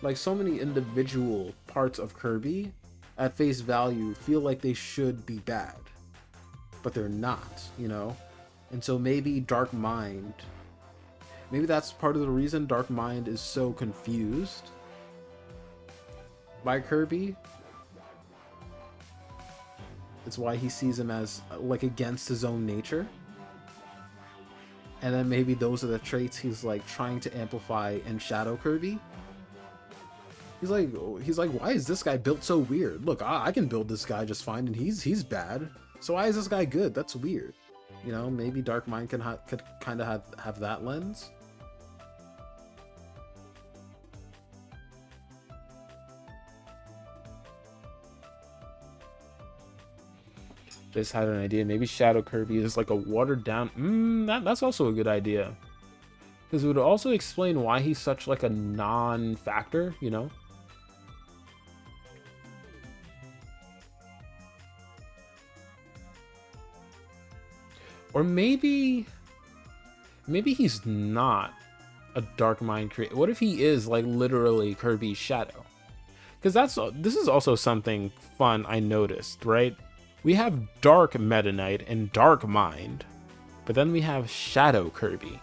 Like, so many individual parts of Kirby at face value feel like they should be bad, but they're not, you know? And so maybe Dark Mind, maybe that's part of the reason Dark Mind is so confused by Kirby. It's why he sees him as like against his own nature. And then maybe those are the traits he's like trying to amplify in Shadow Kirby. He's like, why is this guy built so weird? Look, I can build this guy just fine, and he's bad. So why is this guy good? That's weird. You know, maybe Dark Mind could kind of have that lens. Just had an idea. Maybe Shadow Kirby is like a watered down. That's also a good idea. Because it would also explain why he's such like a non-factor, you know? Or maybe he's not a Dark Mind creator. What if he is like literally Kirby's shadow? Because this is also something fun I noticed, right? We have Dark Meta Knight and Dark Mind, but then we have Shadow Kirby.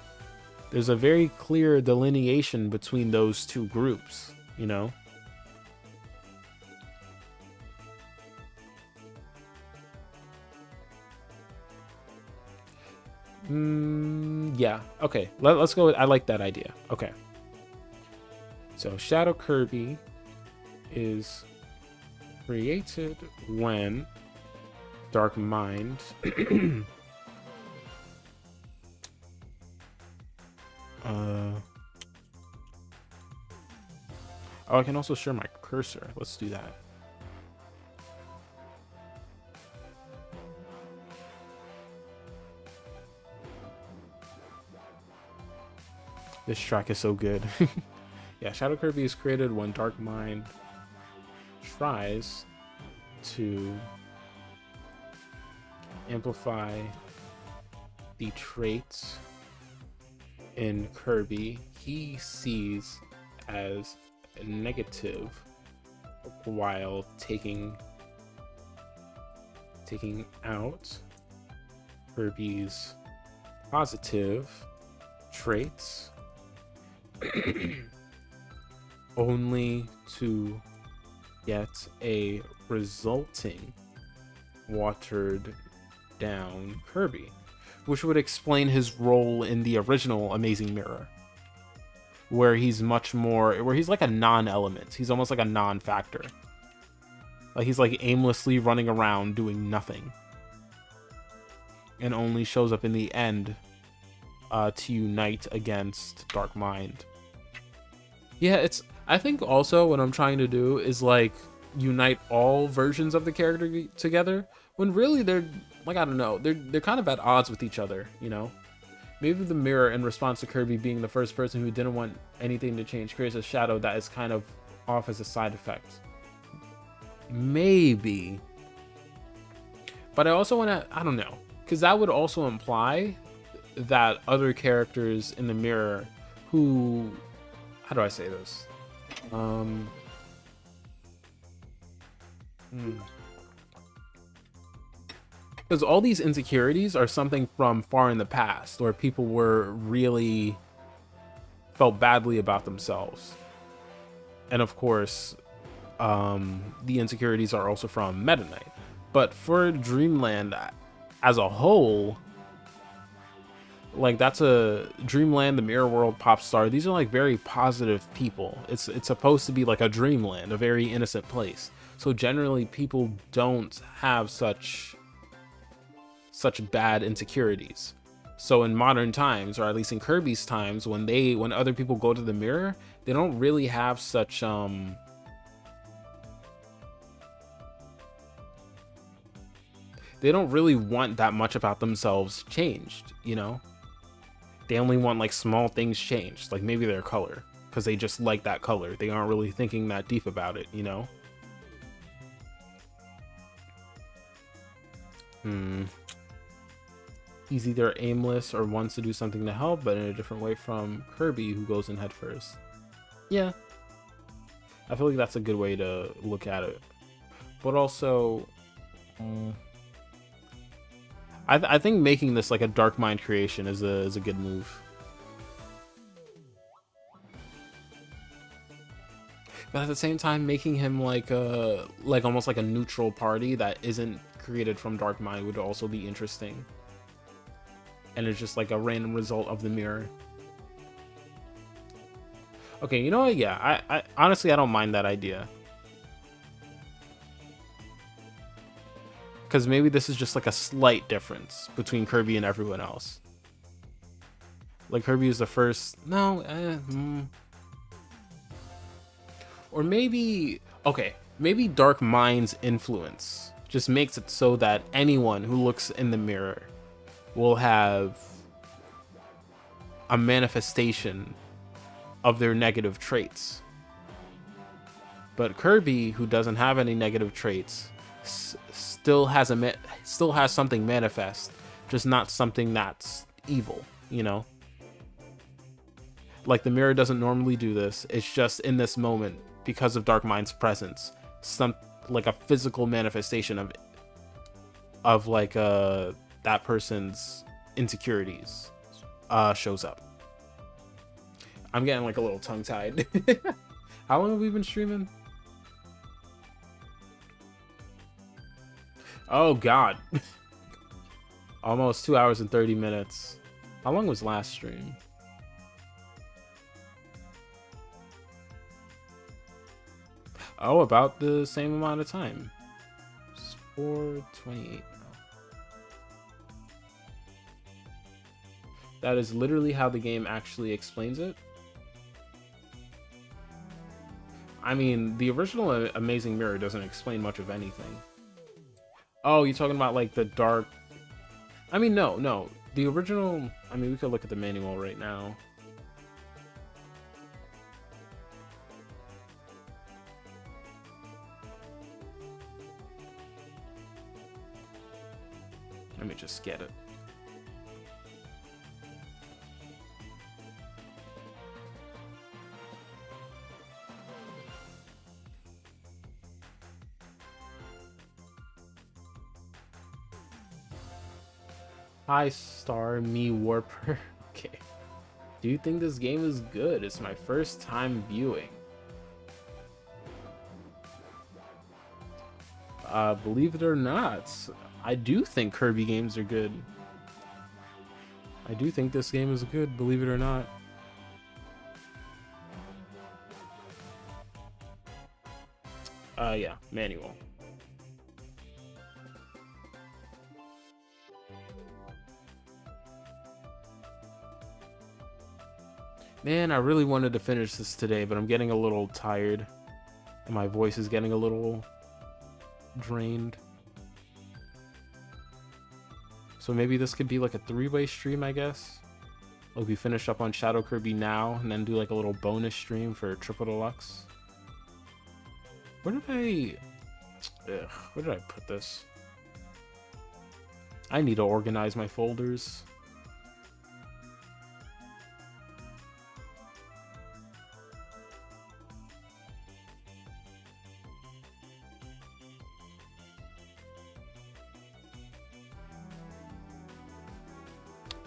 There's a very clear delineation between those two groups, you know? Yeah, okay. Let's go with, I like that idea. Okay. So Shadow Kirby is created when Dark Mind oh, I can also share my cursor. Let's do that. This track is so good. Yeah, Shadow Kirby is created when Dark Mind tries to amplify the traits in Kirby he sees as negative while taking out Kirby's positive traits only to get a resulting watered down Kirby, which would explain his role in the original Amazing Mirror, where he's like a non-element. He's almost like a non-factor. Like he's like aimlessly running around doing nothing, and only shows up in the end to unite against Dark Mind. Yeah, I think also what I'm trying to do is like unite all versions of the character together, when really they're like, I don't know, they're kind of at odds with each other, you know? Maybe the mirror, in response to Kirby being the first person who didn't want anything to change, creates a shadow that is kind of off as a side effect. Maybe. But I also want to, I don't know, because that would also imply that other characters in the mirror who, how do I say this? Because all these insecurities are something from far in the past, where people were really felt badly about themselves. And of course, the insecurities are also from Meta Knight. But for Dreamland as a whole, Like that's a Dreamland, the Mirror World, Popstar. These are like very positive people. It's supposed to be like a dreamland, a very innocent place. So generally people don't have such bad insecurities. So in modern times, or at least in Kirby's times, when other people go to the mirror, they don't really have such they don't really want that much about themselves changed, you know? They only want like small things changed, like maybe their color, because they just like that color. They aren't really thinking that deep about it, you know? He's either aimless or wants to do something to help, but in a different way from Kirby, who goes in head first. Yeah, I feel like that's a good way to look at it. But also, I think making this like a Dark Mind creation is a good move. But at the same time, making him like almost like a neutral party that isn't created from Dark Mind would also be interesting. And it's just like a random result of the mirror. Okay, you know what? Yeah, I honestly I don't mind that idea. Because maybe this is just like a slight difference between Kirby and everyone else. Like Kirby is the first. No, or maybe okay, maybe Dark Mind's influence just makes it so that anyone who looks in the mirror will have a manifestation of their negative traits. But Kirby, who doesn't have any negative traits, still has something manifest, just not something that's evil, you know? Like the mirror doesn't normally do this. It's just in this moment, because of Dark Mind's presence, like a physical manifestation of like that person's insecurities shows up. I'm getting like a little tongue-tied. How long have we been streaming? Oh god. Almost 2 hours and 30 minutes. How long was last stream? Oh, about the same amount of time. It's 4:28 now. That is literally how the game actually explains it. I mean, the original Amazing Mirror doesn't explain much of anything. Oh, you're talking about like the dark... I mean, no. The original... I mean, we could look at the manual right now. Let me just get it. Hi, Star Me Warper. Okay. Do you think this game is good? It's my first time viewing. Believe it or not, I do think Kirby games are good. I do think this game is good, believe it or not. Yeah, manual. Man, I really wanted to finish this today, but I'm getting a little tired. And my voice is getting a little drained. So maybe this could be like a 3-way stream, I guess. Like we finish up on Shadow Kirby now, and then do like a little bonus stream for Triple Deluxe. Where did I put this? I need to organize my folders.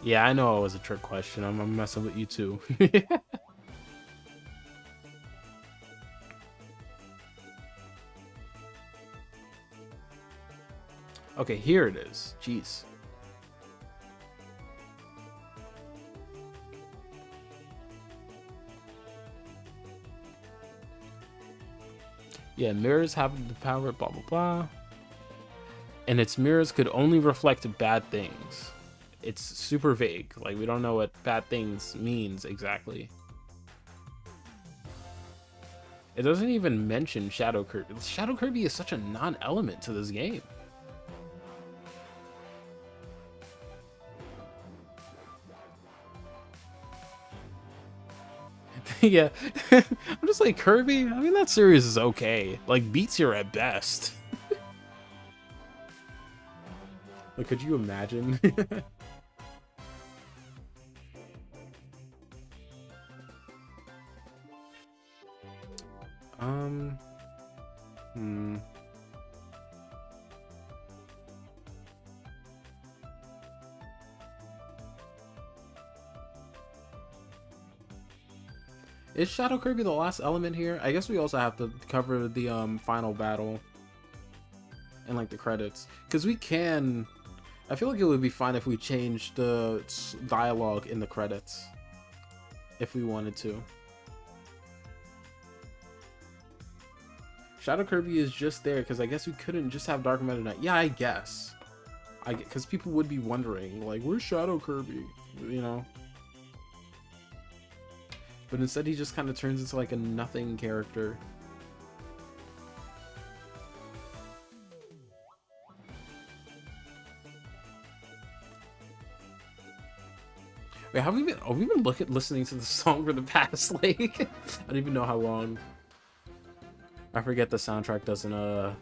Yeah, I know it was a trick question. I'm messing with you too. Okay, here it is. Jeez. Yeah, mirrors have the power, blah, blah, blah. And its mirrors could only reflect bad things. It's super vague. Like, we don't know what bad things means exactly. It doesn't even mention Shadow Kirby. Shadow Kirby is such a non-element to this game. Yeah, I'm just like, Kirby, I mean, that series is okay. Like, B tier at best. Like, could you imagine? Hmm. Is Shadow Kirby the last element here? I guess we also have to cover the final battle and like the credits, because we can. I feel like it would be fine if we changed the dialogue in the credits if we wanted to. Shadow Kirby is just there because I guess we couldn't just have Dark Meta Knight. Yeah, I guess. Because people would be wondering, like, where's Shadow Kirby? You know? But instead he just kind of turns into like a nothing character. Wait, have we been listening to the song for the past, like, I don't even know how long. I forget the soundtrack doesn't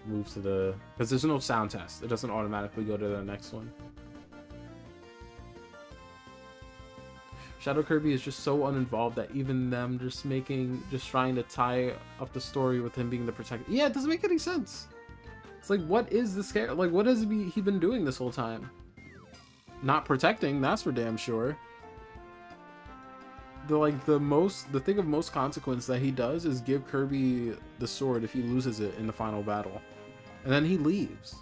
move to the, because there's no sound test. It doesn't automatically go to the next one. Shadow Kirby is just so uninvolved that even them just trying to tie up the story with him being the protector. Yeah, it doesn't make any sense. It's like, what is this character? Like, what has he been doing this whole time? Not protecting, that's for damn sure. The thing of most consequence that he does is give Kirby the sword if he loses it in the final battle. And then he leaves.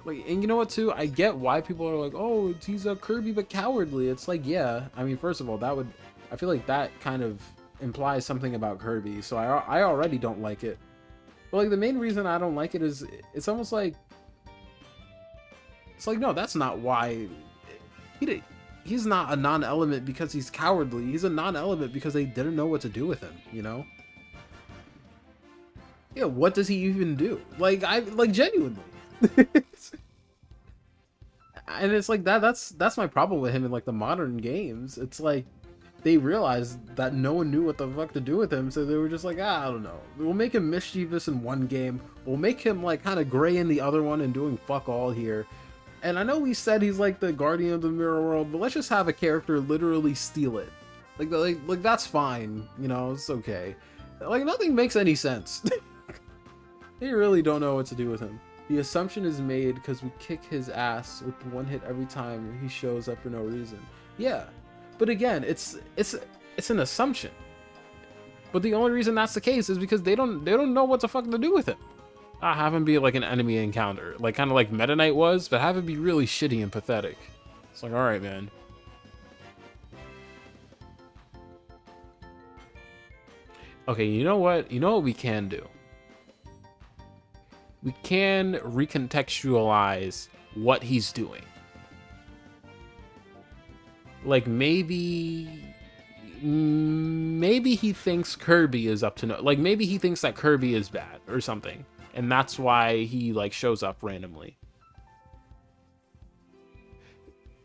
Like, and you know what too? I get why people are like, oh, he's a Kirby but cowardly. It's like, yeah, I mean, first of all, I feel like that kind of implies something about Kirby, so I already don't like it. But like, the main reason I don't like it is it's almost like, it's like, no, that's not why. He's not a non-element because he's cowardly. He's a non-element because they didn't know what to do with him, you know? Yeah, what does he even do? Like, genuinely. And it's like that's my problem with him in like the modern games. It's like they realized that no one knew what the fuck to do with him, so they were just like, I don't know. We'll make him mischievous in one game. We'll make him like kind of gray in the other one and doing fuck all here. And I know we said he's like the guardian of the mirror world, but let's just have a character literally steal it. Like that's fine, you know, it's okay. Like, nothing makes any sense. They really don't know what to do with him. The assumption is made because we kick his ass with one hit every time he shows up for no reason. Yeah, but again, it's an assumption. But the only reason that's the case is because they don't know what the fuck to do with him. Have him be like an enemy encounter, like kind of like Meta Knight was, but have it be really shitty and pathetic. It's like, all right, man. Okay, you know what? You know what we can do? We can recontextualize what he's doing. Like, maybe he thinks Kirby is up to no, like maybe he thinks that Kirby is bad or something, and that's why he like shows up randomly.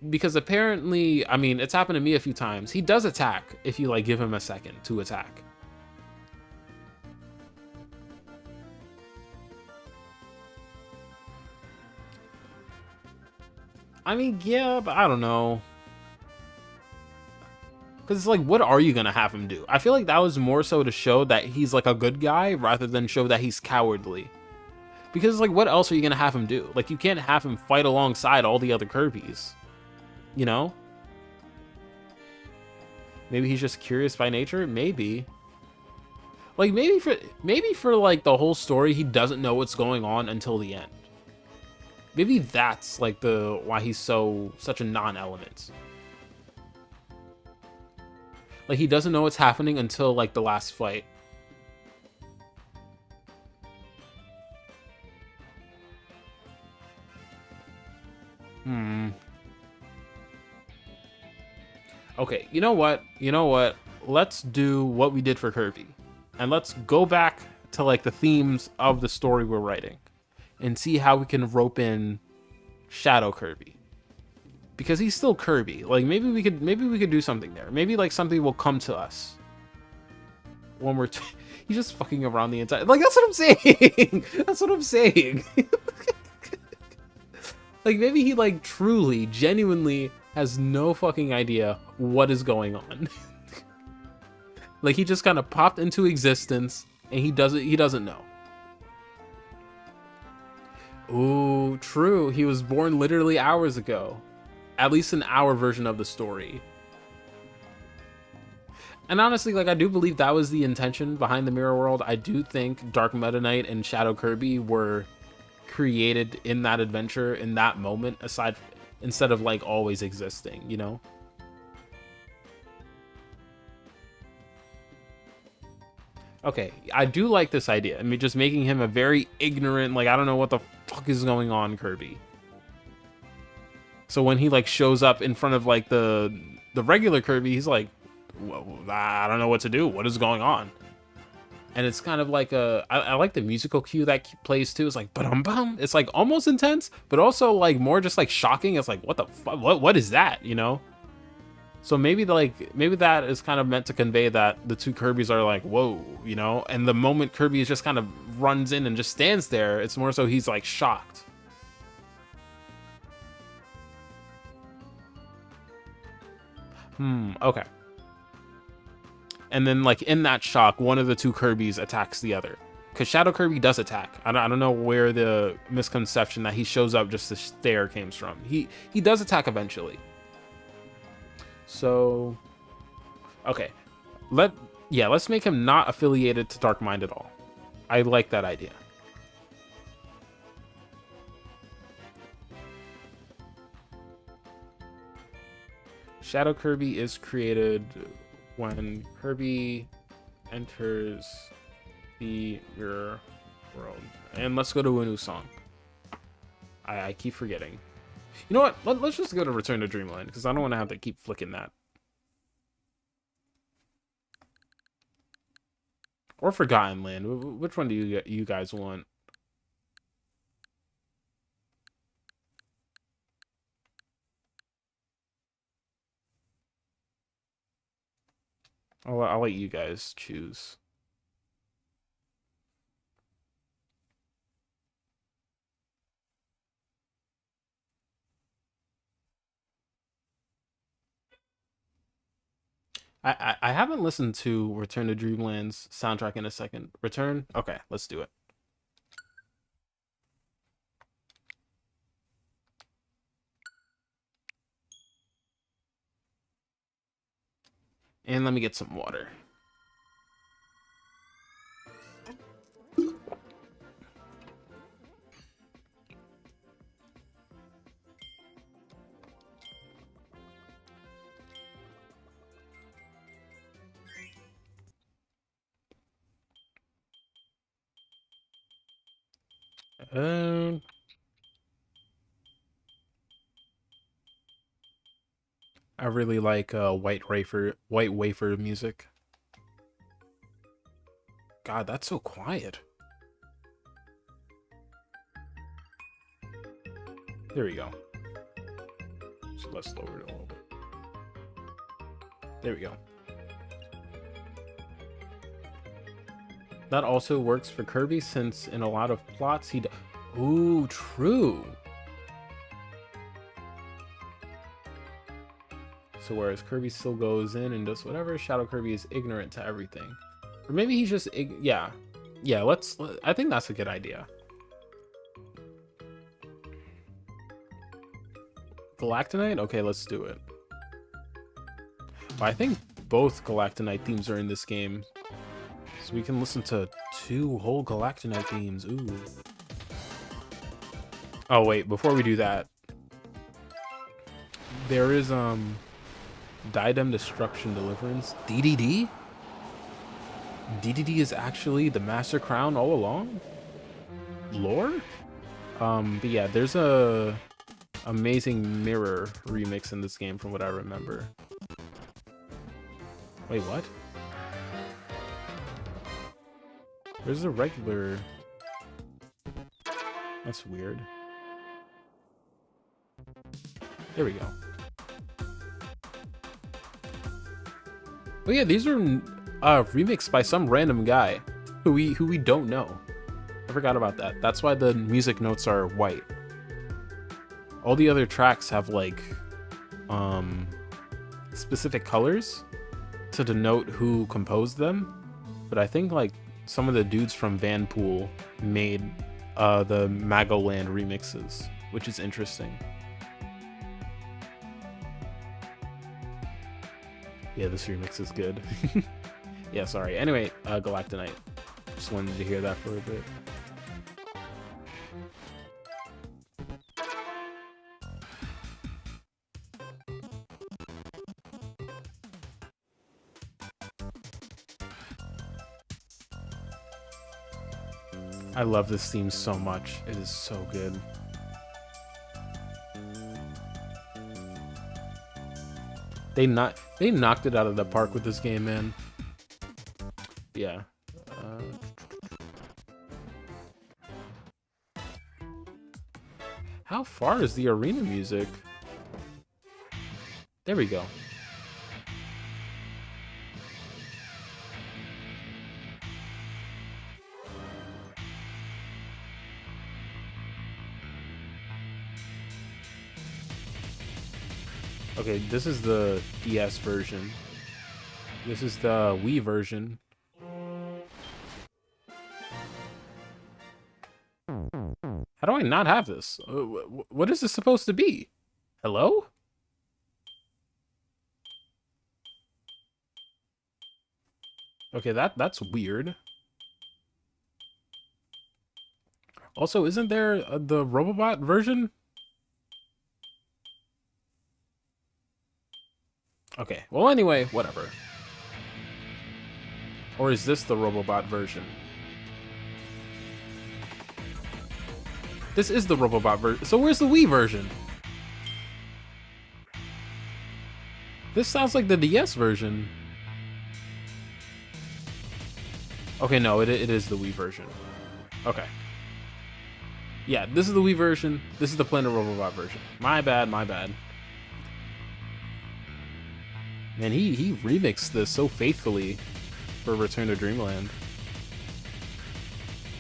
Because apparently, I mean, it's happened to me a few times. He does attack if you like give him a second to attack. I mean, yeah, but I don't know. Because it's like, what are you going to have him do? I feel like that was more so to show that he's like a good guy rather than show that he's cowardly. Because like, what else are you going to have him do? Like, you can't have him fight alongside all the other Kirbys. You know? Maybe he's just curious by nature? Maybe. Like, maybe for like the whole story, he doesn't know what's going on until the end. Maybe that's like why he's such a non-element. Like, he doesn't know what's happening until, like, the last fight. Okay, you know what? You know what? Let's do what we did for Kirby. And let's go back to, like, the themes of the story we're writing. And see how we can rope in Shadow Kirby. Because he's still Kirby. Like, maybe we could do something there. Maybe, like, something will come to us. When we're... he's just fucking around the entire... Like, that's what I'm saying! That's what I'm saying! Like, maybe he, like, truly, genuinely has no fucking idea what is going on. Like, he just kind of popped into existence, and he doesn't know. Ooh, true. He was born literally hours ago. At least in our version of the story. And honestly, like, I do believe that was the intention behind the Mirror World. I do think Dark Meta Knight and Shadow Kirby were created in that adventure, in that moment, instead of, like, always existing, you know? Okay, I do like this idea. I mean, just making him a very ignorant, like, I don't know what the fuck is going on, Kirby. So when he, like, shows up in front of, like, the regular Kirby, he's like, well, I don't know what to do. What is going on? And it's kind of like I like the musical cue that plays too. It's like bum bum. It's like almost intense, but also like more just like shocking. It's like what the fuck? What is that? You know? So maybe that is kind of meant to convey that the two Kirbys are like whoa, you know. And the moment Kirby just kind of runs in and just stands there, it's more so he's like shocked. Okay. And then, like, in that shock, one of the two Kirbys attacks the other. Because Shadow Kirby does attack. I don't know where the misconception that he shows up just to stare came from. He does attack eventually. So, okay. Let's make him not affiliated to Dark Mind at all. I like that idea. Shadow Kirby is created when Kirby enters the Mirror World. And let's go to a new song. I keep forgetting. You know what? Let's just go to Return to Dreamland, because I don't want to have to keep flicking that. Or Forgotten Land. Which one do you guys want? I'll let you guys choose. I haven't listened to Return to Dreamland's soundtrack in a second. Return? Okay, let's do it. And let me get some water. I really like White Wafer music. God, that's so quiet. There we go. So let's lower it a little bit. There we go. That also works for Kirby, since in a lot of plots he... Ooh, true. So whereas Kirby still goes in and does whatever, Shadow Kirby is ignorant to everything. Or maybe he's just... Yeah, I think that's a good idea. Galactonite? Okay, let's do it. I think both Galactonite themes are in this game. So we can listen to 2 whole Galactonite themes. Ooh. Oh, wait, before we do that, there is, Diadem Destruction Deliverance. DDD? DDD is actually the Master Crown all along? Lore? But yeah, there's a amazing mirror remix in this game from what I remember. Wait, what? There's a regular... That's weird. There we go. Oh yeah, these are remixed by some random guy who we don't know. I forgot about that. That's why the music notes are white. All the other tracks have like specific colors to denote who composed them. But I think like some of the dudes from Vanpool made the Magoland remixes, which is interesting. Yeah, this remix is good. Yeah, sorry. Anyway, Galactonite. Just wanted to hear that for a bit. I love this theme so much. It is so good. They knocked it out of the park with this game, man. Yeah. How far is the arena music? There we go. Okay, this is the DS version. This is the Wii version. How do I not have this? What is this supposed to be? Hello? Okay, that's weird. Also, isn't there the Robobot version? Okay, well anyway, whatever. Or is this the Robobot version? This is the Robobot version. So where's the Wii version? This sounds like the DS version. Okay, no, it is the Wii version. Okay. Yeah, this is the Wii version. This is the Planet Robobot version. My bad, my bad. Man, he remixed this so faithfully for Return to Dreamland.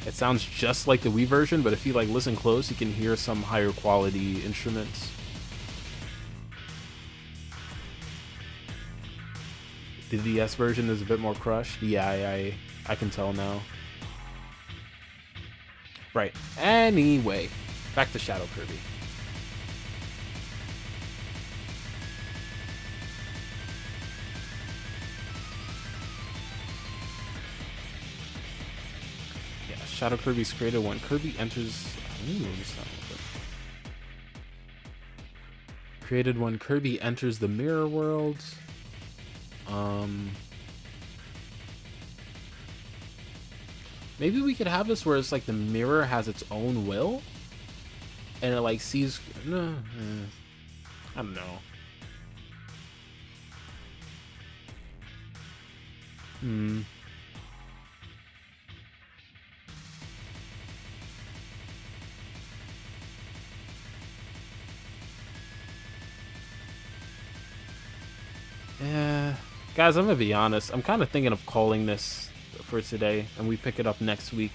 It sounds just like the Wii version, but if you like listen close, you can hear some higher quality instruments. The DS version is a bit more crushed. Yeah, I can tell now. Right. Anyway, back to Shadow Kirby. Shadow Kirby's created when Kirby enters... Created when Kirby enters the mirror world. Maybe we could have this where it's like the mirror has its own will, and it like sees... I don't know. Yeah, guys, I'm gonna be honest. I'm kind of thinking of calling this for today, and we pick it up next week.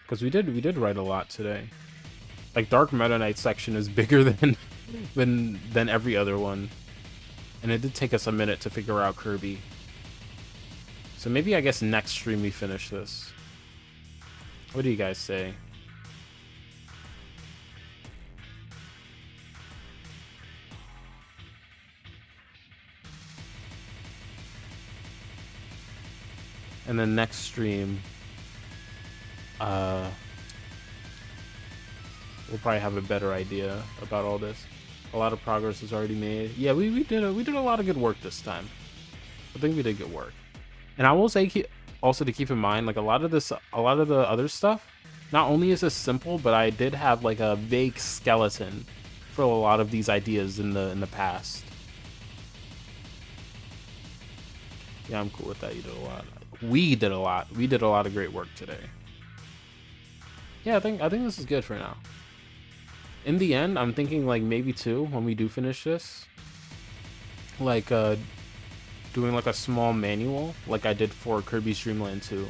Because we did write a lot today. Like Dark Meta Knight section is bigger than every other one, and it did take us a minute to figure out Kirby. So maybe I guess next stream we finish this. What do you guys say? And then next stream, we'll probably have a better idea about all this. A lot of progress is already made. Yeah, we did a lot of good work this time. I think we did good work. And I will say also to keep in mind, like a lot of the other stuff, not only is this simple, but I did have like a vague skeleton for a lot of these ideas in the past. Yeah, I'm cool with that. You did a lot. We did a lot. We did a lot of great work today. Yeah, I think this is good for now. In the end, I'm thinking like maybe 2 when we do finish this. Like doing like a small manual like I did for Kirby's Dream Land 2.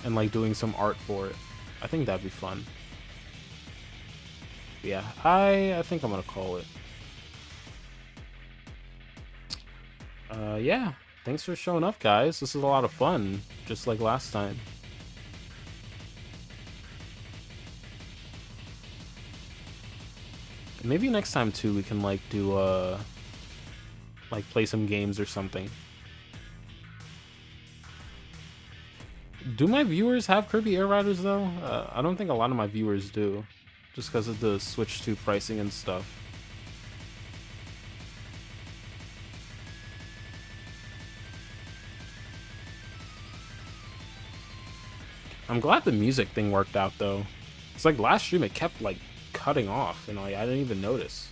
And like doing some art for it. I think that'd be fun. Yeah, I think I'm gonna call it. Yeah, thanks for showing up, guys. This is a lot of fun, just like last time. Maybe next time too we can like do like play some games or something. Do my viewers have Kirby Air Riders though? I don't think a lot of my viewers do, just because of the Switch 2 pricing and stuff. I'm glad the music thing worked out though. It's like last stream it kept like cutting off and like I didn't even notice.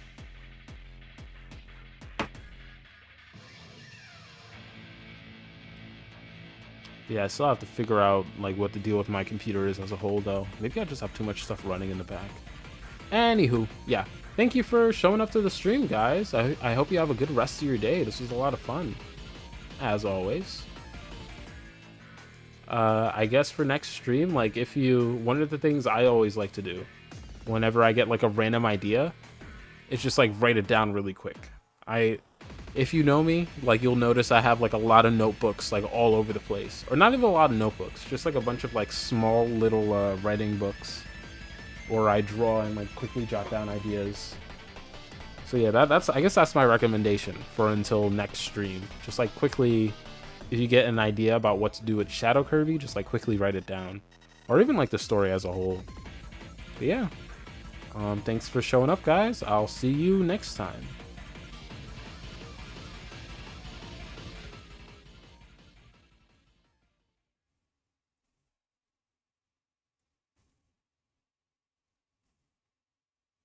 Yeah, I still have to figure out like what the deal with my computer is as a whole though. Maybe I just have too much stuff running in the back. Anywho, yeah. Thank you for showing up to the stream, guys. I hope you have a good rest of your day. This was a lot of fun. As always. I guess for next stream, like if you, one of the things I always like to do whenever I get like a random idea, is just like write it down really quick. If you know me, like you'll notice I have like a lot of notebooks like all over the place, or not even a lot of notebooks, just like a bunch of like small little writing books, or I draw and like quickly jot down ideas. So yeah, I guess that's my recommendation for until next stream. Just like quickly, if you get an idea about what to do with Shadow Kirby, just like quickly write it down, or even like the story as a whole. But yeah, thanks for showing up, guys. I'll see you next time.